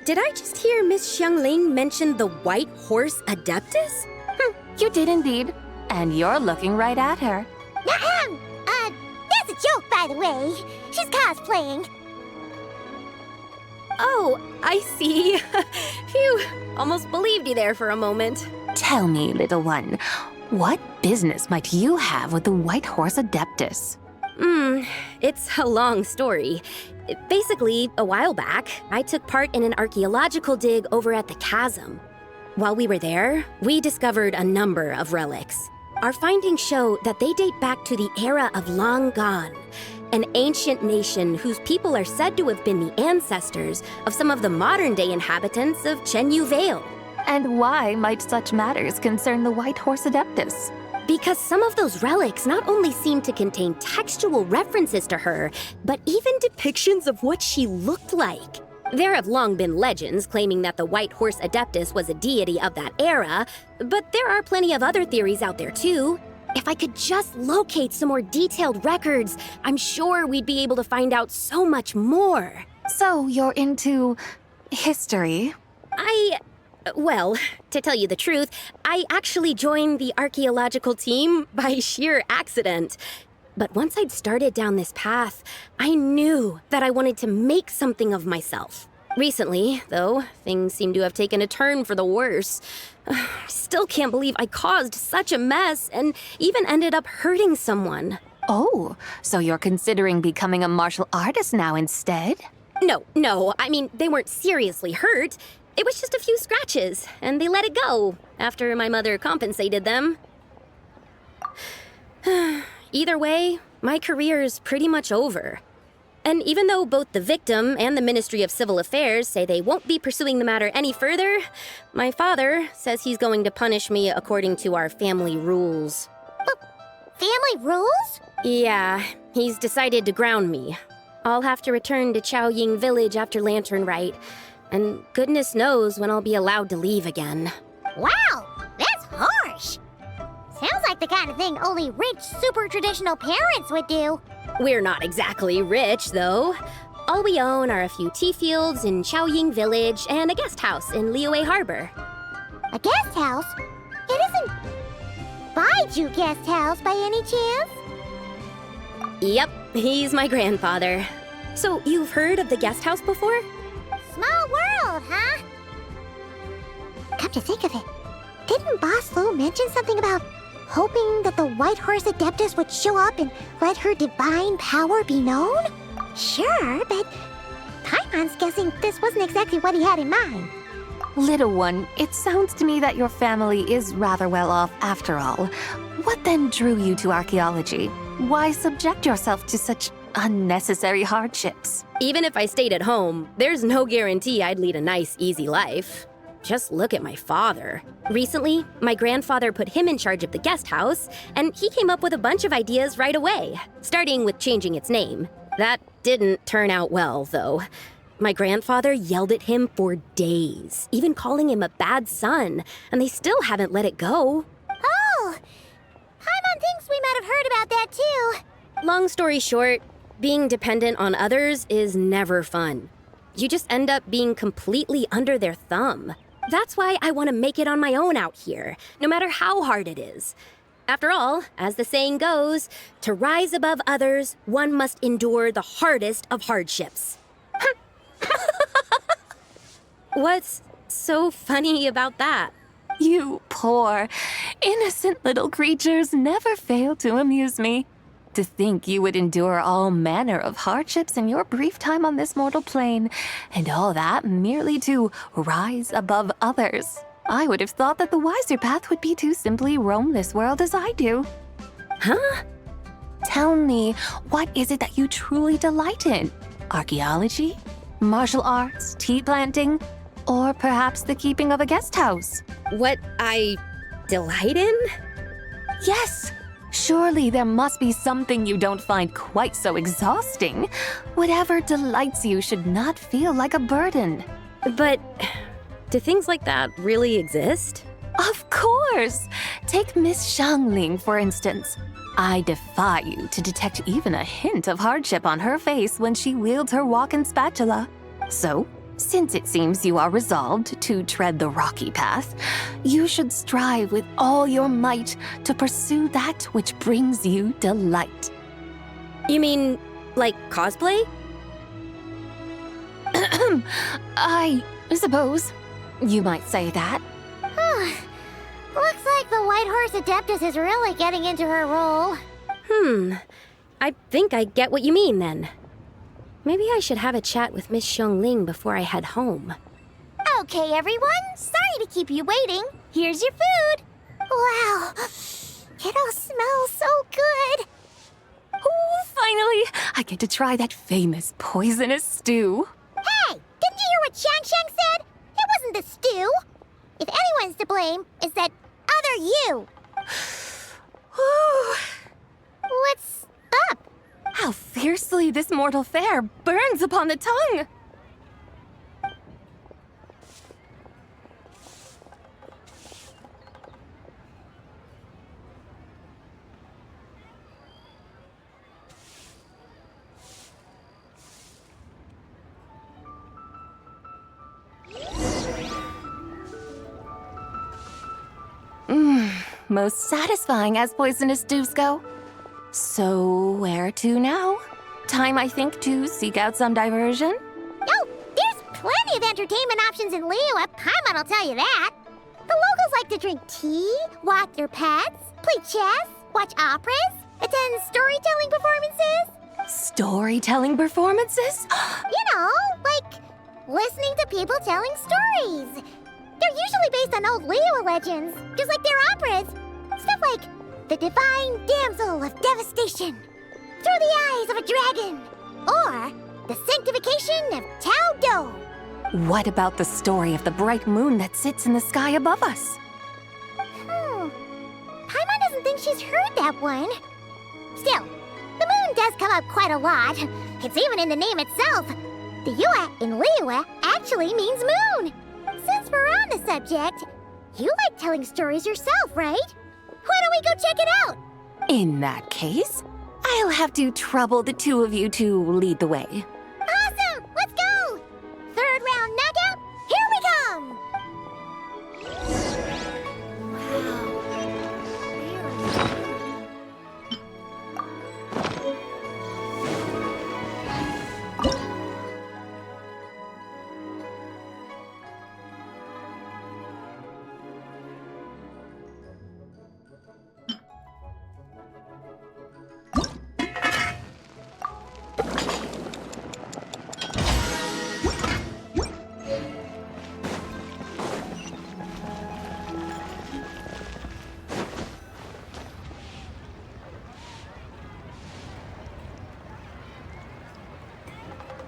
Did I just hear Miss Xiongling mention the Whitehorse Adeptus? You did indeed. And you're looking right at her. That's a joke, by the way. She's cosplaying. Oh, I see. Phew, almost believed you there for a moment. Tell me, little one, what business might you have with the Whitehorse Adeptus? It's a long story. Basically, a while back, I took part in an archaeological dig over at the chasm. While we were there, we discovered a number of relics. Our findings show that they date back to the era of Long Gone, an ancient nation whose people are said to have been the ancestors of some of the modern-day inhabitants of Chenyu Vale. And why might such matters concern the White Horse Adeptus? Because some of those relics not only seem to contain textual references to her, but even depictions of what she looked like. There have long been legends claiming that the White Horse Adeptus was a deity of that era, but there are plenty of other theories out there too. If I could just locate some more detailed records, I'm sure we'd be able to find out so much more. So you're into history? Well, to tell you the truth, I actually joined the archaeological team by sheer accident. But once I'd started down this path, I knew that I wanted to make something of myself. Recently, though, things seem to have taken a turn for the worse. I still can't believe I caused such a mess and even ended up hurting someone. Oh, so you're considering becoming a martial artist now instead? No, I mean, they weren't seriously hurt. It was just a few scratches, and they let it go after my mother compensated them. Either way, my career's pretty much over. And even though both the victim and the Ministry of Civil Affairs say they won't be pursuing the matter any further, my father says he's going to punish me according to our family rules. Family rules? Yeah, he's decided to ground me. I'll have to return to Chaoying Village after Lantern Rite, and goodness knows when I'll be allowed to leave again. Wow, that's harsh. Sounds like the kind of thing only rich, super traditional parents would do. We're not exactly rich, though. All we own are a few tea fields in Chaoying Village and a guest house in Liyue Harbor. A guest house? It isn't Baiju Guest House by any chance? Yep, he's my grandfather. So you've heard of the guest house before? Small world, huh? Come to think of it, didn't Boss Lu mention something about hoping that the White Horse Adeptus would show up and let her divine power be known? Sure, but Paimon's guessing this wasn't exactly what he had in mind. Little one, it sounds to me that your family is rather well off after all. What then drew you to archaeology? Why subject yourself to such unnecessary hardships? Even if I stayed at home, there's no guarantee I'd lead a nice, easy life. Just look at my father. Recently, my grandfather put him in charge of the guest house, and he came up with a bunch of ideas right away, starting with changing its name. That didn't turn out well, though. My grandfather yelled at him for days, even calling him a bad son, and they still haven't let it go. Oh! Paimon thinks we might have heard about that too. Long story short, being dependent on others is never fun. You just end up being completely under their thumb. That's why I want to make it on my own out here, no matter how hard it is. After all, as the saying goes, to rise above others, one must endure the hardest of hardships. What's so funny about that? You poor, innocent little creatures never fail to amuse me. To think you would endure all manner of hardships in your brief time on this mortal plane, and all that merely to rise above others. I would have thought that the wiser path would be to simply roam this world as I do. Huh? Tell me, what is it that you truly delight in? Archaeology? Martial arts? Tea planting? Or perhaps the keeping of a guest house? What I delight in? Yes! Surely there must be something you don't find quite so exhausting. Whatever delights you should not feel like a burden. But do things like that really exist? Of course! Take Miss Xiangling, for instance. I defy you to detect even a hint of hardship on her face when she wields her walking spatula. So, since it seems you are resolved to tread the rocky path, you should strive with all your might to pursue that which brings you delight. You mean, like cosplay? I suppose you might say that. Looks like the White Horse Adeptus is really getting into her role. I think I get what you mean then. Maybe I should have a chat with Miss Xiangling before I head home. Okay, everyone. Sorry to keep you waiting. Here's your food. Wow. It all smells so good. Oh, finally! I get to try that famous poisonous stew. Hey! Didn't you hear what Shang said? It wasn't the stew. If anyone's to blame, it's that other you. What's up? How fiercely this mortal fare burns upon the tongue! Most satisfying as poisonous stews go. So, where to now? Time, I think, to seek out some diversion? Oh, there's plenty of entertainment options in Liyue. Paimon will tell you that. The locals like to drink tea, walk their pets, play chess, watch operas, attend storytelling performances. Storytelling performances? You know, like listening to people telling stories. They're usually based on old Liyue legends, just like their operas. Stuff like the Divine Damsel of Devastation, Through the Eyes of a Dragon, or the Sanctification of Tao Do. What about the story of the bright moon that sits in the sky above us? Paimon doesn't think she's heard that one. Still, the moon does come up quite a lot. It's even in the name itself. The Yue in Liyue actually means moon. Since we're on the subject, you like telling stories yourself, right? Why don't we go check it out? In that case, I'll have to trouble the two of you to lead the way. Awesome! Let's go! Third round knockout, here we come!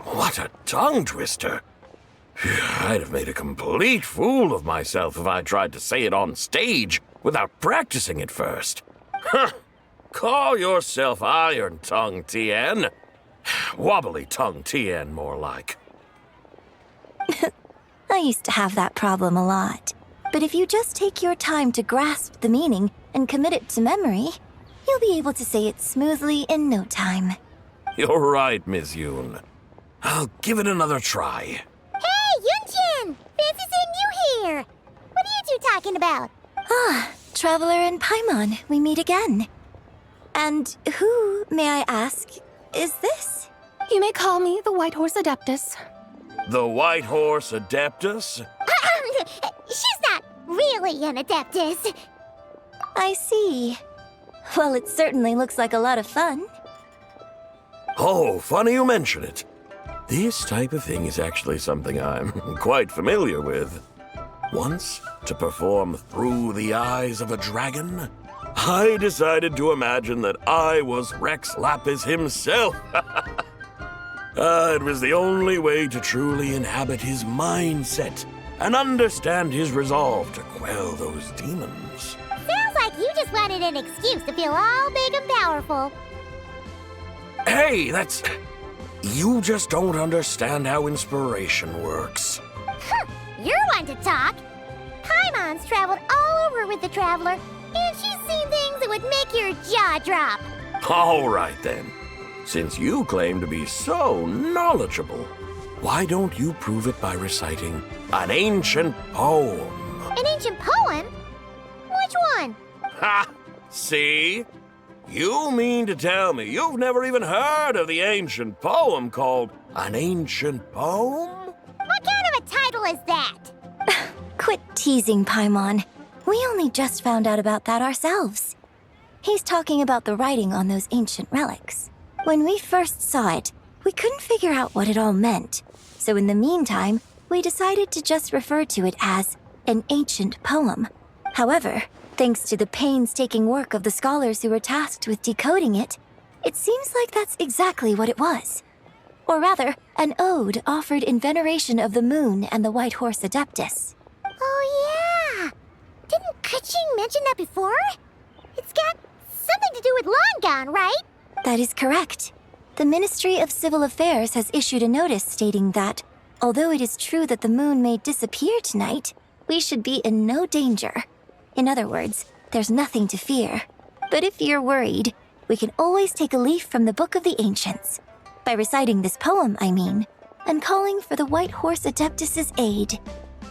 What a tongue twister! I'd have made a complete fool of myself if I tried to say it on stage without practicing it first. Huh! Call yourself Iron Tongue, Tien. Wobbly Tongue, Tien, more like. I used to have that problem a lot. But if you just take your time to grasp the meaning and commit it to memory, you'll be able to say it smoothly in no time. You're right, Miss Yoon. I'll give it another try. Hey, Yunchin! Fancy seeing you here! What are you two talking about? Ah, Traveler and Paimon, we meet again. And who, may I ask, is this? You may call me the White Horse Adeptus. The White Horse Adeptus? She's not really an Adeptus. I see. Well, it certainly looks like a lot of fun. Oh, funny you mention it. This type of thing is actually something I'm quite familiar with. Once, to perform Through the Eyes of a Dragon, I decided to imagine that I was Rex Lapis himself. It was the only way to truly inhabit his mindset and understand his resolve to quell those demons. Sounds like you just wanted an excuse to feel all big and powerful. Hey, that's... You just don't understand how inspiration works. You're one to talk. Paimon's traveled all over with the Traveler, and she's seen things that would make your jaw drop. All right, then. Since you claim to be so knowledgeable, why don't you prove it by reciting an ancient poem? An ancient poem? Which one? Ha! See? You mean to tell me you've never even heard of the ancient poem called An Ancient Poem? What kind of a title is that? Quit teasing, Paimon. We only just found out about that ourselves. He's talking about the writing on those ancient relics. When we first saw it, we couldn't figure out what it all meant. So in the meantime, we decided to just refer to it as an ancient poem. However, thanks to the painstaking work of the scholars who were tasked with decoding it, it seems like that's exactly what it was. Or rather, an ode offered in veneration of the moon and the White Horse Adeptus. Oh yeah! Didn't Kuching mention that before? It's got something to do with Longan, right? That is correct. The Ministry of Civil Affairs has issued a notice stating that, although it is true that the moon may disappear tonight, we should be in no danger. In other words, there's nothing to fear. But if you're worried, we can always take a leaf from the Book of the Ancients. By reciting this poem, I mean, and calling for the White Horse Adeptus' aid.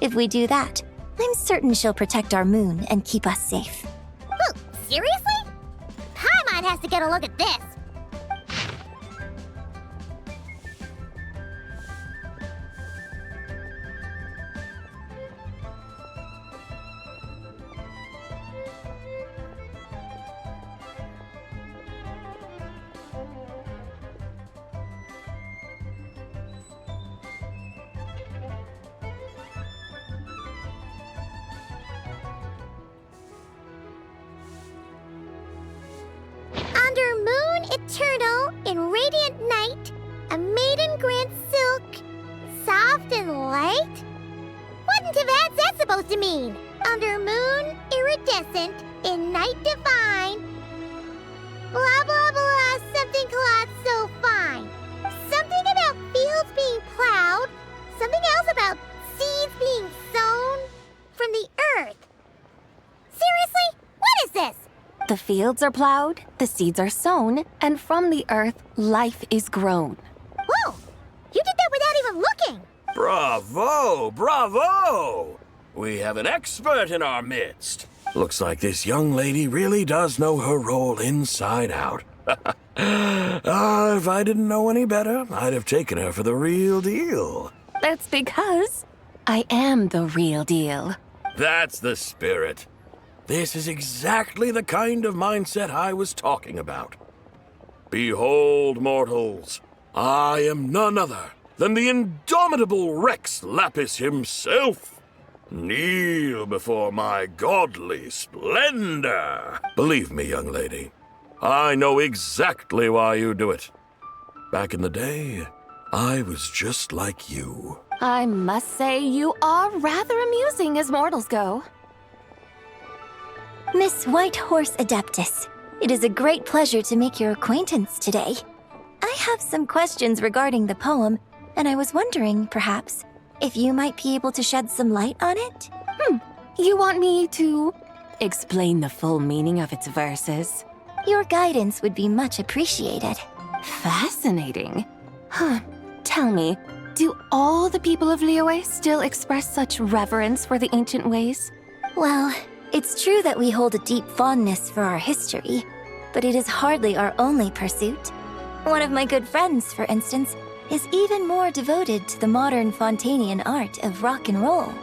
If we do that, I'm certain she'll protect our moon and keep us safe. Oh, seriously? Paimon has to get a look at this. Under moon eternal, in radiant night, a maiden grants silk, soft and light? What in Tibet's that supposed to mean? Under moon, iridescent, in night divine. Blah blah blah, something cloth so fine. Something about fields being plowed, something else about seeds being sown from the earth. Seriously? What is this? The fields are plowed, the seeds are sown, and from the earth, life is grown. Whoa! You did that without even looking! Bravo! Bravo! We have an expert in our midst. Looks like this young lady really does know her role inside out. If I didn't know any better, I'd have taken her for the real deal. That's because I am the real deal. That's the spirit. This is exactly the kind of mindset I was talking about. Behold, mortals, I am none other than the indomitable Rex Lapis himself. Kneel before my godly splendor. Believe me, young lady, I know exactly why you do it. Back in the day, I was just like you. I must say you are rather amusing as mortals go. Miss White Horse Adeptus, it is a great pleasure to make your acquaintance today. I have some questions regarding the poem, and I was wondering, perhaps, if you might be able to shed some light on it? You want me to explain the full meaning of its verses? Your guidance would be much appreciated. Fascinating. Tell me, do all the people of Liyue still express such reverence for the ancient ways? Well, it's true that we hold a deep fondness for our history, but it is hardly our only pursuit. One of my good friends, for instance, is even more devoted to the modern Fontanian art of rock and roll.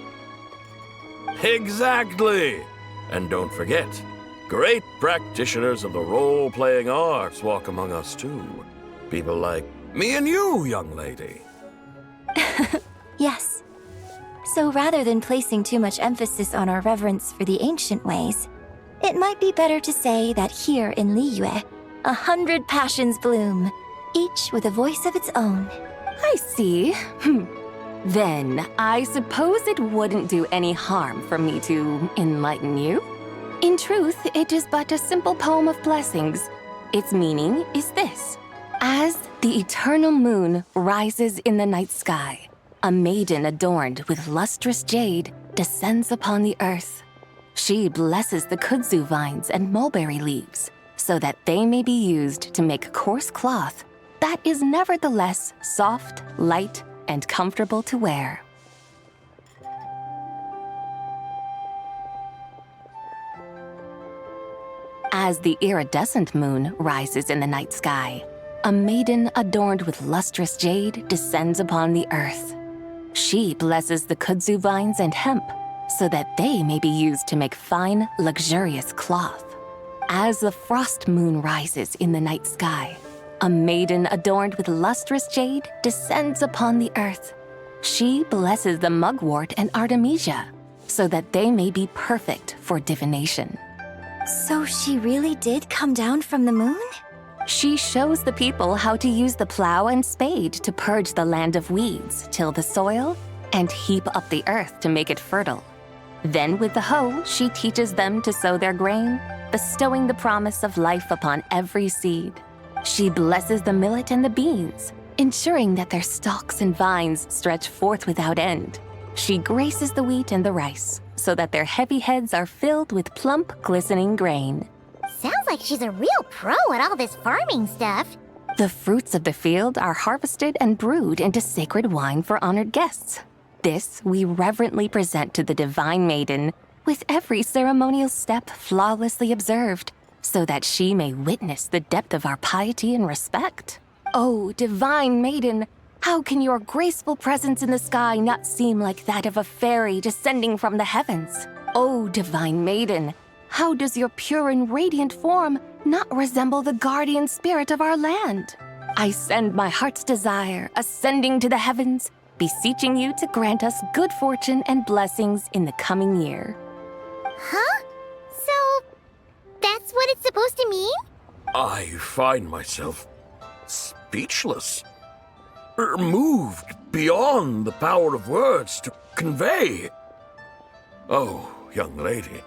Exactly! And don't forget, great practitioners of the role-playing arts walk among us too. People like me and you, young lady. Yes. So rather than placing too much emphasis on our reverence for the ancient ways, it might be better to say that here in Liyue, 100 passions bloom, each with a voice of its own. I see. Then, I suppose it wouldn't do any harm for me to enlighten you. In truth, it is but a simple poem of blessings. Its meaning is this. As the eternal moon rises in the night sky, a maiden adorned with lustrous jade descends upon the earth. She blesses the kudzu vines and mulberry leaves so that they may be used to make coarse cloth that is nevertheless soft, light, and comfortable to wear. As the iridescent moon rises in the night sky, a maiden adorned with lustrous jade descends upon the earth. She blesses the kudzu vines and hemp so that they may be used to make fine, luxurious cloth. As the frost moon rises in the night sky, a maiden adorned with lustrous jade descends upon the earth. She blesses the mugwort and artemisia so that they may be perfect for divination. So she really did come down from the moon? She shows the people how to use the plow and spade to purge the land of weeds, till the soil, and heap up the earth to make it fertile. Then with the hoe, she teaches them to sow their grain, bestowing the promise of life upon every seed. She blesses the millet and the beans, ensuring that their stalks and vines stretch forth without end. She graces the wheat and the rice, so that their heavy heads are filled with plump, glistening grain. Sounds like she's a real pro at all this farming stuff. The fruits of the field are harvested and brewed into sacred wine for honored guests. This we reverently present to the divine maiden, with every ceremonial step flawlessly observed, so that she may witness the depth of our piety and respect. Oh, divine maiden, how can your graceful presence in the sky not seem like that of a fairy descending from the heavens? Oh, divine maiden, how does your pure and radiant form not resemble the guardian spirit of our land? I send my heart's desire, ascending to the heavens, beseeching you to grant us good fortune and blessings in the coming year. Huh? So, that's what it's supposed to mean? I find myself speechless, moved beyond the power of words to convey. Oh, young lady,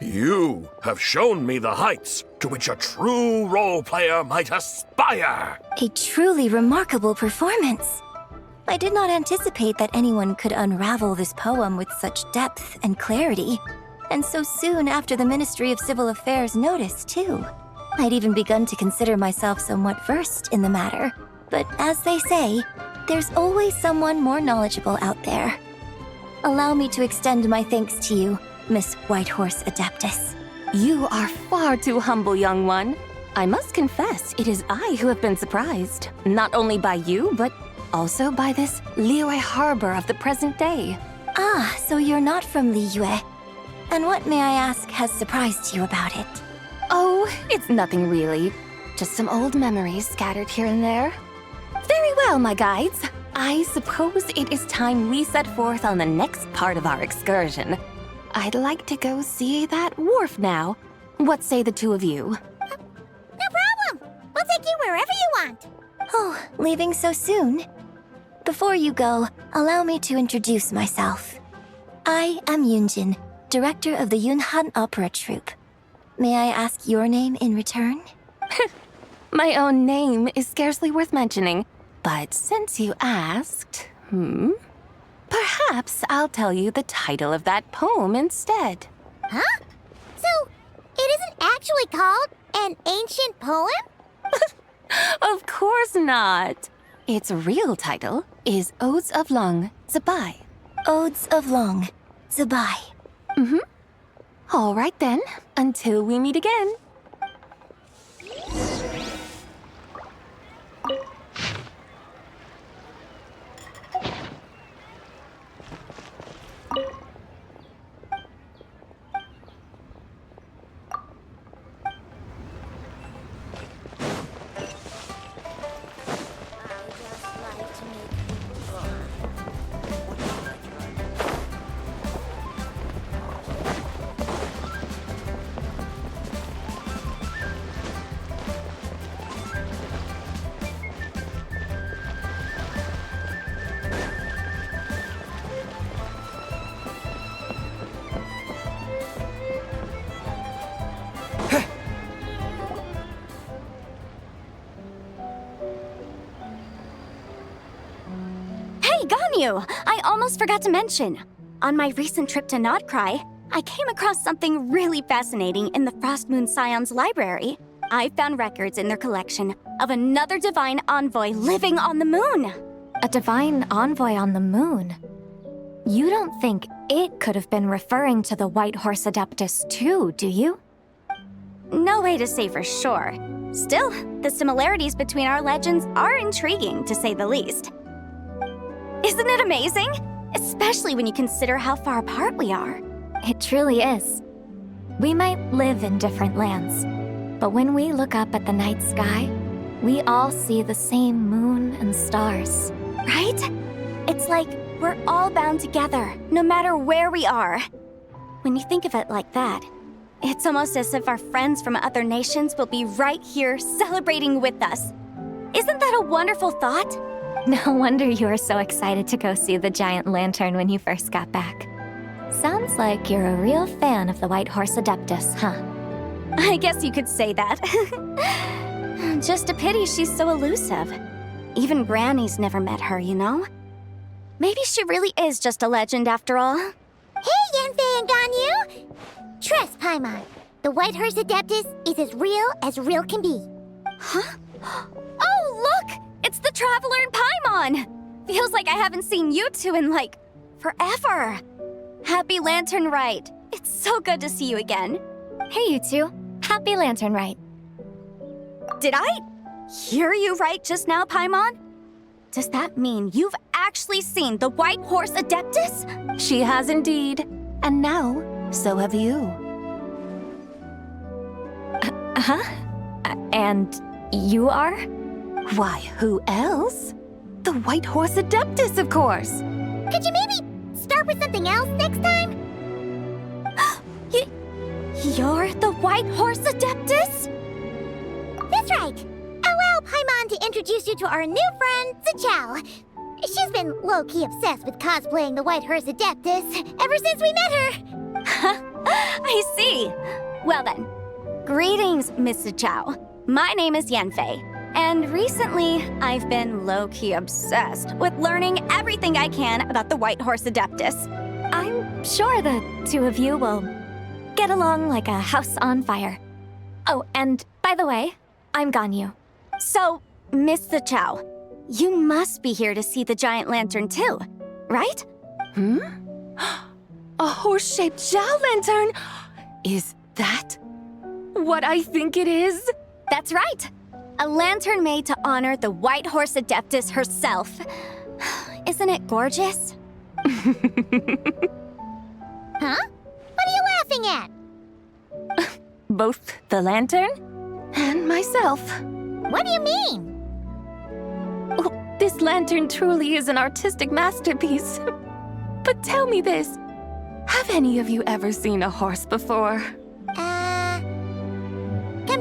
you have shown me the heights to which a true role player might aspire. A truly remarkable performance. I did not anticipate that anyone could unravel this poem with such depth and clarity, and so soon after the Ministry of Civil Affairs noticed, too. I'd even begun to consider myself somewhat versed in the matter, but as they say, there's always someone more knowledgeable out there. Allow me to extend my thanks to you, Miss Whitehorse Adeptus. You are far too humble, young one. I must confess, it is I who have been surprised, not only by you, but also by this Liyue harbor of the present day. Ah, so you're not from Liyue. And what, may I ask, has surprised you about it? Oh, it's nothing really. Just some old memories scattered here and there. Very well, my guides. I suppose it is time we set forth on the next part of our excursion. I'd like to go see that wharf now. What say the two of you? No problem. We'll take you wherever you want. Oh, leaving so soon? Before you go, allow me to introduce myself. I am Yunjin, director of the Yunhan Opera Troupe. May I ask your name in return? My own name is scarcely worth mentioning, but since you asked, perhaps I'll tell you the title of that poem instead. Huh? So, it isn't actually called an ancient poem? Of course not. Its real title is Odes of Long, Zibai. Odes of Long, Zibai. All right then, until we meet again. I almost forgot to mention. On my recent trip to Notcry, I came across something really fascinating in the Frostmoon Scion's library. I found records in their collection of another divine envoy living on the moon. A divine envoy on the moon? You don't think it could have been referring to the Whitehorse Adeptus too, do you? No way to say for sure. Still, the similarities between our legends are intriguing, to say the least. Isn't it amazing? Especially when you consider how far apart we are. It truly is. We might live in different lands, but when we look up at the night sky, we all see the same moon and stars. Right? It's like we're all bound together, no matter where we are. When you think of it like that, it's almost as if our friends from other nations will be right here celebrating with us. Isn't that a wonderful thought? No wonder you were so excited to go see the giant lantern when you first got back. Sounds like you're a real fan of the White Horse Adeptus, huh? I guess you could say that. Just a pity she's so elusive. Even Granny's never met her, you know? Maybe she really is just a legend after all. Hey, Yanfei and Ganyu! Trust, Paimon. The White Horse Adeptus is as real can be. Huh? Oh, look! It's the Traveler and Paimon! Feels like I haven't seen you two in, like, forever. Happy Lantern Rite. It's so good to see you again. Hey, you two. Happy Lantern Rite. Did I hear you right just now, Paimon? Does that mean you've actually seen the White Horse Adeptus? She has indeed. And now, so have you. And you are? Why, who else? The White Horse Adeptus, of course. Could you maybe start with something else next time? You're the White Horse Adeptus? That's right. Allow Paimon to introduce you to our new friend, Zichao. She's been low-key obsessed with cosplaying the White Horse Adeptus ever since we met her. I see. Well then, greetings, Miss Zichao. My name is Yanfei, and recently I've been low-key obsessed with learning everything I can about the White Horse Adeptus. I'm sure the two of you will get along like a house on fire. Oh, and by the way, I'm Ganyu. So, Miss Zichao, you must be here to see the giant lantern too, right? A horse-shaped Zhao lantern? Is that what I think it is? That's right. A lantern made to honor the White Horse Adeptus herself. Isn't it gorgeous? Huh? What are you laughing at? Both the lantern and myself. What do you mean? Oh, this lantern truly is an artistic masterpiece. But tell me this, have any of you ever seen a horse before? Come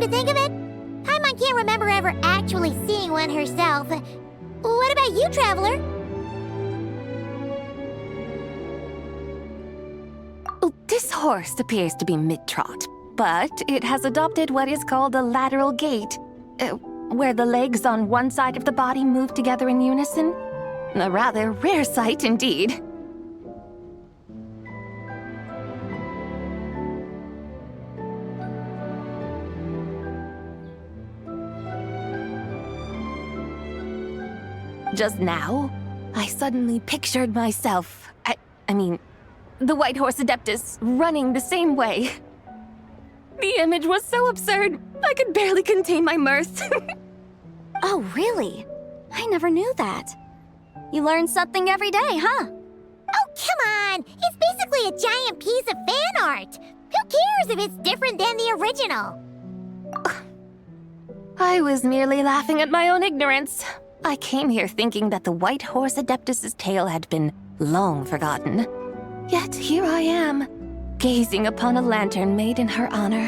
to think of it, Paimon can't remember ever actually seeing one herself. What about you, Traveler? Oh, this horse appears to be mid-trot, but it has adopted what is called a lateral gait, where the legs on one side of the body move together in unison. A rather rare sight indeed. Just now, I suddenly pictured myself, I mean, the White Horse Adeptus running the same way. The image was so absurd, I could barely contain my mirth. Oh, really? I never knew that. You learn something every day, huh? Oh, come on! It's basically a giant piece of fan art! Who cares if it's different than the original? I was merely laughing at my own ignorance. I came here thinking that the White Horse Adeptus's tale had been long forgotten. Yet here I am, gazing upon a lantern made in her honor.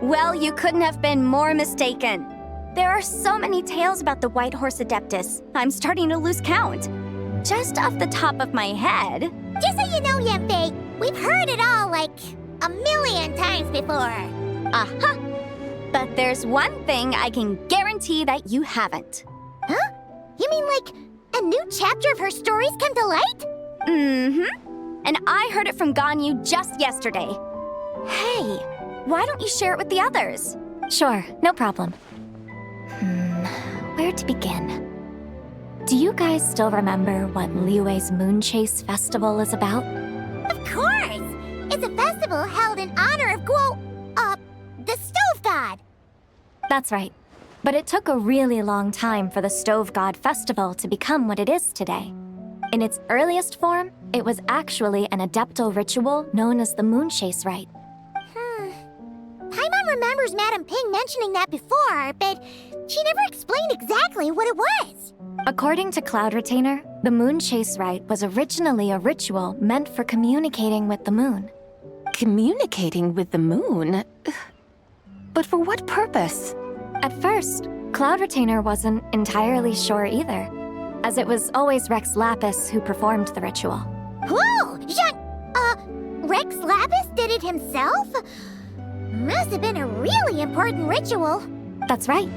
Well, you couldn't have been more mistaken. There are so many tales about the White Horse Adeptus, I'm starting to lose count. Just off the top of my head... Just so you know, Yanfei, we've heard it all like 1,000,000 times before. Uh-huh. But there's one thing I can guarantee that you haven't. Huh? You mean like a new chapter of her stories come to light? Mm-hmm. And I heard it from Ganyu just yesterday. Hey, why don't you share it with the others? Sure, no problem. Where to begin? Do you guys still remember what Liyue's Moon Chase Festival is about? Of course! It's a festival held in honor of the Stove God. That's right. But it took a really long time for the Stove God Festival to become what it is today. In its earliest form, it was actually an adeptal ritual known as the Moon Chase Rite. Paimon remembers Madame Ping mentioning that before, but she never explained exactly what it was. According to Cloud Retainer, the Moon Chase Rite was originally a ritual meant for communicating with the moon. Communicating with the moon? But for what purpose? At first, Cloud Retainer wasn't entirely sure either, as it was always Rex Lapis who performed the ritual. Whoa! Rex Lapis did it himself? Must have been a really important ritual. That's right.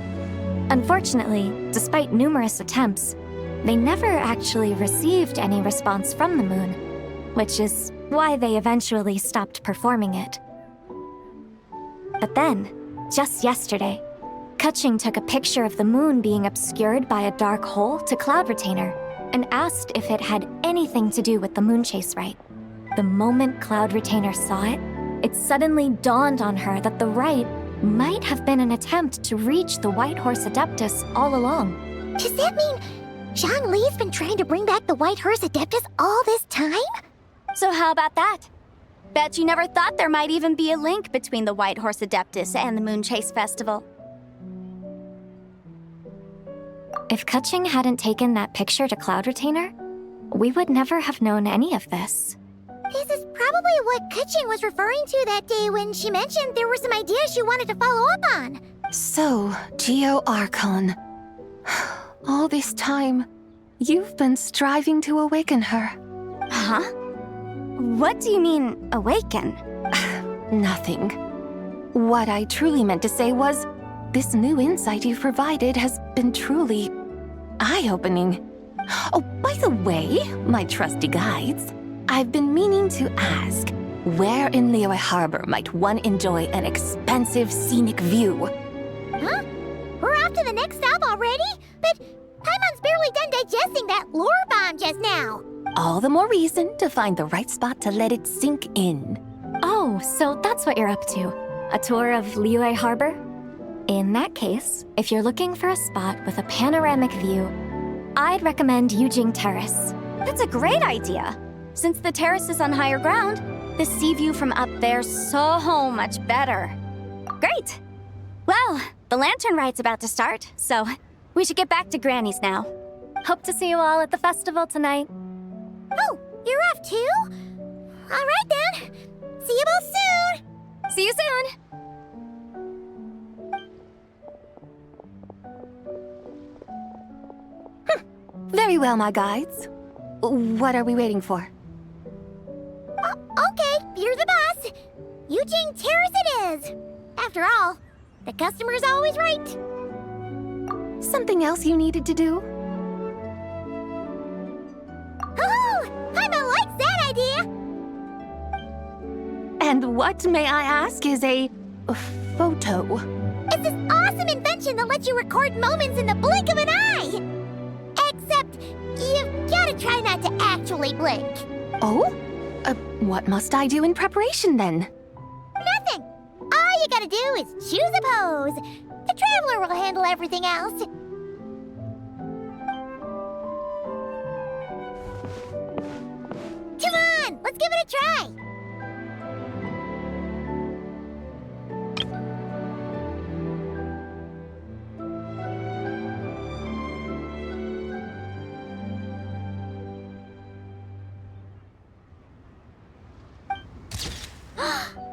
Unfortunately, despite numerous attempts, they never actually received any response from the moon, which is why they eventually stopped performing it. But then, just yesterday, Kutching took a picture of the moon being obscured by a dark hole to Cloud Retainer and asked if it had anything to do with the Moon Chase Rite. The moment Cloud Retainer saw it, it suddenly dawned on her that the rite might have been an attempt to reach the White Horse Adeptus all along. Does that mean Zhongli's been trying to bring back the White Horse Adeptus all this time? So how about that? Bet you never thought there might even be a link between the White Horse Adeptus and the Moon Chase Festival. If Kutching hadn't taken that picture to Cloud Retainer, we would never have known any of this. This is probably what Kutching was referring to that day when she mentioned there were some ideas she wanted to follow up on. So, Geo Archon. All this time, you've been striving to awaken her. Huh? What do you mean, awaken? Nothing. What I truly meant to say was, this new insight you've provided has been truly eye-opening. Oh, by the way, my trusty guides, I've been meaning to ask, where in Liyue Harbor might one enjoy an expansive scenic view? Huh? We're off to the next stop already? But Paimon's barely done digesting that lore bomb just now. All the more reason to find the right spot to let it sink in. Oh, so that's what you're up to. A tour of Liyue Harbor? In that case, if you're looking for a spot with a panoramic view, I'd recommend Yujing Terrace. That's a great idea. Since the terrace is on higher ground, the sea view from up there's so much better. Great! Well, the Lantern Rite's about to start, so we should get back to Granny's now. Hope to see you all at the festival tonight. Oh, you're off too? All right then. See you both soon. See you soon. Very well, my guides. What are we waiting for? Okay, you're the boss. Yujing Terrace it is. After all, the customer's always right. Something else you needed to do? Oh, Paimon likes that idea. And what, may I ask, is a photo? It's this awesome invention that lets you record moments in the blink of an eye. Except, you've gotta try not to actually blink. Oh? What must I do in preparation then? Nothing. All you gotta do is choose a pose. The Traveler will handle everything else. Come on, let's give it a try.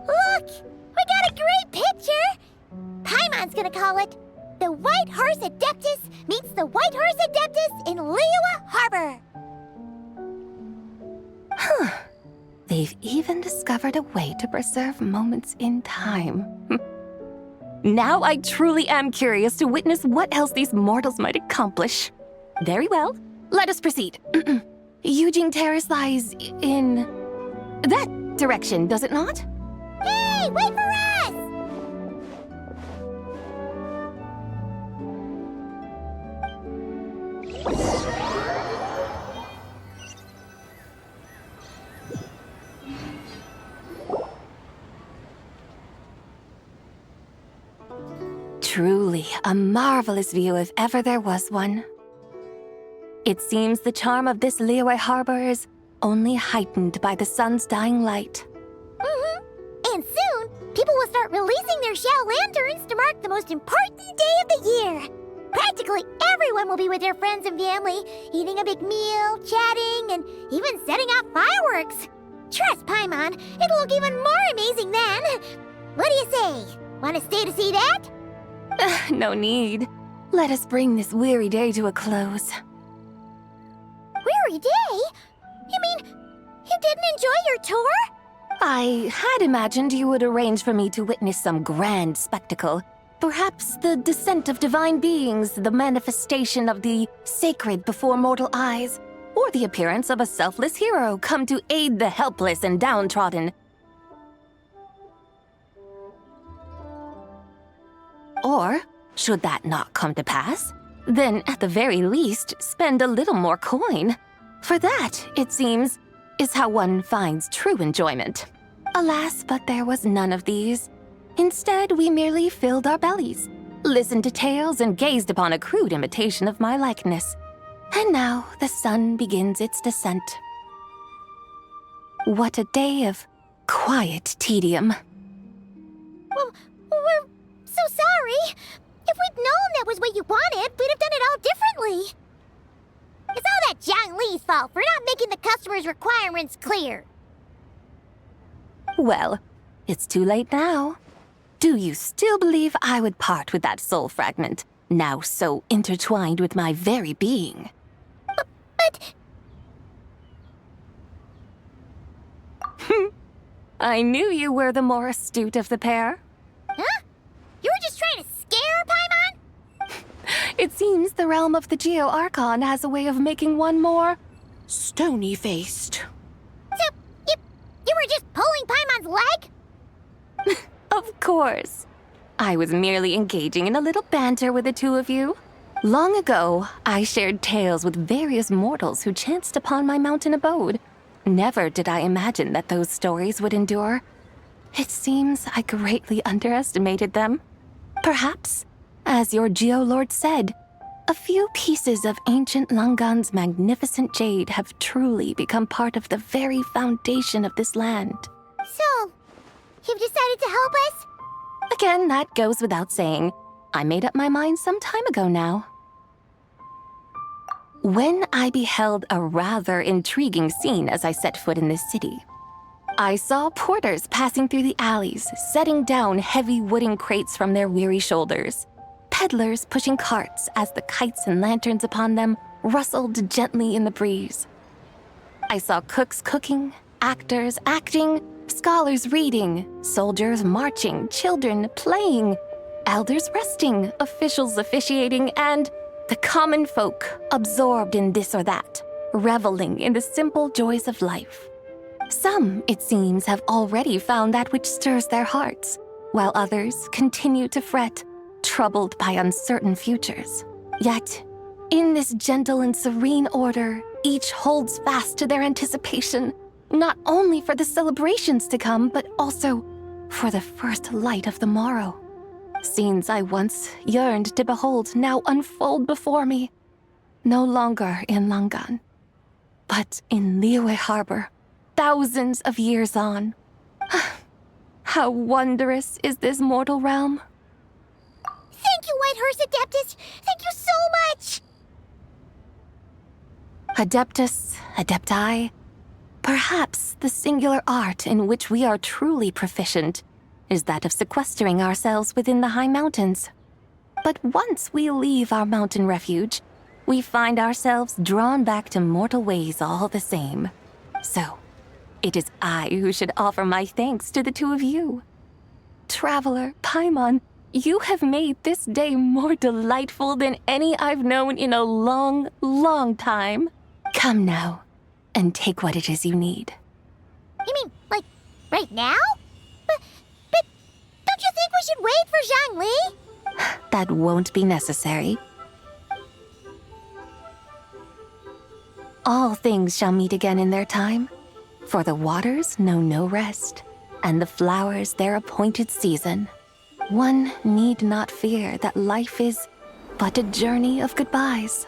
Look! We got a great picture! Paimon's gonna call it The White Horse Adeptus Meets the White Horse Adeptus in Liyue Harbor. Huh. They've even discovered a way to preserve moments in time. Now I truly am curious to witness what else these mortals might accomplish. Very well, let us proceed. Yujing Terrace lies in that direction, does it not? Hey, wait for us! Truly a marvelous view if ever there was one. It seems the charm of this Liyue Harbor is only heightened by the sun's dying light. And soon, people will start releasing their Xiao lanterns to mark the most important day of the year. Practically everyone will be with their friends and family, eating a big meal, chatting, and even setting off fireworks. Trust Paimon, it'll look even more amazing then. What do you say? Want to stay to see that? No need. Let us bring this weary day to a close. Weary day? You mean, you didn't enjoy your tour? I had imagined you would arrange for me to witness some grand spectacle. Perhaps the descent of divine beings, the manifestation of the sacred before mortal eyes, or the appearance of a selfless hero come to aid the helpless and downtrodden. Or, should that not come to pass, then at the very least spend a little more coin. For that, it seems, is how one finds true enjoyment. Alas, but there was none of these. Instead, we merely filled our bellies, listened to tales, and gazed upon a crude imitation of my likeness. And now the sun begins its descent. What a day of quiet tedium. Well, we're so sorry. If we'd known that was what you wanted, we'd have done it all differently. It's all that Zhang Li's fault for not making the customer's requirements clear. Well, it's too late now. Do you still believe I would part with that soul fragment, now so intertwined with my very being? But... I knew you were the more astute of the pair. Huh? You were just trying to scare Paimon? It seems the realm of the Geo-Archon has a way of making one more stony-faced. So, you were just pulling Paimon's leg? Of course. I was merely engaging in a little banter with the two of you. Long ago, I shared tales with various mortals who chanced upon my mountain abode. Never did I imagine that those stories would endure. It seems I greatly underestimated them. Perhaps, as your Geolord said, a few pieces of ancient Langan's magnificent jade have truly become part of the very foundation of this land. So, you've decided to help us? Again, that goes without saying. I made up my mind some time ago now. When I beheld a rather intriguing scene as I set foot in this city, I saw porters passing through the alleys, setting down heavy wooden crates from their weary shoulders, peddlers pushing carts as the kites and lanterns upon them rustled gently in the breeze. I saw cooks cooking, actors acting, scholars reading, soldiers marching, children playing, elders resting, officials officiating, and the common folk absorbed in this or that, reveling in the simple joys of life. Some, it seems, have already found that which stirs their hearts, while others continue to fret, troubled by uncertain futures. Yet, in this gentle and serene order, each holds fast to their anticipation, not only for the celebrations to come, but also for the first light of the morrow. Scenes I once yearned to behold now unfold before me, no longer in Langan, but in Liyue Harbor, thousands of years on. How wondrous is this mortal realm! Thank you, Whitehorse Adeptus! Thank you so much! Adeptus, Adepti, perhaps the singular art in which we are truly proficient is that of sequestering ourselves within the high mountains. But once we leave our mountain refuge, we find ourselves drawn back to mortal ways all the same. So, it is I who should offer my thanks to the two of you. Traveler, Paimon, you have made this day more delightful than any I've known in a long, long time. Come now, and take what it is you need. You mean, like, right now? But don't you think we should wait for Zhang Li? That won't be necessary. All things shall meet again in their time, for the waters know no rest, and the flowers their appointed season. One need not fear that life is but a journey of goodbyes.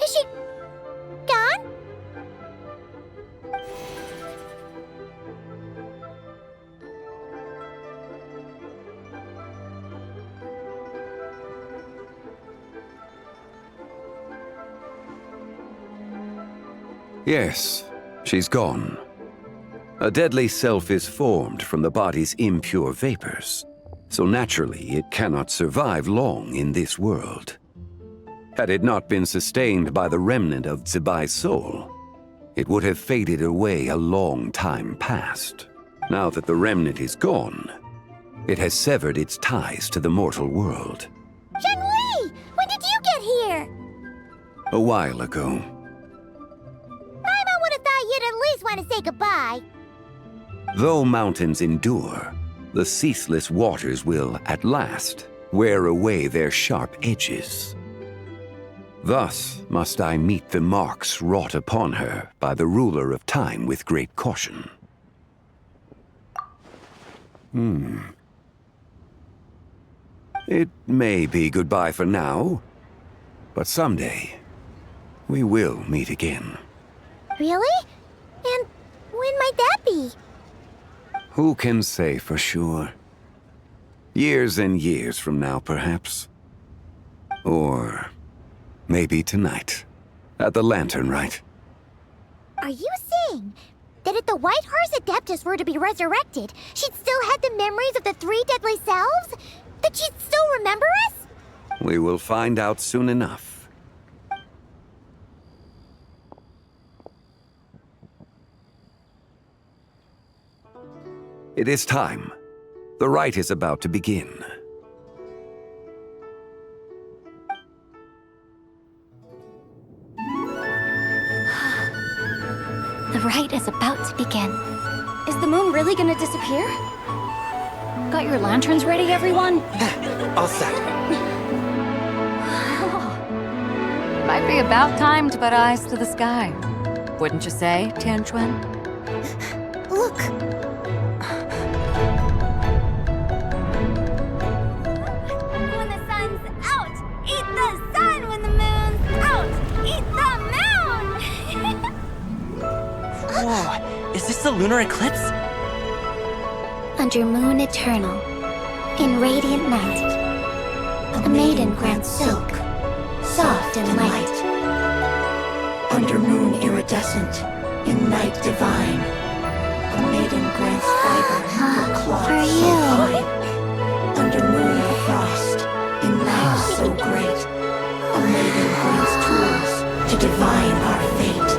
Is she gone? Yes, she's gone. A deadly self is formed from the body's impure vapors, so naturally it cannot survive long in this world. Had it not been sustained by the remnant of Zibai's soul, it would have faded away a long time past. Now that the remnant is gone, it has severed its ties to the mortal world. Zhengli! When did you get here? A while ago. Paimon would have thought you'd at least want to say goodbye. Though mountains endure, the ceaseless waters will, at last, wear away their sharp edges. Thus must I meet the marks wrought upon her by the ruler of time with great caution. It may be goodbye for now, but someday we will meet again. Really? And when might that be? Who can say for sure? Years and years from now, perhaps. Or maybe tonight, at the Lantern Rite. Are you saying that if the White Horse Adeptus were to be resurrected, she'd still have the memories of the 3 deadly selves? That she'd still remember us? We will find out soon enough. It is time. The rite is about to begin. The rite is about to begin. Is the moon really gonna disappear? Got your lanterns ready, everyone? All set. Might be about time to put eyes to the sky. Wouldn't you say, Tianquan? Look! When the sun's out, eat the sun. When the moon's out, eat the moon. Whoa, is this the lunar eclipse? Under moon eternal, in radiant night, a maiden grants silk, soft and light. Under moon iridescent, in night divine, a maiden grants fiber for cloth For so you. fine. Under moon of frost, in night so great, a maiden grants tools to divine our fate.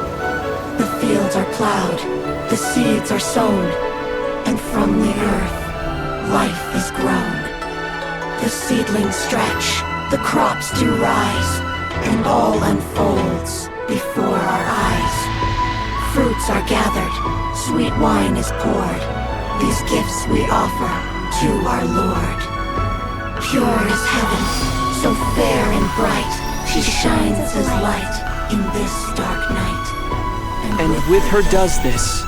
The fields are plowed, the seeds are sown, and from the earth, life is grown. The seedlings stretch, the crops do rise, and all unfolds before our eyes. Fruits are gathered, sweet wine is poured. These gifts we offer to our Lord. Pure as heaven, so fair and bright, she shines as light in this dark night. And with her does this,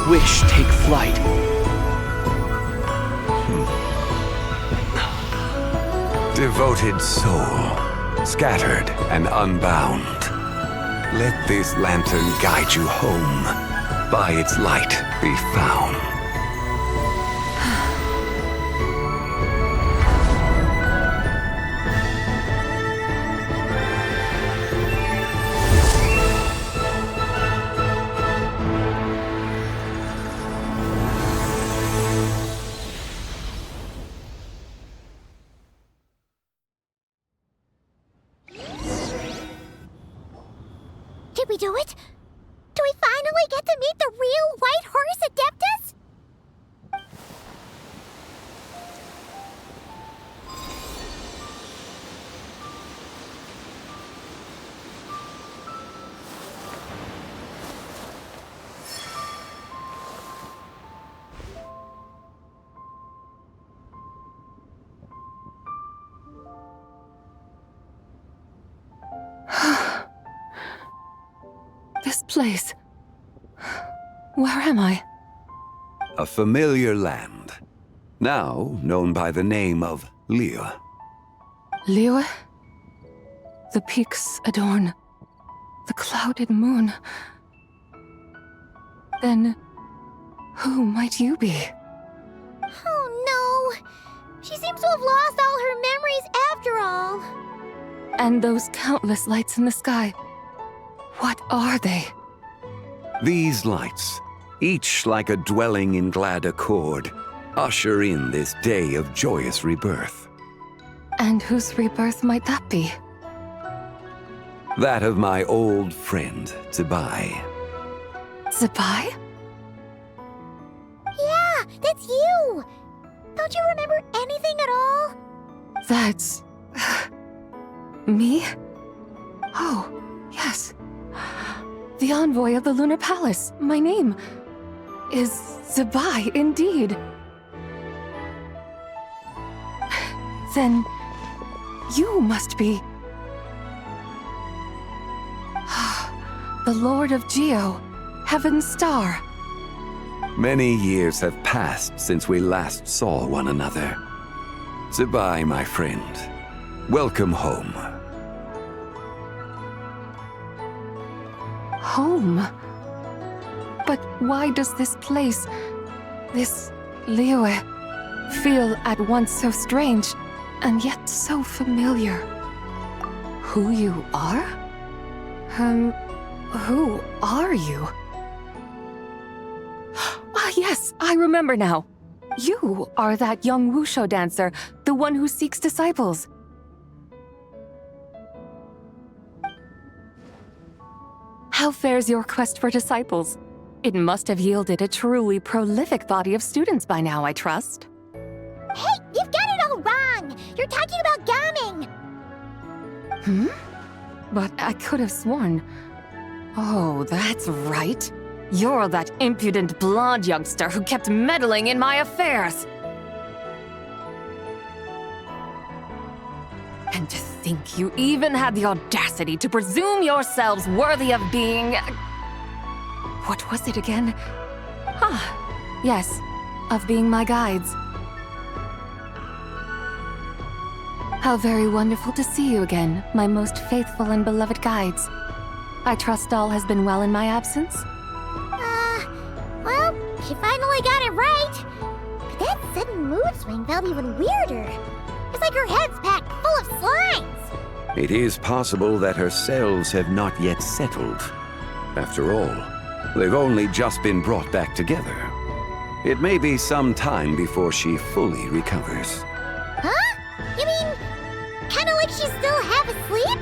wish take flight. Devoted soul, scattered and unbound. Let this lantern guide you home. By its light be found. Did we do it? Do we finally get to meet the real White Horse Adeptus? This place. Where am I? A familiar land, now known by the name of Liyue. Liyue? The peaks adorn the clouded moon. Then, who might you be? Oh no! She seems to have lost all her memories after all. And those countless lights in the sky, what are they? These lights, each like a dwelling in glad accord, usher in this day of joyous rebirth. And whose rebirth might that be? That of my old friend, Zibai. Zibai? Yeah, that's you! Don't you remember anything at all? That's... me? Oh, yes. The envoy of the Lunar Palace. My name is Zibai, indeed. Then you must be... the Lord of Geo, Heaven's Star. Many years have passed since we last saw one another. Zibai, my friend, welcome home. Home? But why does this place, this Liyue, feel at once so strange and yet so familiar? Who you are? Who are you? Ah, yes, I remember now. You are that young Wushu dancer, the one who seeks disciples. How fares your quest for disciples? It must have yielded a truly prolific body of students by now, I trust. Hey, you've got it all wrong! You're talking about gaming! But I could have sworn... Oh, that's right. You're that impudent blonde youngster who kept meddling in my affairs. And to think you even had the audacity to presume yourselves worthy of being... What was it again? Ah, yes, of being my guides. How very wonderful to see you again, my most faithful and beloved guides. I trust all has been well in my absence? Well, she finally got it right. But that sudden mood swing felt even weirder. It's like her head's packed full of slimes. It is possible that her cells have not yet settled. After all, they've only just been brought back together. It may be some time before she fully recovers. Huh? You mean, kinda like she's still half asleep?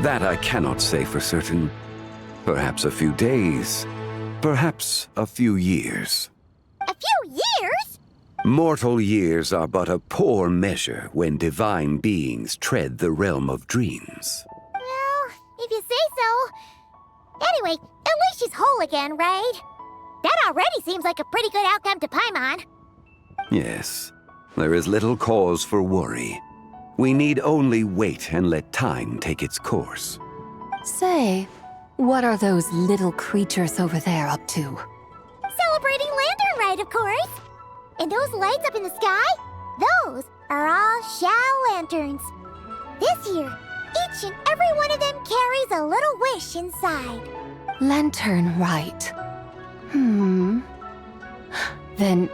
That I cannot say for certain. Perhaps a few days. Perhaps a few years. A few years? Mortal years are but a poor measure when divine beings tread the realm of dreams. Well, if you say so. Anyway, at least she's whole again, right? That already seems like a pretty good outcome to Paimon. Yes, there is little cause for worry. We need only wait and let time take its course. Say, what are those little creatures over there up to? Celebrating Lantern Rite, of course. And those lights up in the sky? Those are all Xiao lanterns. This year, each and every one of them carries a little wish inside. Lantern Rite. Then,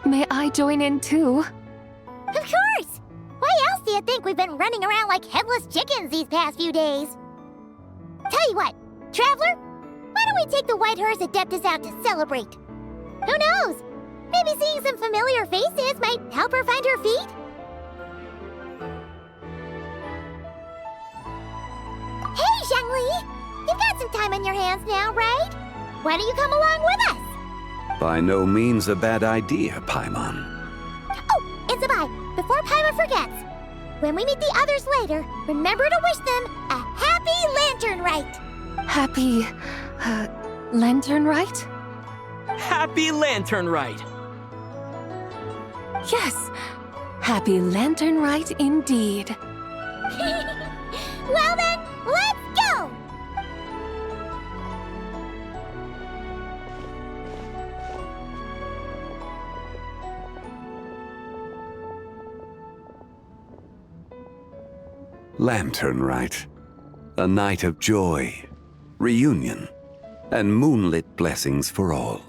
may I join in too? Of course! Why else do you think we've been running around like headless chickens these past few days? Tell you what, Traveler, why don't we take the White Hearse Adeptus out to celebrate? Who knows? Maybe seeing some familiar faces might help her find her feet? Hey, Zhangli! You've got some time on your hands now, right? Why don't you come along with us? By no means a bad idea, Paimon. Oh, and Zibai, before Paimon forgets, when we meet the others later, remember to wish them a happy Lantern Rite! Happy... Lantern Rite? Happy Lantern Rite! Yes! Happy Lantern Rite indeed. Well then, let's go! Lantern Rite. A night of joy, reunion, and moonlit blessings for all.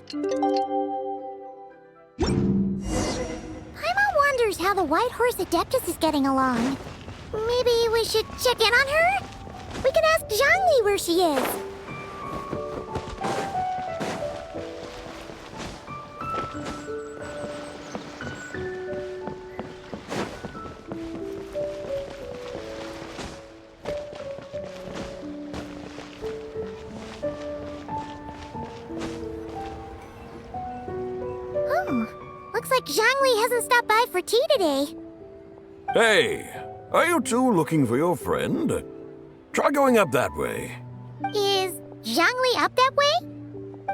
Paimon wonders how the White Horse Adeptus is getting along. Maybe we should check in on her? We can ask Zhangli where she is. Looks like Zhangli hasn't stopped by for tea today. Hey, are you two looking for your friend? Try going up that way. Is Zhangli up that way?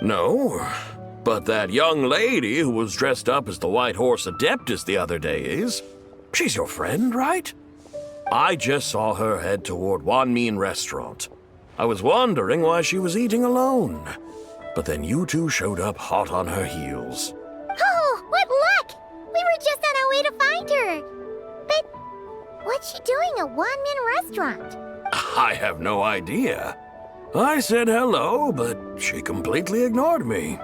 No, but that young lady who was dressed up as the White Horse Adeptus the other day is. She's your friend, right? I just saw her head toward Wanmin Restaurant. I was wondering why she was eating alone. But then you two showed up hot on her heels. Oh, what luck! We were just on our way to find her. But what's she doing at Wanmin Restaurant? I have no idea. I said hello, but she completely ignored me.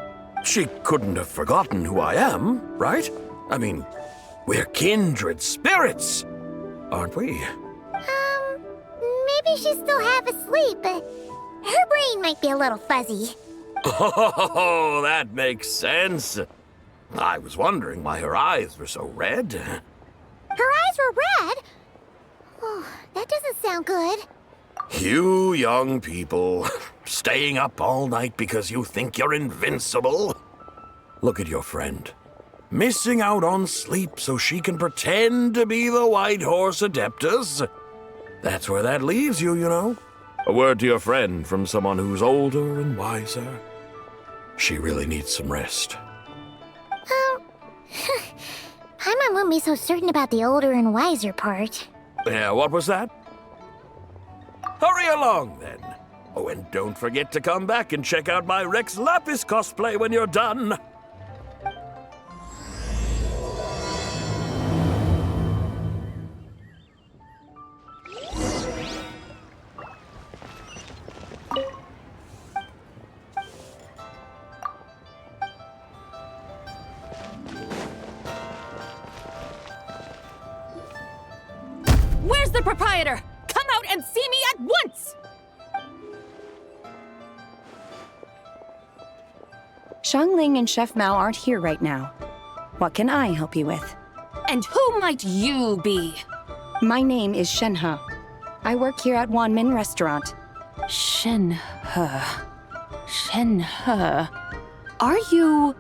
She couldn't have forgotten who I am, right? I mean, we're kindred spirits, aren't we? Maybe she's still half asleep, but her brain might be a little fuzzy. Oh, that makes sense. I was wondering why her eyes were so red. Her eyes were red? Oh, that doesn't sound good. You young people, staying up all night because you think you're invincible. Look at your friend, missing out on sleep so she can pretend to be the White Horse Adeptus. That's where that leaves you, you know. A word to your friend from someone who's older and wiser. She really needs some rest. Paimon won't be so certain about the older and wiser part. Yeah, what was that? Hurry along, then. Oh, and don't forget to come back and check out my Rex Lapis cosplay when you're done. Where's the proprietor? Come out and see me at once! Xiangling and Chef Mao aren't here right now. What can I help you with? And who might you be? My name is Shenhe. I work here at Wanmin Restaurant. Shenhe. Shenhe. Are you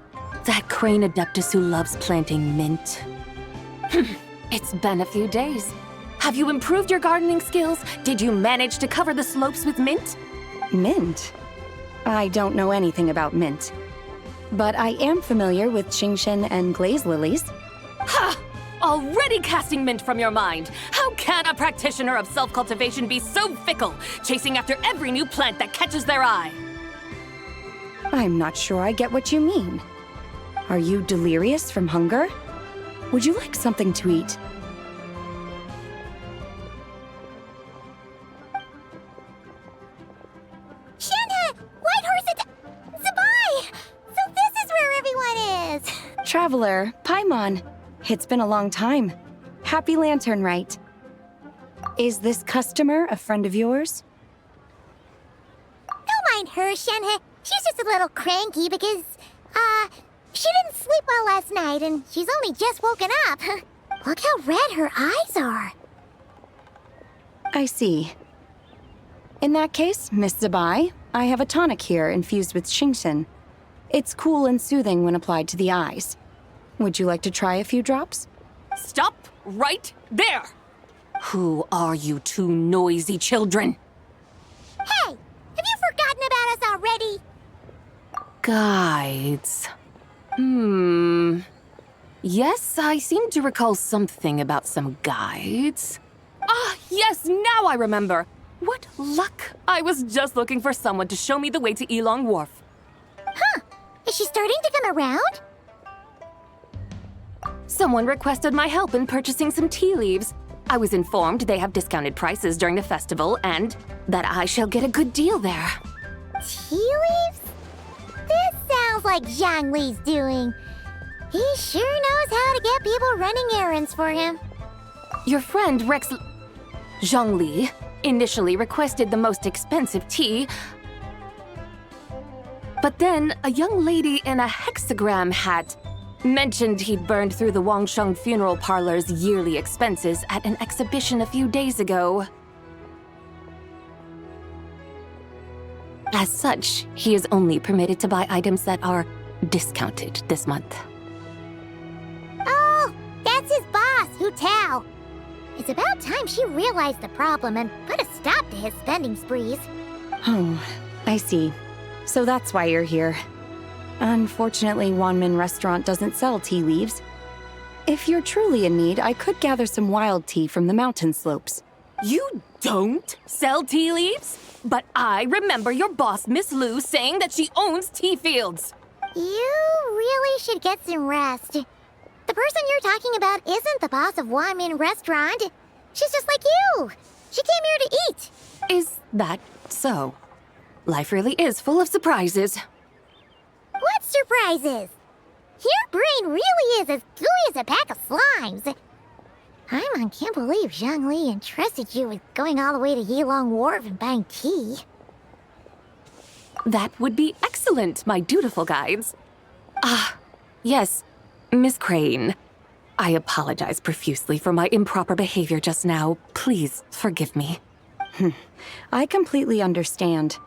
that crane adeptus who loves planting mint? It's been a few days. Have you improved your gardening skills? Did you manage to cover the slopes with mint? Mint? I don't know anything about mint. But I am familiar with Genshin and glaze lilies. Ha! Already casting mint from your mind. How can a practitioner of self-cultivation be so fickle, chasing after every new plant that catches their eye? I'm not sure I get what you mean. Are you delirious from hunger? Would you like something to eat? Shenhe! White Horse Zibai! So this is where everyone is! Traveler, Paimon. It's been a long time. Happy Lantern Rite. Is this customer a friend of yours? Don't mind her, Shenhe. She's just a little cranky because, she didn't sleep well last night and she's only just woken up. Look how red her eyes are. I see. In that case, Miss Zibai, I have a tonic here infused with Genshin. It's cool and soothing when applied to the eyes. Would you like to try a few drops? Stop right there! Who are you two noisy children? Hey! Have you forgotten about us already? Guides. Yes, I seem to recall something about some guides. Ah, yes, now I remember. What luck! I was just looking for someone to show me the way to Elong Wharf. Huh. Is she starting to come around? Someone requested my help in purchasing some tea leaves. I was informed they have discounted prices during the festival and that I shall get a good deal there. Tea leaves? This sounds like Zhongli's doing. He sure knows how to get people running errands for him. Your friend Rex Zhongli initially requested the most expensive tea, but then a young lady in a hexagram hat mentioned he'd burned through the Wangsheng Funeral Parlor's yearly expenses at an exhibition a few days ago. As such, he is only permitted to buy items that are discounted this month. Oh, that's his boss, Hu Tao. It's about time she realized the problem and put a stop to his spending sprees. Oh, I see. So that's why you're here. Unfortunately, Wanmin Restaurant doesn't sell tea leaves. If you're truly in need, I could gather some wild tea from the mountain slopes. You don't sell tea leaves? But I remember your boss, Miss Lu, saying that she owns tea fields. You really should get some rest. The person you're talking about isn't the boss of Wanmin Restaurant. She's just like you. She came here to eat. Is that so? Life really is full of surprises. What surprises? Your brain really is as gooey as a pack of slimes. I can't believe Zhongli entrusted you with going all the way to Yilong Wharf and buying tea. That would be excellent, my dutiful guides. Yes, Miss Crane. I apologize profusely for my improper behavior just now. Please forgive me. I completely understand.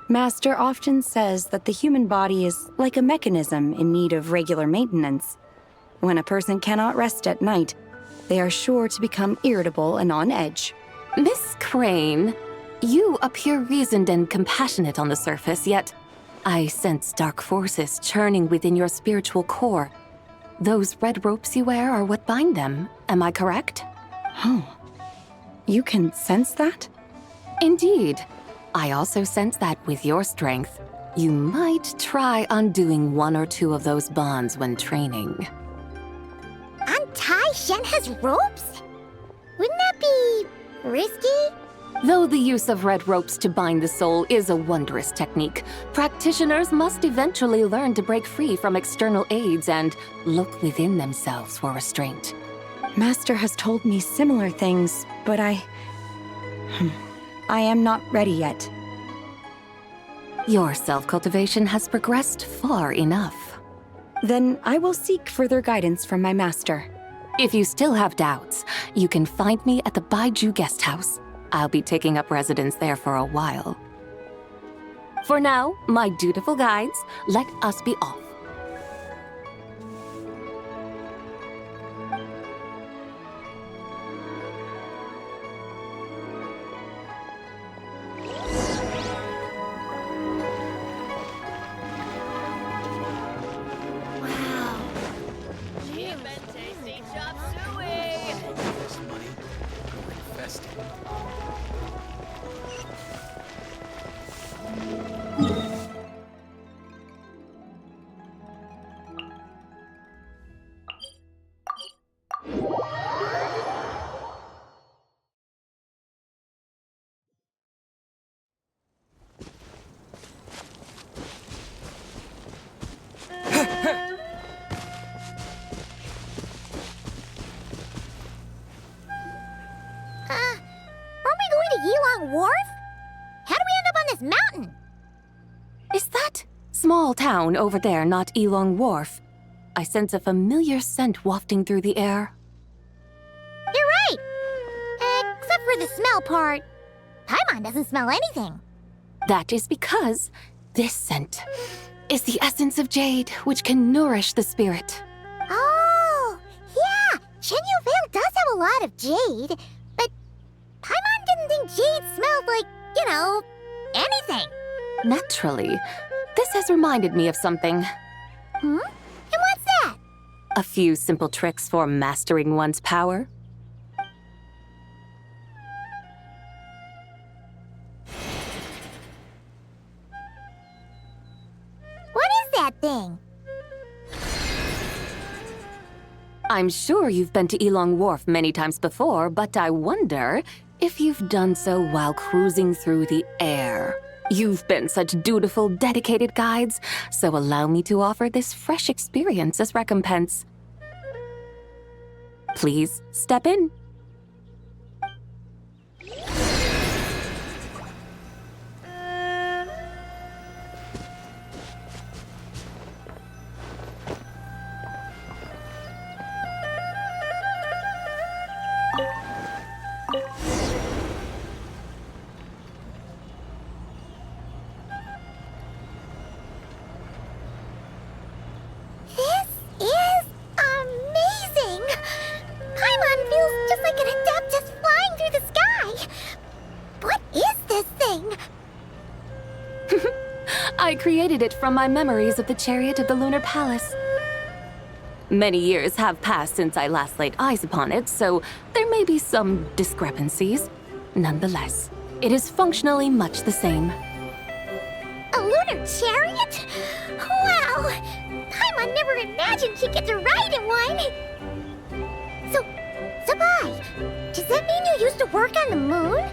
Master often says that the human body is like a mechanism in need of regular maintenance. When a person cannot rest at night, they are sure to become irritable and on edge. Miss Crane, you appear reasoned and compassionate on the surface, yet I sense dark forces churning within your spiritual core. Those red ropes you wear are what bind them, am I correct? Oh, you can sense that? Indeed. I also sense that with your strength, you might try undoing one or two of those bonds when training. Untie Shenhe's ropes? Wouldn't that be risky? Though the use of red ropes to bind the soul is a wondrous technique, practitioners must eventually learn to break free from external aids and look within themselves for restraint. Master has told me similar things, but I am not ready yet. Your self-cultivation has progressed far enough. Then I will seek further guidance from my master. If you still have doubts, you can find me at the Baiju Guest House. I'll be taking up residence there for a while. For now, my dutiful guides, let us be off. Wharf? How do we end up on this mountain? Is that small town over there not Elong Wharf? I sense a familiar scent wafting through the air. You're right! Except for the smell part. Paimon doesn't smell anything. That is because this scent is the essence of jade, which can nourish the spirit. Oh, yeah! Chenyu Vale does have a lot of jade, but mean, jade smells like, anything. Naturally. This has reminded me of something. Hmm? And what's that? A few simple tricks for mastering one's power. What is that thing? I'm sure you've been to Elong Wharf many times before, but I wonder if you've done so while cruising through the air. You've been such dutiful, dedicated guides, so allow me to offer this fresh experience as recompense. Please step in. I created it from my memories of the chariot of the Lunar Palace. Many years have passed since I last laid eyes upon it, so there may be some discrepancies. Nonetheless, it is functionally much the same. A lunar chariot? Wow! Paimon never imagined she'd get to ride in one! So, Zibai, does that mean you used to work on the moon?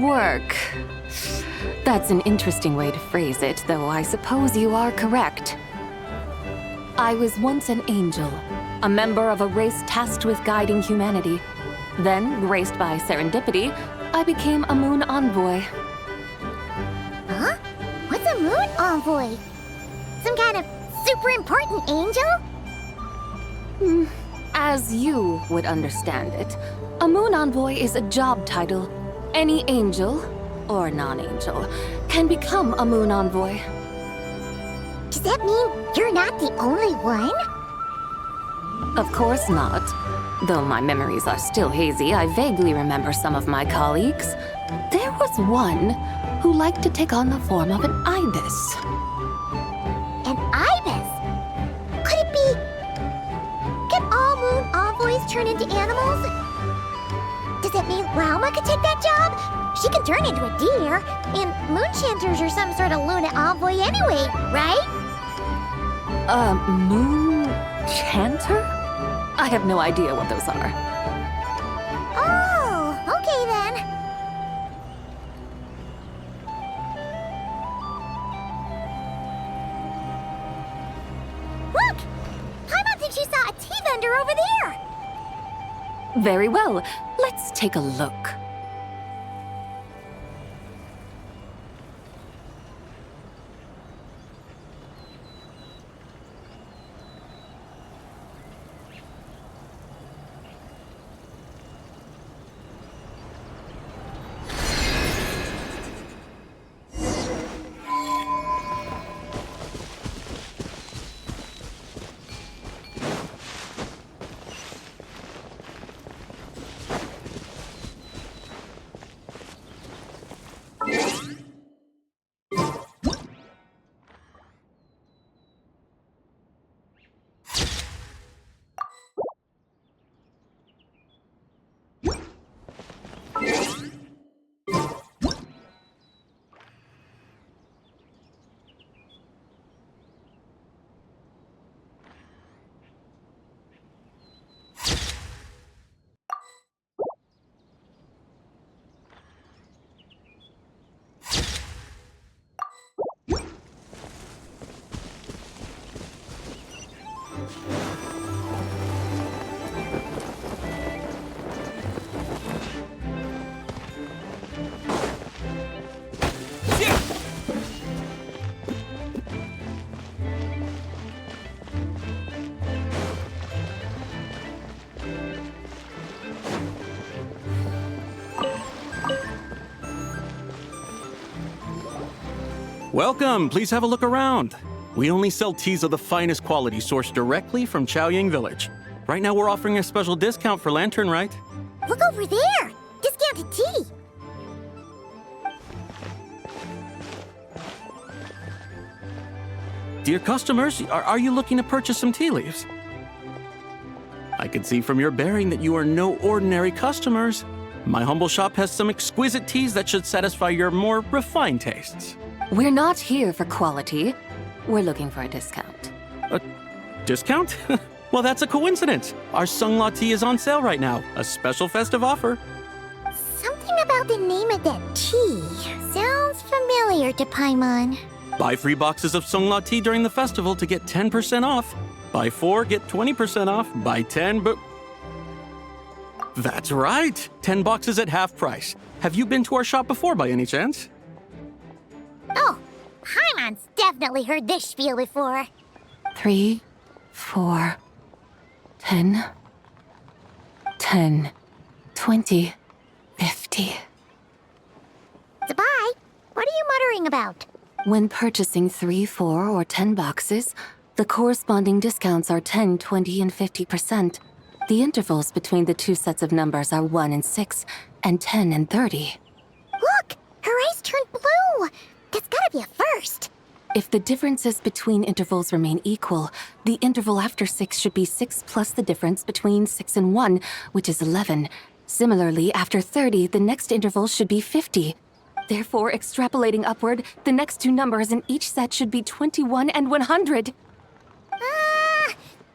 Work. That's an interesting way to phrase it, though I suppose you are correct. I was once an angel, a member of a race tasked with guiding humanity. Then, graced by serendipity, I became a moon envoy. Huh? What's a moon envoy? Some kind of super important angel? As you would understand it, a moon envoy is a job title. Any angel, or non-angel, can become a moon envoy. Does that mean you're not the only one? Of course not. Though my memories are still hazy, I vaguely remember some of my colleagues. There was one who liked to take on the form of an ibis. An ibis? Could it be... Can all moon envoys turn into animals? Does it mean Rauma could take that job? She can turn into a deer, and moonchanters are some sort of Luna envoy anyway, right? Moon chanter? I have no idea what those are. Oh, okay then. Look! Paimon thinks she saw a tea vendor over there! Very well. Let's take a look. Welcome, please have a look around. We only sell teas of the finest quality sourced directly from Chaoying Village. Right now we're offering a special discount for Lantern Rite. Look over there! Discount down to tea. Dear customers, are you looking to purchase some tea leaves? I can see from your bearing that you are no ordinary customers. My humble shop has some exquisite teas that should satisfy your more refined tastes. We're not here for quality. We're looking for a discount. A discount? Well, that's a coincidence. Our Sungla tea is on sale right now. A special festive offer. Something about the name of that tea sounds familiar to Paimon. Buy 3 boxes of Sungla tea during the festival to get 10% off. Buy 4, get 20% off. Buy 10, but... That's right. 10 boxes at half price. Have you been to our shop before by any chance? Oh, Paimon's definitely heard this spiel before. 3, 4, 10, 10, 20, 50. Zibai, what are you muttering about? When purchasing 3, 4, or 10 boxes, the corresponding discounts are 10, 20, and 50%. The intervals between the two sets of numbers are 1 and 6, and 10 and 30. Look! Her eyes turned blue! That's gotta be a first! If the differences between intervals remain equal, the interval after 6 should be 6 plus the difference between 6 and 1, which is 11. Similarly, after 30, the next interval should be 50. Therefore, extrapolating upward, the next two numbers in each set should be 21 and 100.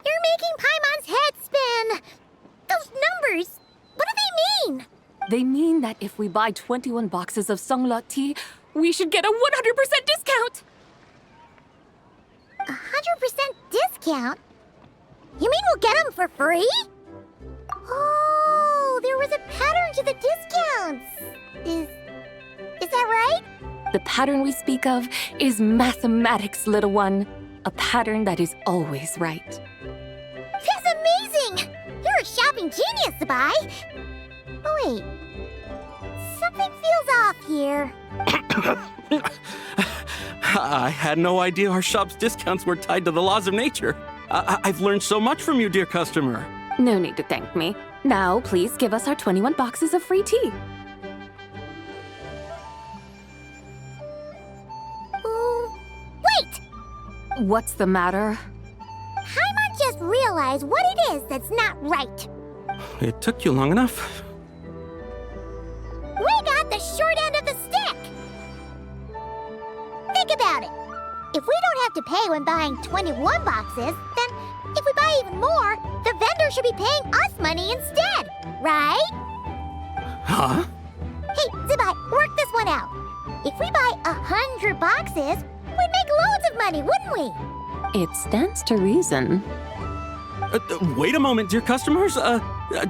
You're making Paimon's head spin! Those numbers, what do they mean? They mean that if we buy 21 boxes of Sungla tea, we should get a 100% discount! 100% discount? You mean we'll get them for free? Oh, there was a pattern to the discounts. Is that right? The pattern we speak of is mathematics, little one. A pattern that is always right. That's amazing! You're a shopping genius, Zibai. Oh, wait. Something feels off here. I had no idea our shop's discounts were tied to the laws of nature. I've learned so much from you, dear customer. No need to thank me. Now, please give us our 21 boxes of free tea. Wait! What's the matter? Paimon just realized what it is that's not right. It took you long enough. We got the short end of the stick! Think about it. If we don't have to pay when buying 21 boxes, then if we buy even more, the vendor should be paying us money instead, right? Huh? Hey, Zibai, work this one out. If we buy 100 boxes, we'd make loads of money, wouldn't we? It stands to reason. Wait a moment, dear customers.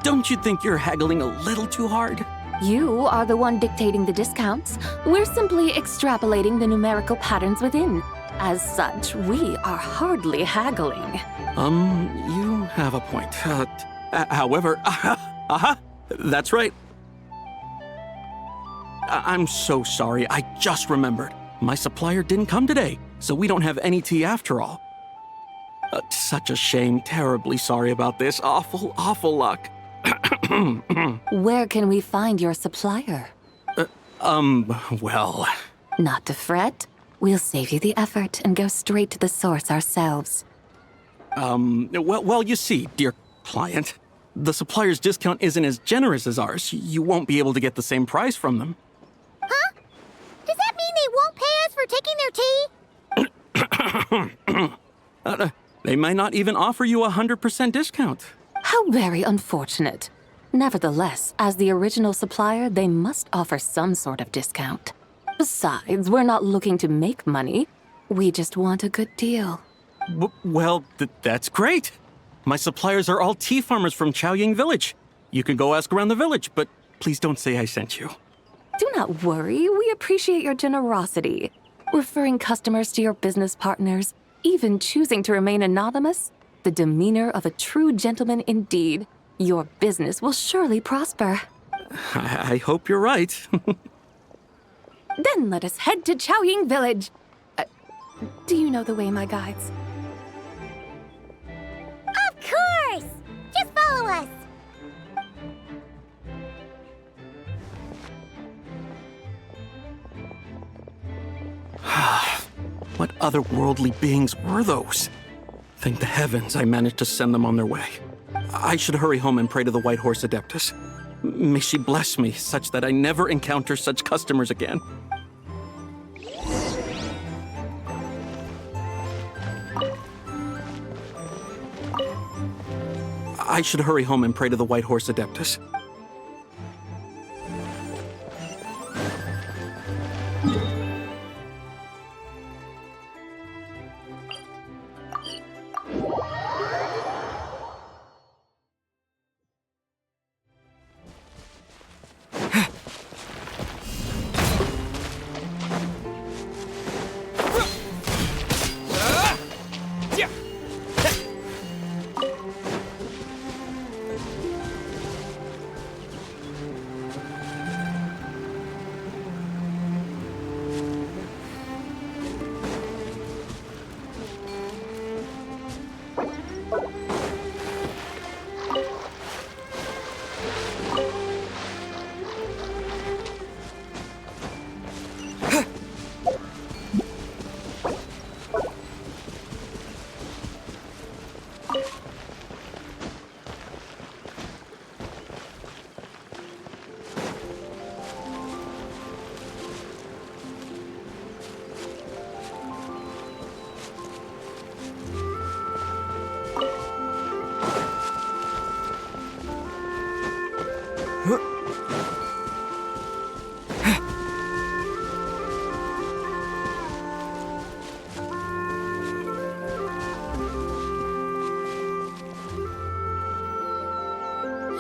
Don't you think you're haggling a little too hard? You are the one dictating the discounts. We're simply extrapolating the numerical patterns within. As such, we are hardly haggling. You have a point. However, that's right. I'm so sorry. I just remembered. My supplier didn't come today, so we don't have any tea after all. Such a shame. Terribly sorry about this. Awful luck. Where can we find your supplier? Well... Not to fret. We'll save you the effort and go straight to the source ourselves. Well, you see, dear client, the supplier's discount isn't as generous as ours. You won't be able to get the same price from them. Huh? Does that mean they won't pay us for taking their tea? They might not even offer you a 100% discount. How very unfortunate. Nevertheless, as the original supplier, they must offer some sort of discount. Besides, we're not looking to make money. We just want a good deal. Well, that's great. My suppliers are all tea farmers from Chaoying Village. You can go ask around the village, but please don't say I sent you. Do not worry. We appreciate your generosity. Referring customers to your business partners, even choosing to remain anonymous, the demeanor of a true gentleman indeed. Your business will surely prosper. I hope you're right. Then let us head to Chaoying Village. Do you know the way, my guides? Of course! Just follow us! What otherworldly beings were those? Thank the heavens I managed to send them on their way. I should hurry home and pray to the White Horse Adeptus. May she bless me such that I never encounter such customers again. I should hurry home and pray to the White Horse Adeptus.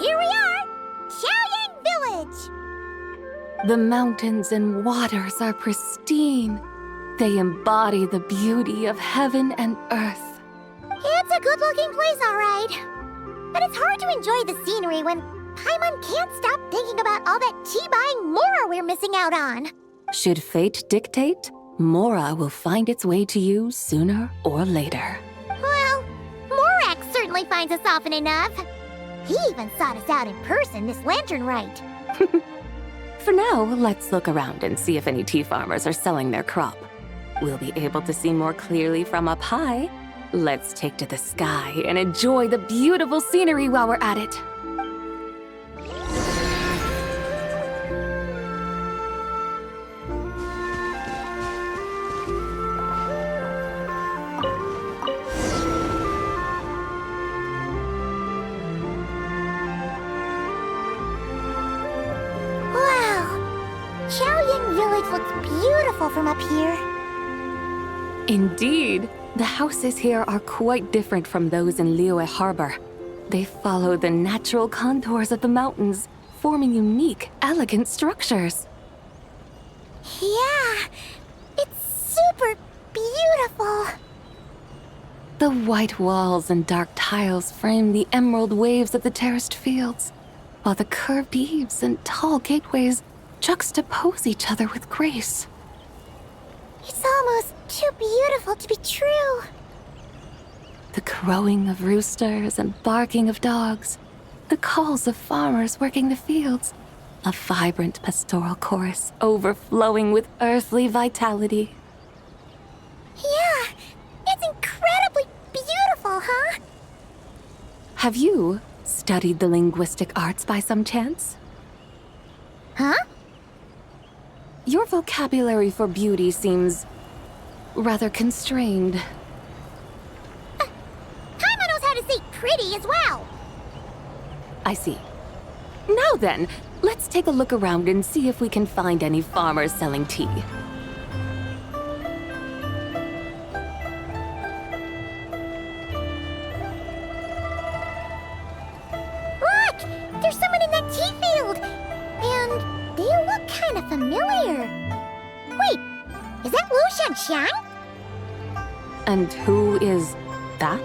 Here we are! Xiaoyang Village! The mountains and waters are pristine. They embody the beauty of heaven and earth. It's a good-looking place, all right. But it's hard to enjoy the scenery when Paimon can't stop thinking about all that tea-buying Mora we're missing out on. Should fate dictate, Mora will find its way to you sooner or later. Well, Morak certainly finds us often enough. He even sought us out in person this Lantern Rite. For now, let's look around and see if any tea farmers are selling their crop. We'll be able to see more clearly from up high. Let's take to the sky and enjoy the beautiful scenery while we're at it. Xiaoyang Village looks beautiful from up here. Indeed, the houses here are quite different from those in Liyue Harbor. They follow the natural contours of the mountains, forming unique, elegant structures. Yeah, it's super beautiful. The white walls and dark tiles frame the emerald waves of the terraced fields, while the curved eaves and tall gateways juxtapose each other with grace. It's almost too beautiful to be true. The crowing of roosters and barking of dogs, the calls of farmers working the fields, a vibrant pastoral chorus overflowing with earthly vitality. Yeah, it's incredibly beautiful, huh? Have you studied the linguistic arts by some chance? Huh? Your vocabulary for beauty seems rather constrained. Paimon knows how to say pretty as well. I see. Now then, let's take a look around and see if we can find any farmers selling tea. Look! There's someone in that tea field! And they look kind of familiar. Wait, is that Lu Shanxiang? And who is that?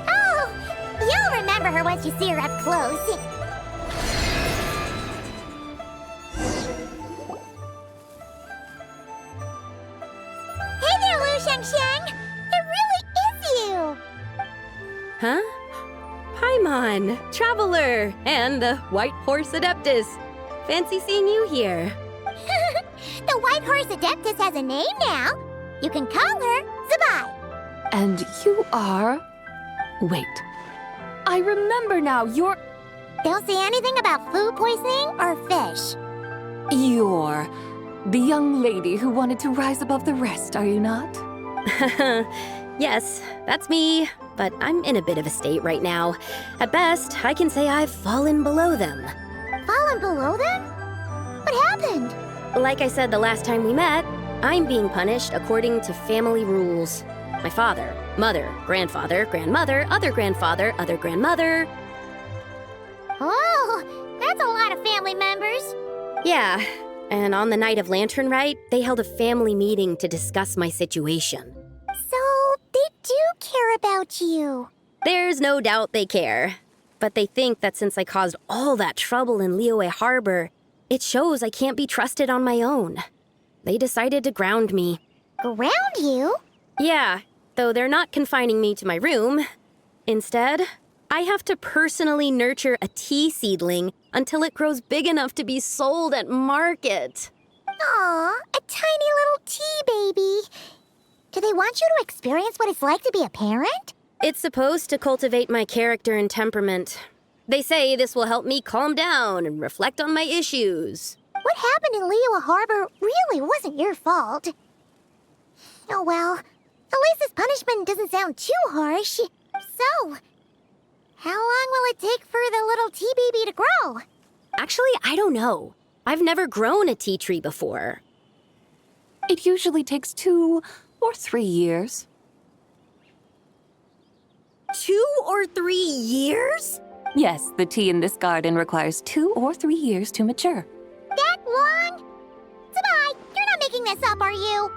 Oh, you'll remember her once you see her up close. Hey there, Lu Shanxiang! It really is you! Huh? Paimon, Traveler, and the White Horse Adeptus. Fancy seeing you here. The White Horse Adeptus has a name now. You can call her Zibai. And you are... Wait. I remember now, you're... Don't say anything about food poisoning or fish. You're the young lady who wanted to rise above the rest, are you not? Yes, that's me, but I'm in a bit of a state right now. At best, I can say I've fallen below them. Fallen below them? What happened? Like I said the last time we met, I'm being punished according to family rules. My father, mother, grandfather, grandmother, other grandfather, other grandmother. Oh, that's a lot of family members. Yeah, and on the night of Lantern Rite, they held a family meeting to discuss my situation. So, they do care about you. There's no doubt they care. But they think that since I caused all that trouble in Liyue Harbor, it shows I can't be trusted on my own. They decided to ground me. Ground you? Yeah, though they're not confining me to my room. Instead, I have to personally nurture a tea seedling until it grows big enough to be sold at market. Aw, a tiny little tea baby. Do they want you to experience what it's like to be a parent? It's supposed to cultivate my character and temperament. They say this will help me calm down and reflect on my issues. What happened in Liyue Harbor really wasn't your fault. Oh well, at least this punishment doesn't sound too harsh. So, how long will it take for the little tea baby to grow? Actually, I don't know. I've never grown a tea tree before. It usually takes 2 or 3 years. 2 or 3 years? Yes, the tea in this garden requires 2 or 3 years to mature. That long? Zibai, you're not making this up, are you?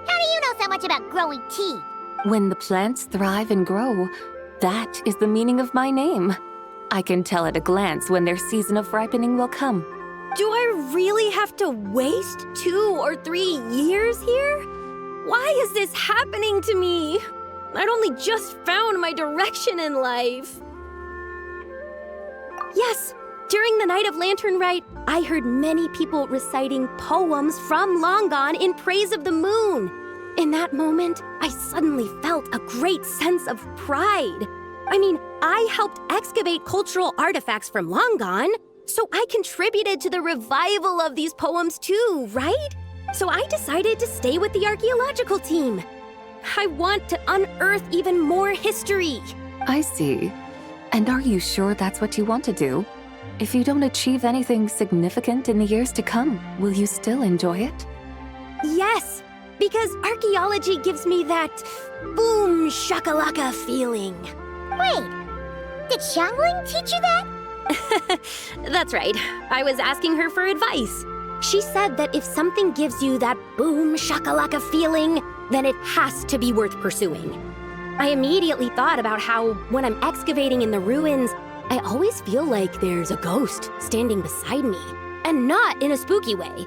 How do you know so much about growing tea? When the plants thrive and grow, that is the meaning of my name. I can tell at a glance when their season of ripening will come. Do I really have to waste 2 or 3 years here? Why is this happening to me? I'd only just found my direction in life. Yes, during the night of Lantern Rite, I heard many people reciting poems from long gone in praise of the moon. In that moment, I suddenly felt a great sense of pride. I mean, I helped excavate cultural artifacts from long gone, so I contributed to the revival of these poems too, right? So I decided to stay with the archaeological team. I want to unearth even more history. I see. And are you sure that's what you want to do? If you don't achieve anything significant in the years to come, will you still enjoy it? Yes, because archaeology gives me that boom shakalaka feeling. Wait, did Xiangling teach you that? That's right. I was asking her for advice. She said that if something gives you that boom shakalaka feeling, then it has to be worth pursuing. I immediately thought about how, when I'm excavating in the ruins, I always feel like there's a ghost standing beside me, and not in a spooky way.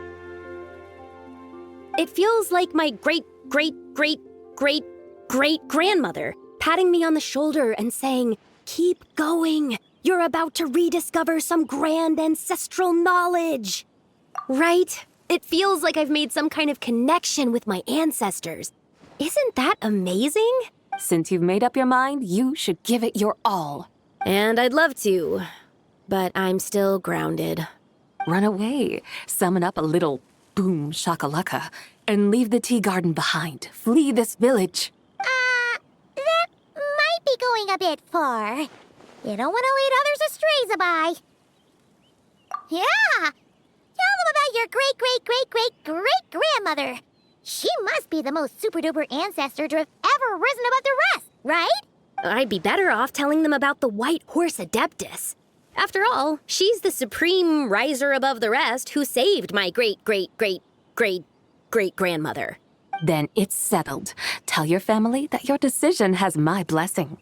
It feels like my great-great-great-great-great-grandmother patting me on the shoulder and saying, "Keep going. You're about to rediscover some grand ancestral knowledge." Right? It feels like I've made some kind of connection with my ancestors. Isn't that amazing? Since you've made up your mind, you should give it your all. And I'd love to, but I'm still grounded. Run away, summon up a little boom shakalaka, and leave the tea garden behind. Flee this village. That might be going a bit far. You don't want to lead others astray, Zibai. Yeah! Tell them about your great-great-great-great-great-grandmother. She must be the most super-duper ancestor to have ever risen above the rest, right? I'd be better off telling them about the White Horse Adeptus. After all, she's the supreme riser above the rest who saved my great-great-great-great-great-grandmother. Then it's settled. Tell your family that your decision has my blessing.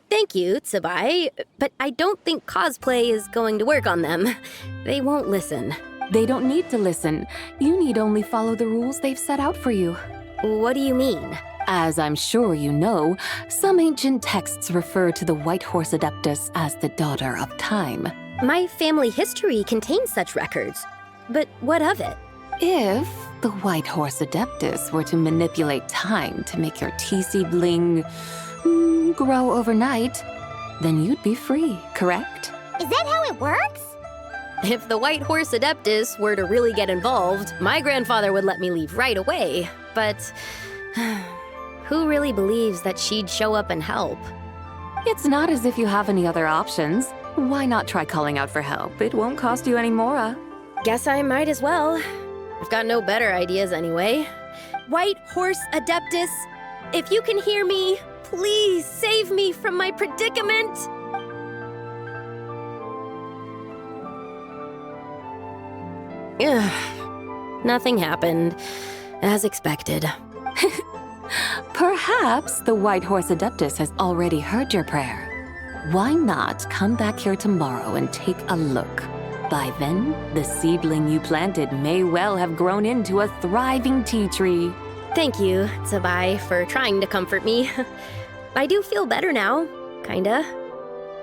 Thank you, Zibai, but I don't think cosplay is going to work on them. They won't listen. They don't need to listen. You need only follow the rules they've set out for you. What do you mean? As I'm sure you know, some ancient texts refer to the White Horse Adeptus as the Daughter of Time. My family history contains such records. But what of it? If the White Horse Adeptus were to manipulate time to make your tea seedling grow overnight, then you'd be free, correct? Is that how it works? If the White Horse Adeptus were to really get involved, my grandfather would let me leave right away. But who really believes that she'd show up and help? It's not as if you have any other options. Why not try calling out for help? It won't cost you any more. Guess I might as well. I've got no better ideas anyway. White Horse Adeptus, if you can hear me, please save me from my predicament. Nothing happened, as expected. Perhaps the White Horse Adeptus has already heard your prayer. Why not come back here tomorrow and take a look? By then, the seedling you planted may well have grown into a thriving tea tree. Thank you, Zibai, for trying to comfort me. I do feel better now, kinda.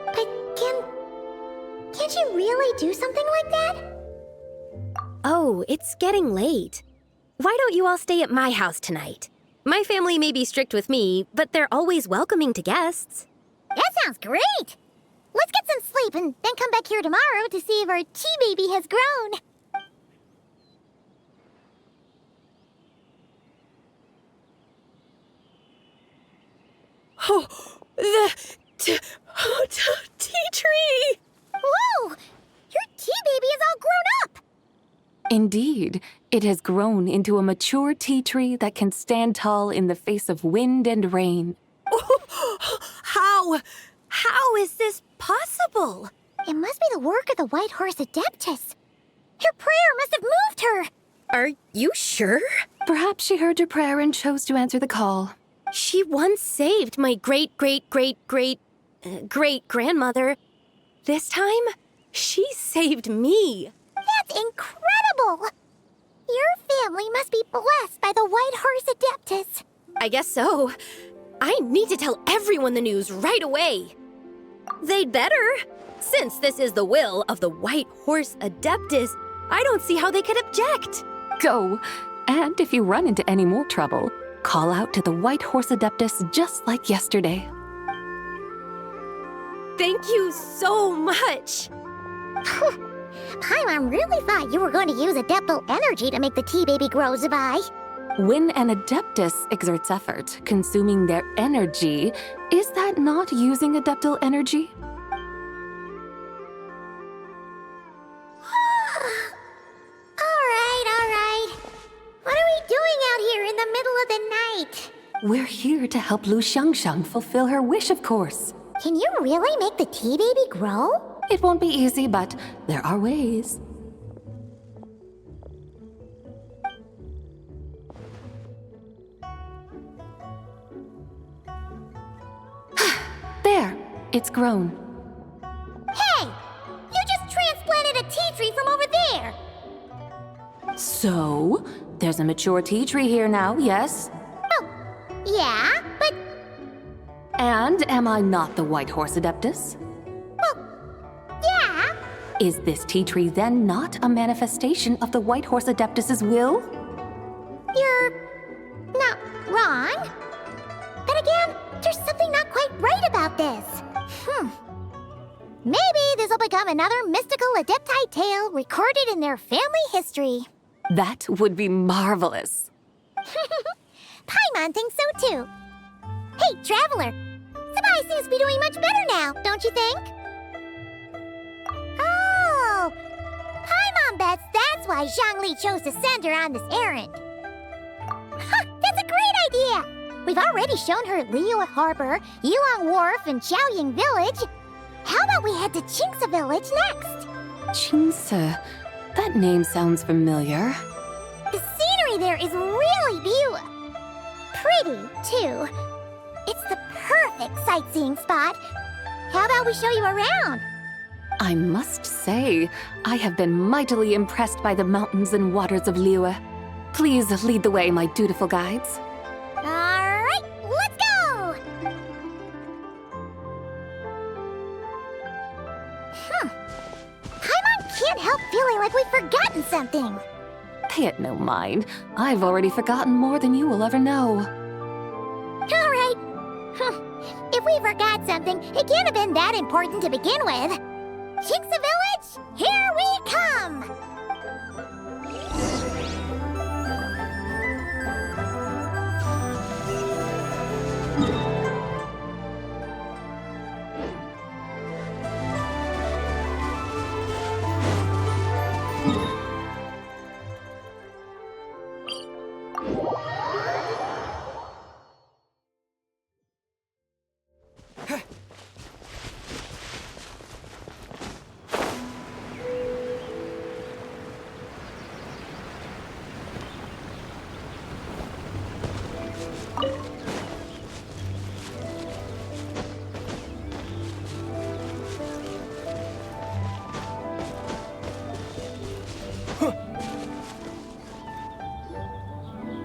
But can't you really do something like that? Oh, it's getting late. Why don't you all stay at my house tonight? My family may be strict with me, but they're always welcoming to guests. That sounds great! Let's get some sleep and then come back here tomorrow to see if our tea baby has grown. Oh, the tea tree! Whoa! Your tea baby is all grown up! Indeed, it has grown into a mature tea tree that can stand tall in the face of wind and rain. How is this possible? It must be the work of the White Horse Adeptus. Your prayer must have moved her. Are you sure? Perhaps she heard your prayer and chose to answer the call. She once saved my great-great-great-great-grandmother. This time, she saved me. That's incredible! Your family must be blessed by the White Horse Adeptus. I guess so. I need to tell everyone the news right away. They'd better. Since this is the will of the White Horse Adeptus, I don't see how they could object. Go. And if you run into any more trouble, call out to the White Horse Adeptus just like yesterday. Thank you so much. Paimon really thought you were going to use Adeptal energy to make the tea baby grow, Zibai. When an Adeptus exerts effort, consuming their energy, is that not using Adeptal energy? All right. What are we doing out here in the middle of the night? We're here to help Lu Xiangxiang fulfill her wish, of course. Can you really make the tea baby grow? It won't be easy, but there are ways. There, it's grown. Hey! You just transplanted a tea tree from over there! So, there's a mature tea tree here now, yes? Oh, yeah, but... And am I not the White Horse Adeptus? Well, yeah. Is this tea tree then not a manifestation of the White Horse Adeptus's will? You're not wrong. But again, there's something not quite right about this. Maybe this will become another mystical Adepti tale recorded in their family history. That would be marvelous. Paimon thinks so too. Hey, Traveler! Zibai seems to be doing much better now, don't you think? Oh! Paimon bets that's why Zhangli chose to send her on this errand. That's a great idea! We've already shown her Liyue Harbor, Yulong Wharf, and Xiaoying Village. How about we head to Qingce Village next? Qingce. That name sounds familiar. The scenery there is really beautiful. Pretty, too. It's the perfect sightseeing spot. How about we show you around? I must say, I have been mightily impressed by the mountains and waters of Liyue. Please lead the way, my dutiful guides. All right, let's go! Paimon can't help feeling like we've forgotten something. Pay it no mind. I've already forgotten more than you will ever know. All right. If we forgot something, it can't have been that important to begin with. Shinxa Village, here we come!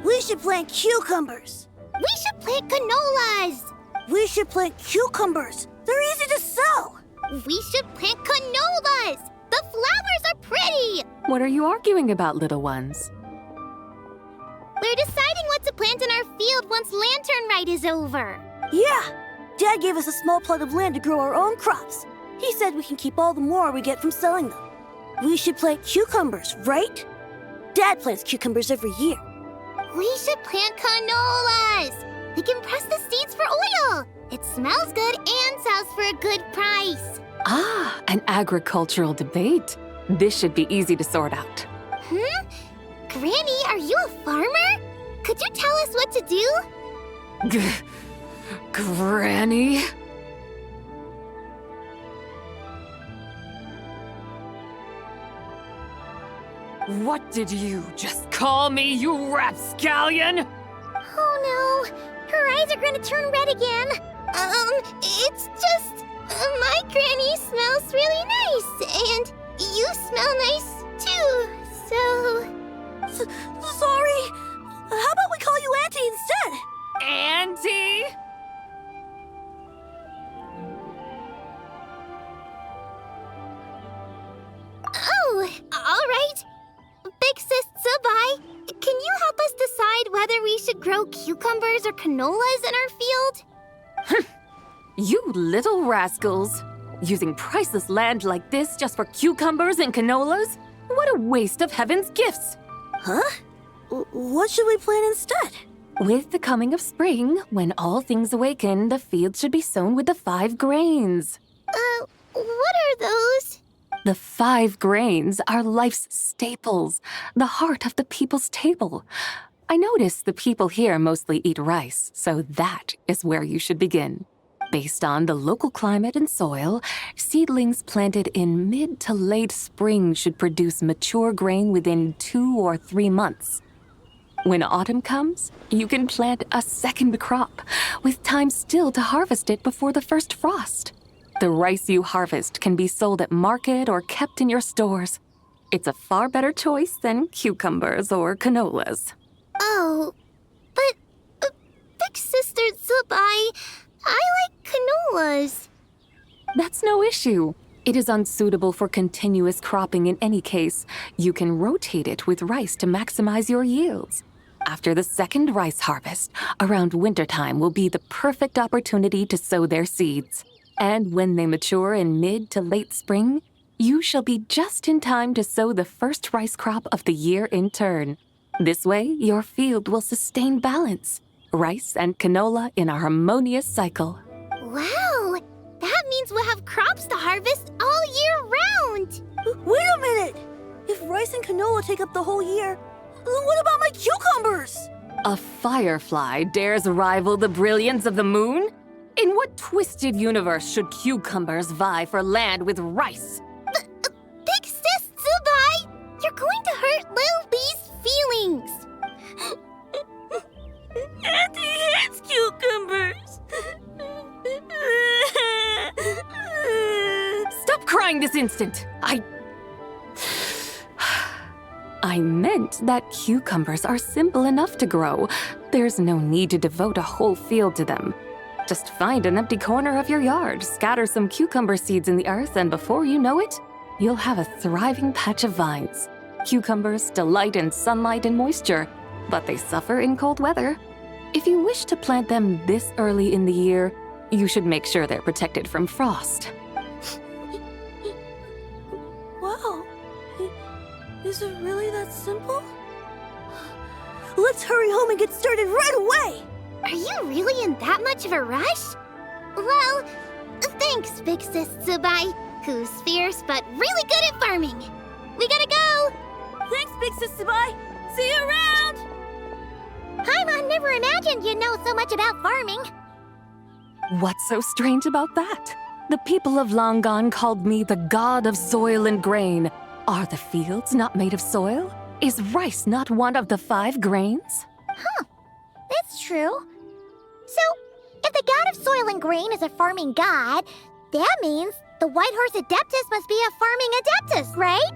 We should plant cucumbers. We should plant canolas. We should plant cucumbers. They're easy to sow. We should plant canolas. The flowers are pretty. What are you arguing about, little ones? We're deciding what to plant in our field once Lantern Rite is over. Yeah. Dad gave us a small plot of land to grow our own crops. He said we can keep all the more we get from selling them. We should plant cucumbers, right? Dad plants cucumbers every year. We should plant canolas. We can press the seeds for oil. It smells good and sells for a good price. Ah, an agricultural debate. This should be easy to sort out. Granny, are you a farmer? Could you tell us what to do? Granny? What did you just call me, you rapscallion? Oh no, her eyes are gonna turn red again. It's just, my granny smells really nice, and you smell nice too, so... Sorry. How about we call you Auntie instead? Auntie? Oh, all right. Big Sis Zibai, can you help us decide whether we should grow cucumbers or canolas in our field? You little rascals. Using priceless land like this just for cucumbers and canolas? What a waste of heaven's gifts! Huh? What should we plant instead? With the coming of spring, when all things awaken, the field should be sown with the 5 grains. What are those? The 5 grains are life's staples, the heart of the people's table. I notice the people here mostly eat rice, so that is where you should begin. Based on the local climate and soil, seedlings planted in mid to late spring should produce mature grain within 2 or 3 months. When autumn comes, you can plant a second crop, with time still to harvest it before the first frost. The rice you harvest can be sold at market or kept in your stores. It's a far better choice than cucumbers or canolas. Oh, but Big Sister Zibai, I like canolas. That's no issue. It is unsuitable for continuous cropping in any case. You can rotate it with rice to maximize your yields. After the second rice harvest, around wintertime will be the perfect opportunity to sow their seeds. And when they mature in mid to late spring, you shall be just in time to sow the first rice crop of the year in turn. This way, your field will sustain balance. Rice and canola in a harmonious cycle. Wow! That means we'll have crops to harvest all year round! Wait a minute! If rice and canola take up the whole year, what about my cucumbers? A firefly dares rival the brilliance of the moon? In what twisted universe should cucumbers vie for land with rice? Big Sis Zibai, you're going to hurt Lil Bee's feelings. Auntie hates cucumbers. Stop crying this instant! I meant that cucumbers are simple enough to grow. There's no need to devote a whole field to them. Just find an empty corner of your yard, scatter some cucumber seeds in the earth, and before you know it, you'll have a thriving patch of vines. Cucumbers delight in sunlight and moisture, but they suffer in cold weather. If you wish to plant them this early in the year, you should make sure they're protected from frost. Wow. Is it really that simple? Let's hurry home and get started right away! Are you really in that much of a rush? Well, thanks, Big Sis Zibai, who's fierce but really good at farming. We gotta go! Thanks, Big Sis Zibai! See you around! Paimon never imagined you'd know so much about farming. What's so strange about that? The people of Long Gone called me the god of soil and grain. Are the fields not made of soil? Is rice not one of the 5 grains? Huh, that's true. So, if the god of soil and grain is a farming god, that means the White Horse Adeptus must be a farming adeptus, right?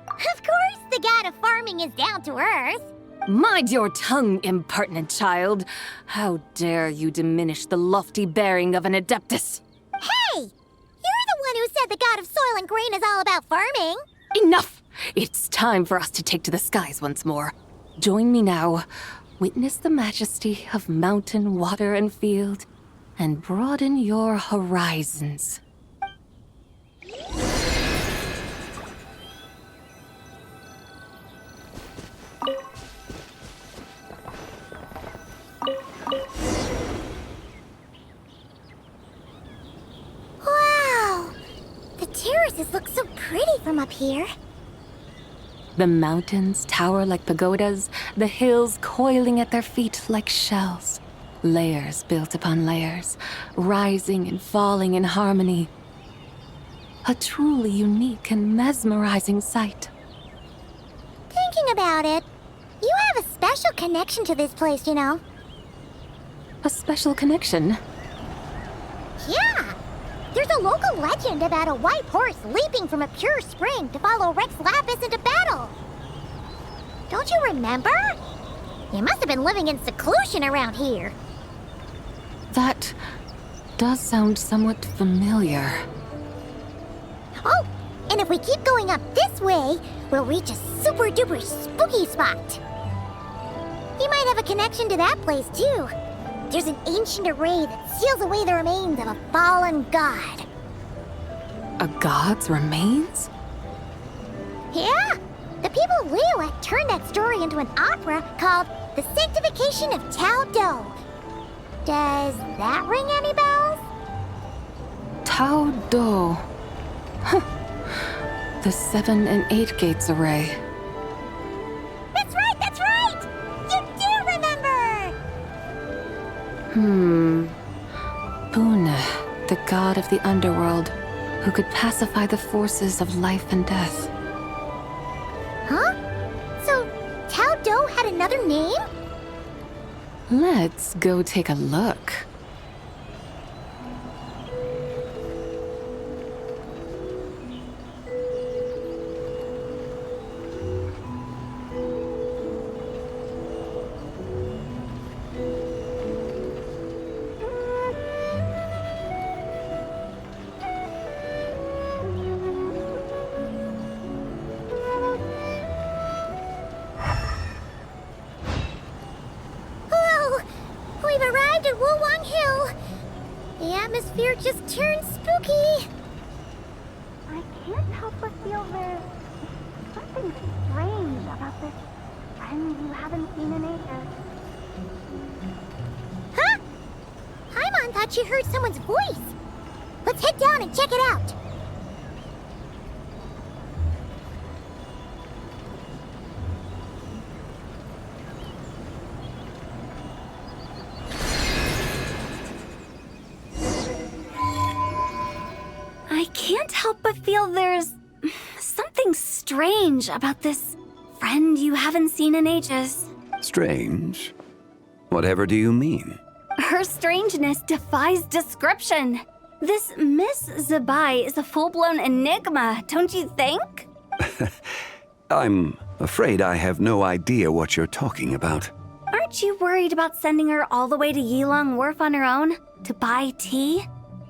Of course the god of farming is down to earth. Mind your tongue, impertinent child. How dare you diminish the lofty bearing of an adeptus? Hey! You're the one who said the god of soil and grain is all about farming. Enough! It's time for us to take to the skies once more. Join me now. Witness the majesty of mountain, water, and field, and broaden your horizons. Wow! The terraces look so pretty from up here. The mountains tower like pagodas, the hills coiling at their feet like shells. Layers built upon layers, rising and falling in harmony. A truly unique and mesmerizing sight. Thinking about it, you have a special connection to this place, you know. A special connection? Yeah! There's a local legend about a white horse leaping from a pure spring to follow Rex Lapis into battle. Don't you remember? You must have been living in seclusion around here. That does sound somewhat familiar. Oh, and if we keep going up this way, we'll reach a super duper spooky spot. You might have a connection to that place too. There's an ancient array that seals away the remains of a fallen god. A god's remains? Yeah! The people of Liyue turned that story into an opera called The Sanctification of Tao Do. Does that ring any bells? Tao Do. Huh. The 7 and 8 gates array. That's right, that's right! You do remember! Buna, the god of the underworld, who could pacify the forces of life and death. Huh? So, Tao Do had another name? Let's go take a look. Atmosphere just turned spooky. I can't help but feel there's something strange about this friend you haven't seen in ages. Huh? Paimon thought she heard someone's voice. Let's head down and check it out. I can't help but feel there's something strange about this friend you haven't seen in ages. Strange? Whatever do you mean? Her strangeness defies description. This Miss Zibai is a full-blown enigma, don't you think? I'm afraid I have no idea what you're talking about. Aren't you worried about sending her all the way to Yilong Wharf on her own to buy tea?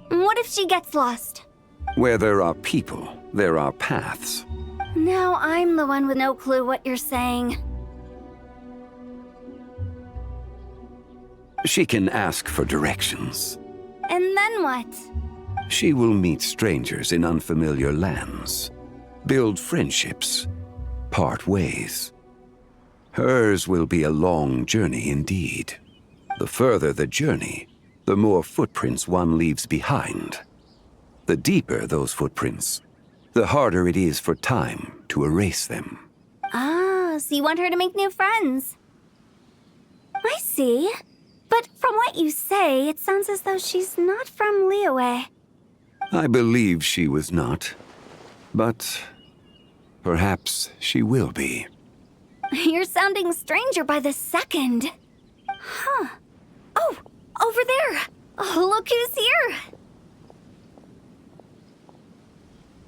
What if she gets lost? Where there are people, there are paths. Now I'm the one with no clue what you're saying. She can ask for directions. And then what? She will meet strangers in unfamiliar lands, build friendships, part ways. Hers will be a long journey indeed. The further the journey, the more footprints one leaves behind. The deeper those footprints, the harder it is for time to erase them. Ah, so you want her to make new friends. I see. But from what you say, it sounds as though she's not from Liyue. I believe she was not, but perhaps she will be. You're sounding stranger by the second. Huh. Oh, over there. Oh, look who's here.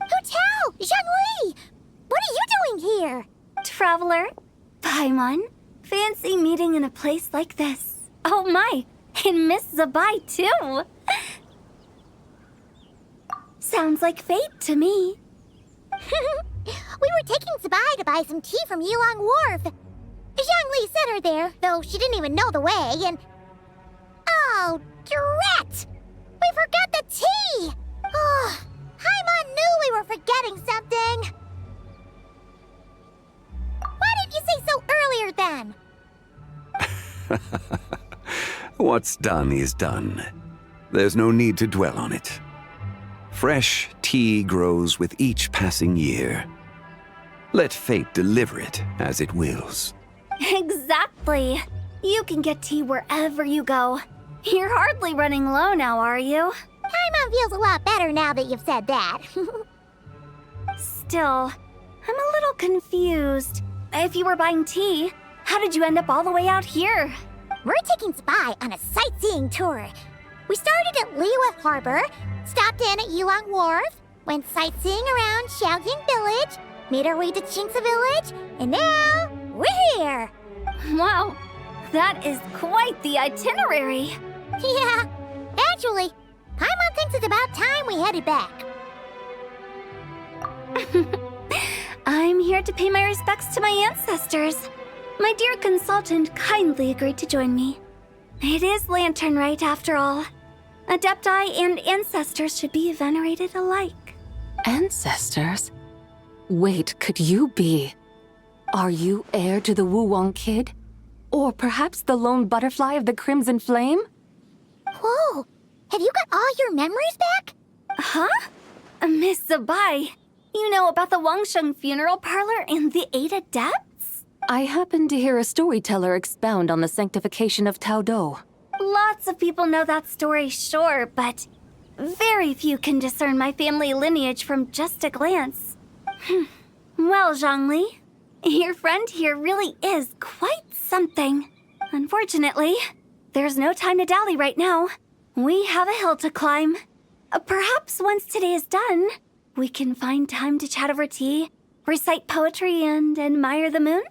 Hotel! Zhongli! What are you doing here? Traveler, Paimon, fancy meeting in a place like this. Oh my, and Miss Zibai too. Sounds like fate to me. We were taking Zibai to buy some tea from Yilong Wharf. Zhongli sent her there, though she didn't even know the way, and... Oh, drat! We forgot the tea! Oh, Paimon knew we were forgetting something. Why didn't you say so earlier then? What's done is done. There's no need to dwell on it. Fresh tea grows with each passing year. Let fate deliver it as it wills. Exactly. You can get tea wherever you go. You're hardly running low now, are you? Paimon feels a lot better now that you've said that. Still, I'm a little confused. If you were buying tea, how did you end up all the way out here? We're taking Zibai on a sightseeing tour. We started at Liyue Harbor, stopped in at Yilong Wharf, went sightseeing around Xiaoying Village, made our way to Qingce Village, and now we're here. Wow, that is quite the itinerary. Yeah, actually, Paimon thinks it's about time we headed back. I'm here to pay my respects to my ancestors. My dear consultant kindly agreed to join me. It is Lantern Rite, after all. Adepti and ancestors should be venerated alike. Ancestors? Wait, could you be? Are you heir to the Wuwang kid? Or perhaps the lone butterfly of the Crimson Flame? Whoa, have you got all your memories back? Huh? Miss Zibai, you know about the Wangsheng funeral parlor and the 8 adepts? I happened to hear a storyteller expound on the sanctification of Taodo. Lots of people know that story, sure, but very few can discern my family lineage from just a glance. Well, Zhongli, your friend here really is quite something. Unfortunately, there's no time to dally right now. We have a hill to climb. Perhaps once today is done, we can find time to chat over tea, recite poetry, and admire the moon?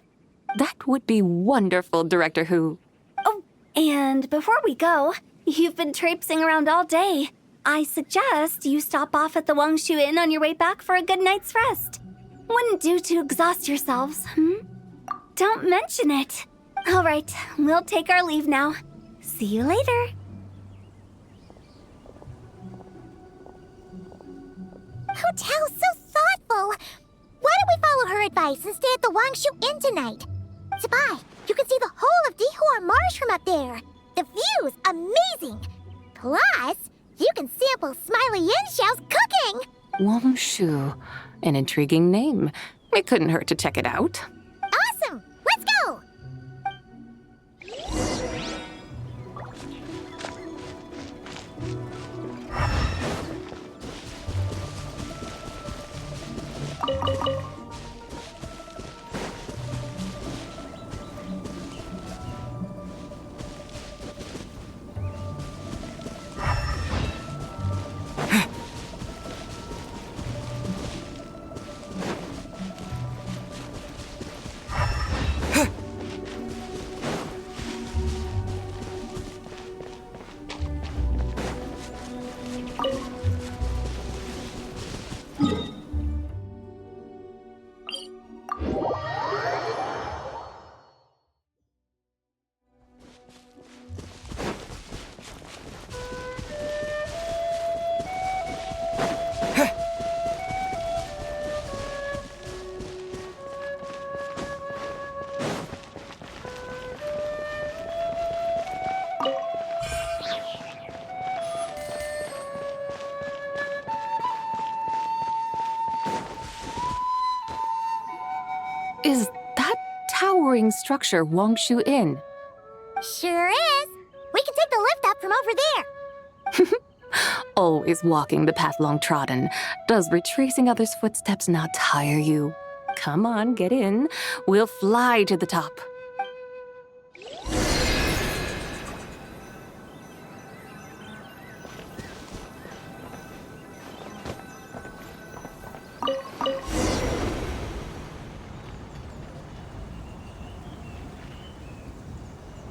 That would be wonderful, Director Hu. Oh, and before we go, you've been traipsing around all day. I suggest you stop off at the Wangshu Inn on your way back for a good night's rest. Wouldn't do to exhaust yourselves, Don't mention it. All right, we'll take our leave now. See you later. Hotel's so thoughtful. Why don't we follow her advice and stay at the Wangshu Inn tonight? Zibai, you can see the whole of Dihua Marsh from up there. The view's amazing. Plus, you can sample Smiley Yinshao's cooking. Wangshu, an intriguing name. It couldn't hurt to check it out. Awesome! Let's go! Is that towering structure Wongshu Inn? Sure is. We can take the lift up from over there. Always walking the path long trodden. Does retracing others' footsteps not tire you? Come on, get in. We'll fly to the top.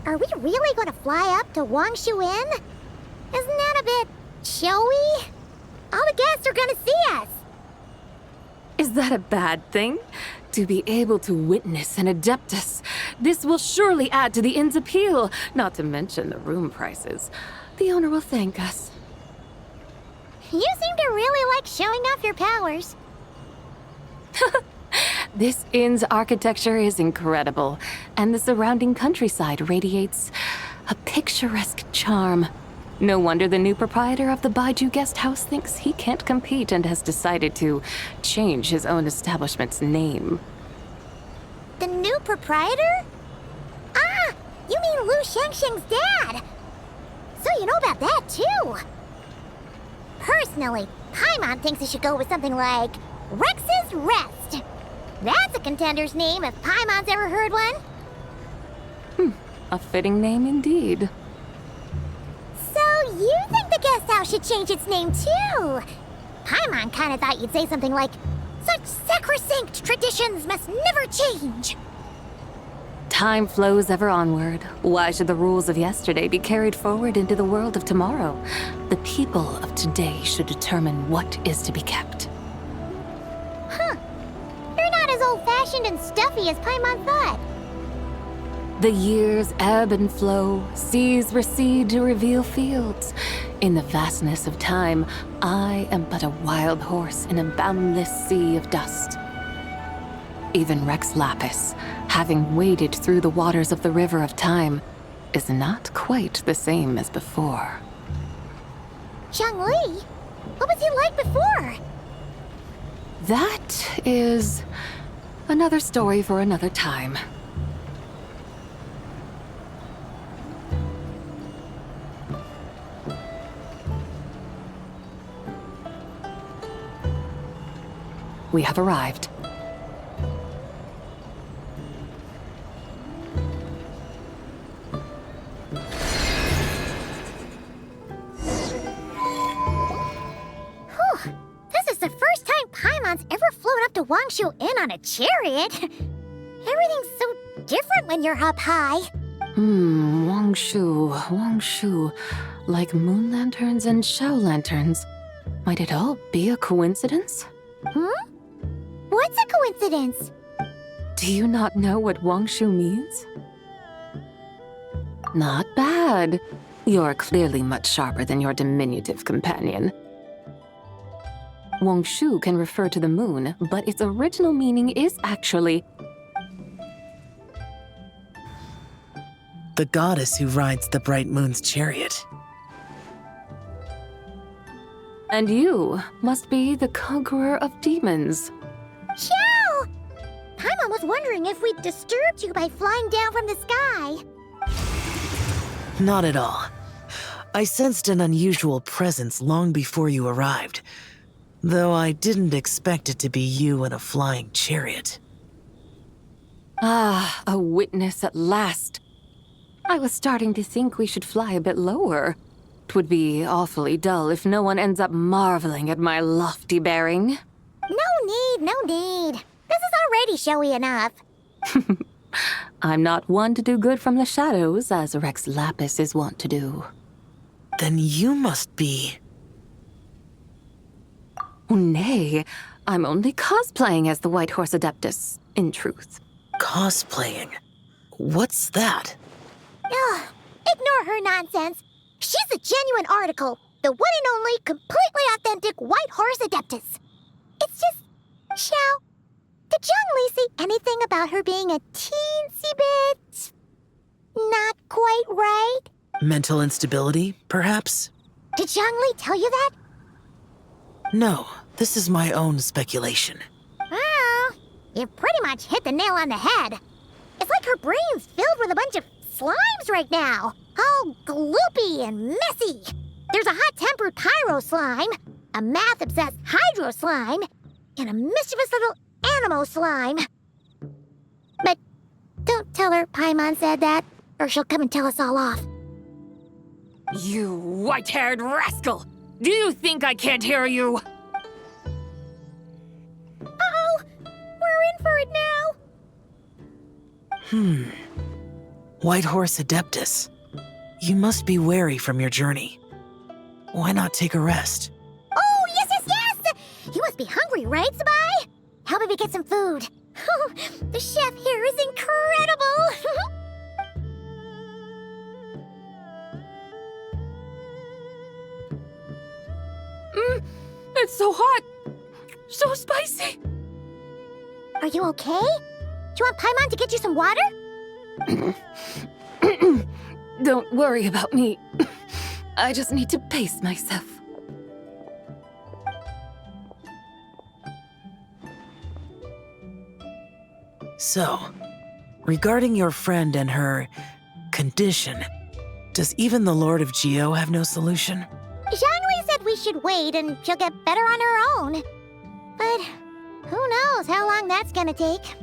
Are we really going to fly up to Wongshu Inn? Isn't that a bit showy? All the guests are going to see us. Is that a bad thing? To be able to witness an Adeptus. This will surely add to the inn's appeal, not to mention the room prices. The owner will thank us. You seem to really like showing off your powers. This inn's architecture is incredible, and the surrounding countryside radiates a picturesque charm. No wonder the new proprietor of the Baiju guest house thinks he can't compete and has decided to change his own establishment's name. The new proprietor? Ah, you mean Lu Shengsheng's dad. So you know about that, too. Personally, Paimon thinks it should go with something like Rex's Rest. That's a contender's name if Paimon's ever heard one. A fitting name indeed. So you think the guest house should change its name too? Paimon kinda thought you'd say something like, such sacrosanct traditions must never change. Time flows ever onward. Why should the rules of yesterday be carried forward into the world of tomorrow? The people of today should determine what is to be kept. Huh. You're not as old-fashioned and stuffy as Paimon thought. The years ebb and flow, seas recede to reveal fields. In the vastness of time, I am but a wild horse in a boundless sea of dust. Even Rex Lapis, having waded through the waters of the river of time, is not quite the same as before. Zhongli? What was he like before? That is another story for another time. We have arrived. This is the first time Paimon's ever flown up to Wongshu Inn on a chariot. Everything's so different when you're up high. Wongshu. Like moon lanterns and shell lanterns. Might it all be a coincidence? What's a coincidence? Do you not know what Wongshu means? Not bad. You're clearly much sharper than your diminutive companion. Wongshu can refer to the moon, but its original meaning is actually the goddess who rides the bright moon's chariot. And you must be the conqueror of demons. Xiao! Paimon was wondering if we'd disturbed you by flying down from the sky. Not at all. I sensed an unusual presence long before you arrived, though I didn't expect it to be you in a flying chariot. Ah, a witness at last. I was starting to think we should fly a bit lower. 'Twould be awfully dull if no one ends up marveling at my lofty bearing. No need. This is already showy enough. I'm not one to do good from the shadows, as Rex Lapis is wont to do. Then you must be... Nay, I'm only cosplaying as the White Horse Adeptus, in truth. Cosplaying? What's that? Ugh, ignore her nonsense. She's a genuine article, the one and only completely authentic White Horse Adeptus. It's just, Xiao, did Zhongli say anything about her being a teensy bit not quite right? Mental instability, perhaps? Did Zhongli tell you that? No, this is my own speculation. Oh, You pretty much hit the nail on the head. It's like her brain's filled with a bunch of slimes right now. All gloopy and messy. There's a hot-tempered pyro slime, a math-obsessed hydro slime, and a mischievous little animal slime. But don't tell her Paimon said that, or she'll come and tell us all off. You white-haired rascal! Do you think I can't hear you? Uh-oh! We're in for it now! White Horse Adeptus. You must be weary from your journey. Why not take a rest? Oh, yes, yes, yes! You must be hungry, right, Zibai? How about we get some food? Oh, the chef here is incredible! It's so hot! So spicy! Are you okay? Do you want Paimon to get you some water? Don't worry about me. I just need to pace myself. So, regarding your friend and her condition, does even the Lord of Geo have no solution? Zhangli said we should wait and she'll get better on her own. But who knows how long that's gonna take.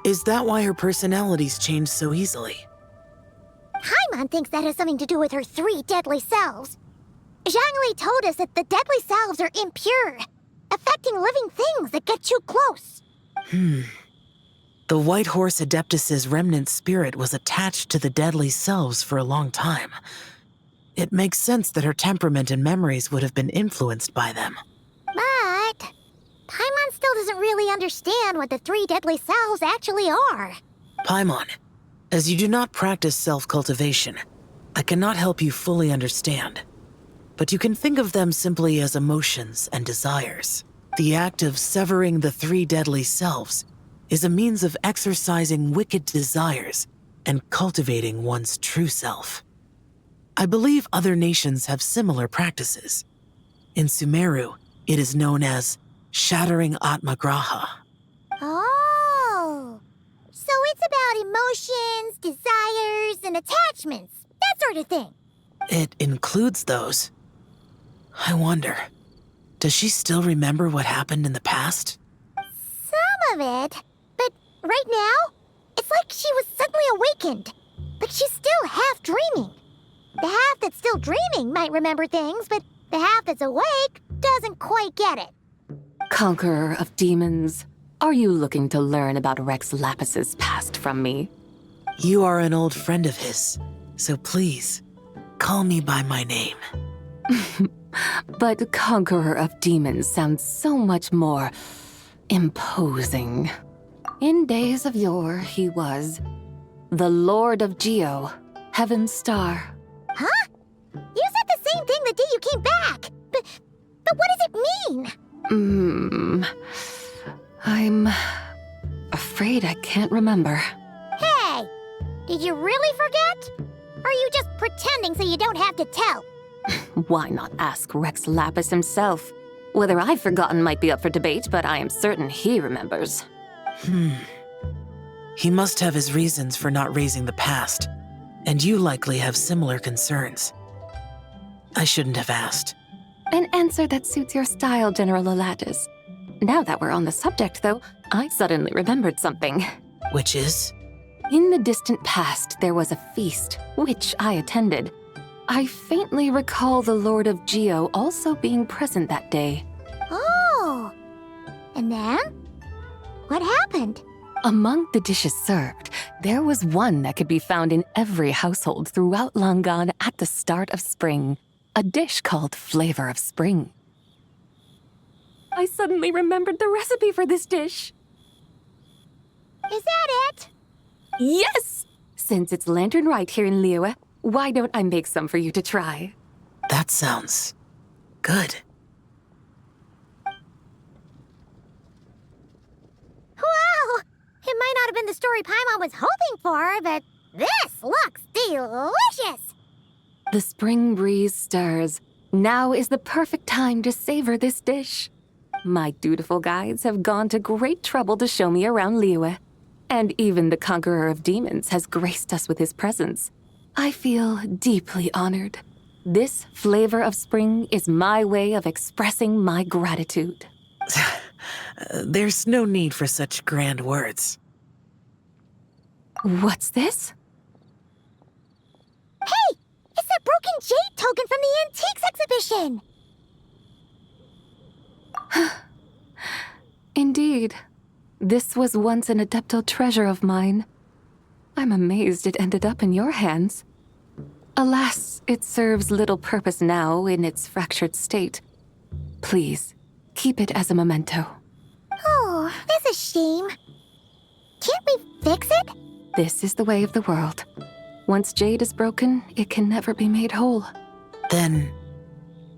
Is that why her personalities change so easily? Paimon thinks that has something to do with her 3 deadly selves. Zhangli told us that the deadly selves are impure, affecting living things that get too close. The White Horse Adeptus's remnant spirit was attached to the deadly selves for a long time. It makes sense that her temperament and memories would have been influenced by them. But Paimon still doesn't really understand what the 3 deadly selves actually are. Paimon, as you do not practice self-cultivation, I cannot help you fully understand. But you can think of them simply as emotions and desires. The act of severing the 3 deadly selves is a means of exercising wicked desires and cultivating one's true self. I believe other nations have similar practices. In Sumeru, it is known as shattering Atmagraha. Oh, so it's about emotions, desires, and attachments, that sort of thing. It includes those. I wonder, does she still remember what happened in the past? Some of it, but right now, it's like she was suddenly awakened. Like she's still half dreaming. The half that's still dreaming might remember things, but the half that's awake doesn't quite get it. Conqueror of demons, are you looking to learn about Rex Lapis's past from me? You are an old friend of his, so please, call me by my name. But Conqueror of Demons sounds so much more imposing. In days of yore, he was the Lord of Geo, Heaven's Star. Huh? You said the same thing the day you came back. But what does it mean? I'm afraid I can't remember. Hey, did you really forget? Or are you just pretending so you don't have to tell? Why not ask Rex Lapis himself? Whether I've forgotten might be up for debate, but I am certain he remembers. He must have his reasons for not raising the past, and you likely have similar concerns. I shouldn't have asked. An answer that suits your style, General Elatis. Now that we're on the subject, though, I suddenly remembered something. Which is? In the distant past, there was a feast, which I attended. I faintly recall the Lord of Geo also being present that day. Oh, and then? What happened? Among the dishes served, there was one that could be found in every household throughout Langan at the start of spring. A dish called Flavor of Spring. I suddenly remembered the recipe for this dish. Is that it? Yes! Since it's Lantern Rite here in Liyue, why don't I make some for you to try? That sounds good. Wow! It might not have been the story Paimon was hoping for, but this looks delicious! The spring breeze stirs, Now is the perfect time to savor this dish. My dutiful guides have gone to great trouble to show me around Liyue, and even the conqueror of demons has graced us with his presence. I feel deeply honored. This flavor of spring is my way of expressing my gratitude. There's no need for such grand words. What's this? Hey! It's that broken jade token from the antiques exhibition! Indeed. This was once an Adepto treasure of mine. I'm amazed it ended up in your hands. Alas, it serves little purpose now in its fractured state. Please, keep it as a memento. Oh, that's a shame. Can't we fix it? This is the way of the world. Once jade is broken, it can never be made whole. Then,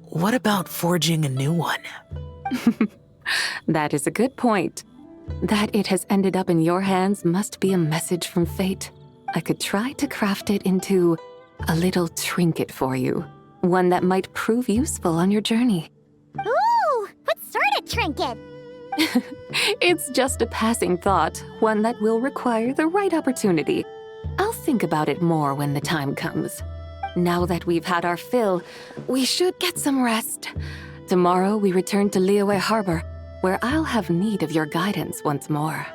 what about forging a new one? That is a good point. That it has ended up in your hands must be a message from fate. I could try to craft it into a little trinket for you. One that might prove useful on your journey. Ooh! What sort of trinket? It's just a passing thought, one that will require the right opportunity. I'll think about it more when the time comes. Now that we've had our fill, we should get some rest. Tomorrow we return to Liyue Harbor, where I'll have need of your guidance once more.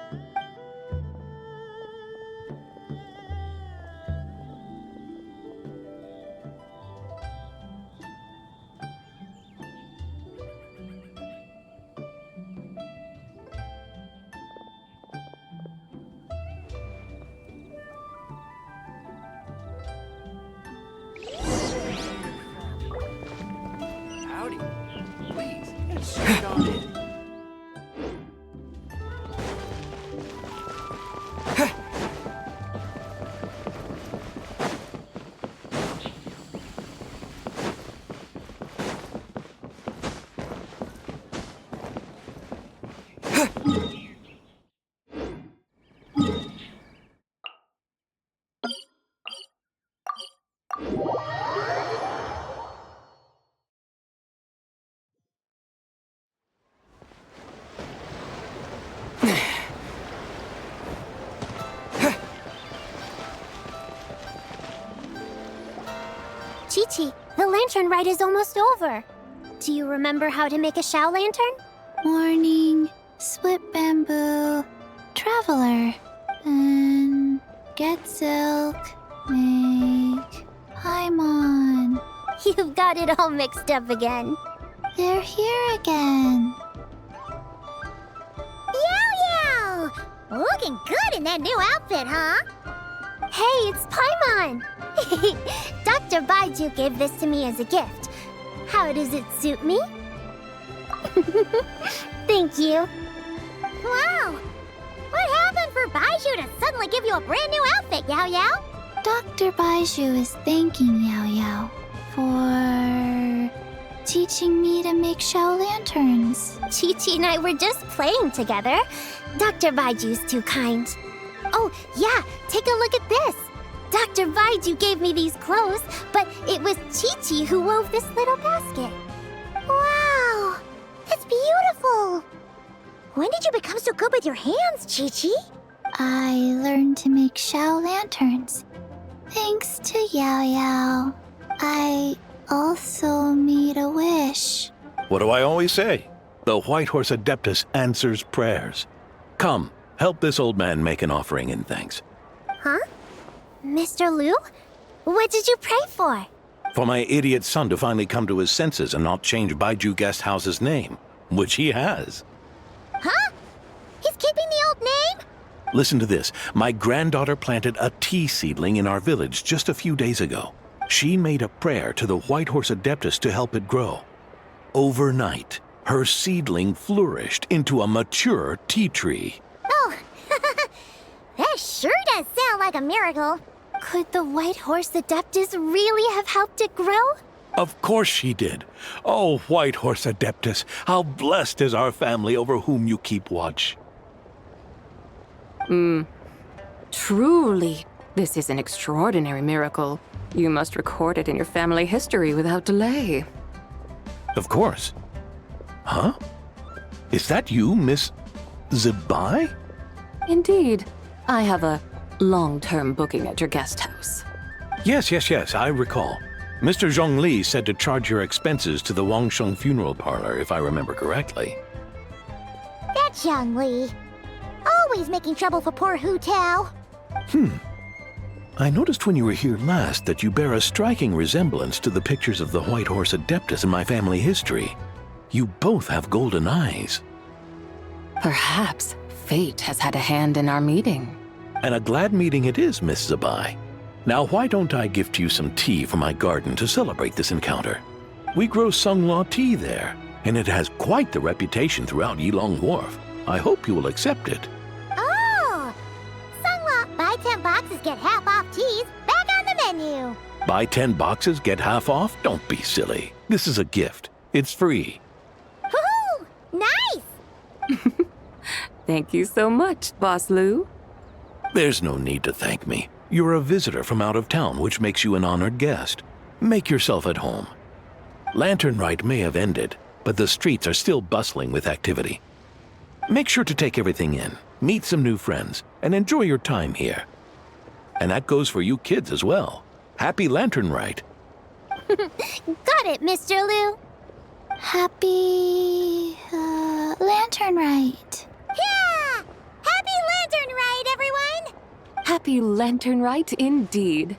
Howdy. Please, get straight on in. Chi-Chi, the lantern rite is almost over. Do you remember how to make a Shao lantern? Warning, split bamboo, traveler, and get silk, make Paimon. You've got it all mixed up again. They're here again. Yow! Looking good in that new outfit, huh? Hey, it's Paimon! Dr. Baiju gave this to me as a gift. How does it suit me? Thank you. Wow! What happened for Baiju to suddenly give you a brand new outfit, Yao Yao? Dr. Baiju is thanking Yao Yao for teaching me to make Shao lanterns. Chi-Chi and I were just playing together. Dr. Baiju's too kind. Oh, yeah, take a look at this. Dr. Baiju gave me these clothes, but it was Chi-Chi who wove this little basket. Wow, that's beautiful. When did you become so good with your hands, Chi-Chi? I learned to make Shao lanterns. Thanks to Yao Yao. I also made a wish. What do I always say? The White Horse Adeptus answers prayers. Come, help this old man make an offering in thanks. Huh? Mr. Liu? What did you pray for? For my idiot son to finally come to his senses and not change Baiju Guest House's name, which he has. Huh? He's keeping the old name? Listen to this. My granddaughter planted a tea seedling in our village just a few days ago. She made a prayer to the White Horse Adeptus to help it grow. Overnight, her seedling flourished into a mature tea tree. Oh, that sure does sound like a miracle. Could the White Horse Adeptus really have helped it grow? Of course she did. Oh, White Horse Adeptus, how blessed is our family over whom you keep watch. Truly, this is an extraordinary miracle. You must record it in your family history without delay. Of course. Huh? Is that you, Miss Zibai? Indeed. I have a long-term booking at your guest house. Yes, I recall. Mr. Zhongli said to charge your expenses to the Wangsheng funeral parlor, if I remember correctly. That's Young Li. Always making trouble for poor Hu Tao. I noticed when you were here last that you bear a striking resemblance to the pictures of the White Horse Adeptus in my family history. You both have golden eyes. Perhaps fate has had a hand in our meeting. And a glad meeting it is, Miss Zibai. Now why don't I gift you some tea from my garden to celebrate this encounter? We grow Sunglaw tea there, and it has quite the reputation throughout Yilong Wharf. I hope you will accept it. Oh! Sunglaw, buy 10 boxes, get half off teas. Back on the menu. Buy 10 boxes, get half off? Don't be silly. This is a gift. It's free. Woohoo! Nice! Thank you so much, Boss Lu. There's no need to thank me. You're a visitor from out of town, which makes you an honored guest. Make yourself at home. Lantern Rite may have ended, but the streets are still bustling with activity. Make sure to take everything in, meet some new friends, and enjoy your time here. And that goes for you kids as well. Happy Lantern Rite. Got it, Mr. Lu. Happy Lantern Rite. Yeah! Happy Lantern Rite, everyone! Happy Lantern Rite indeed.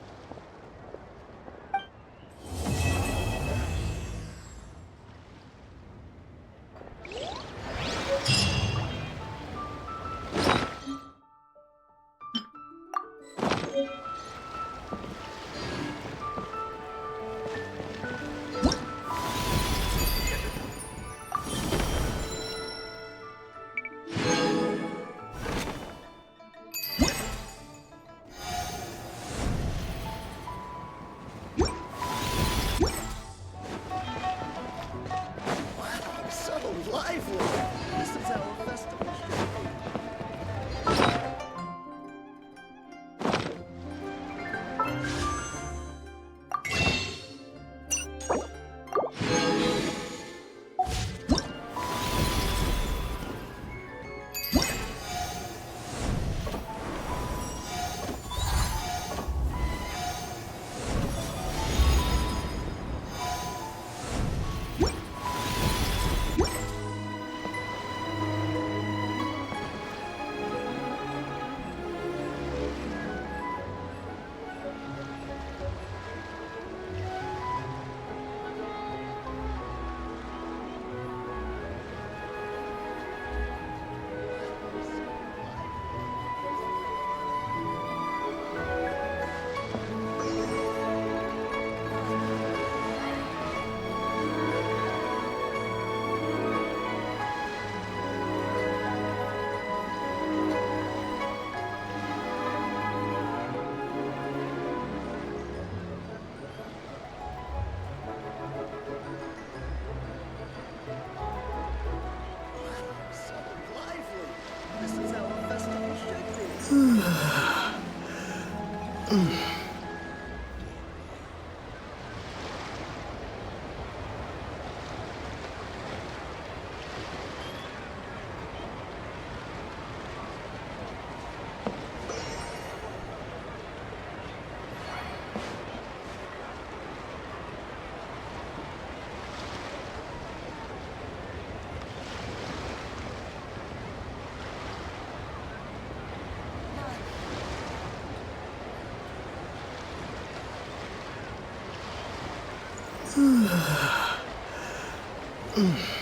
Mm.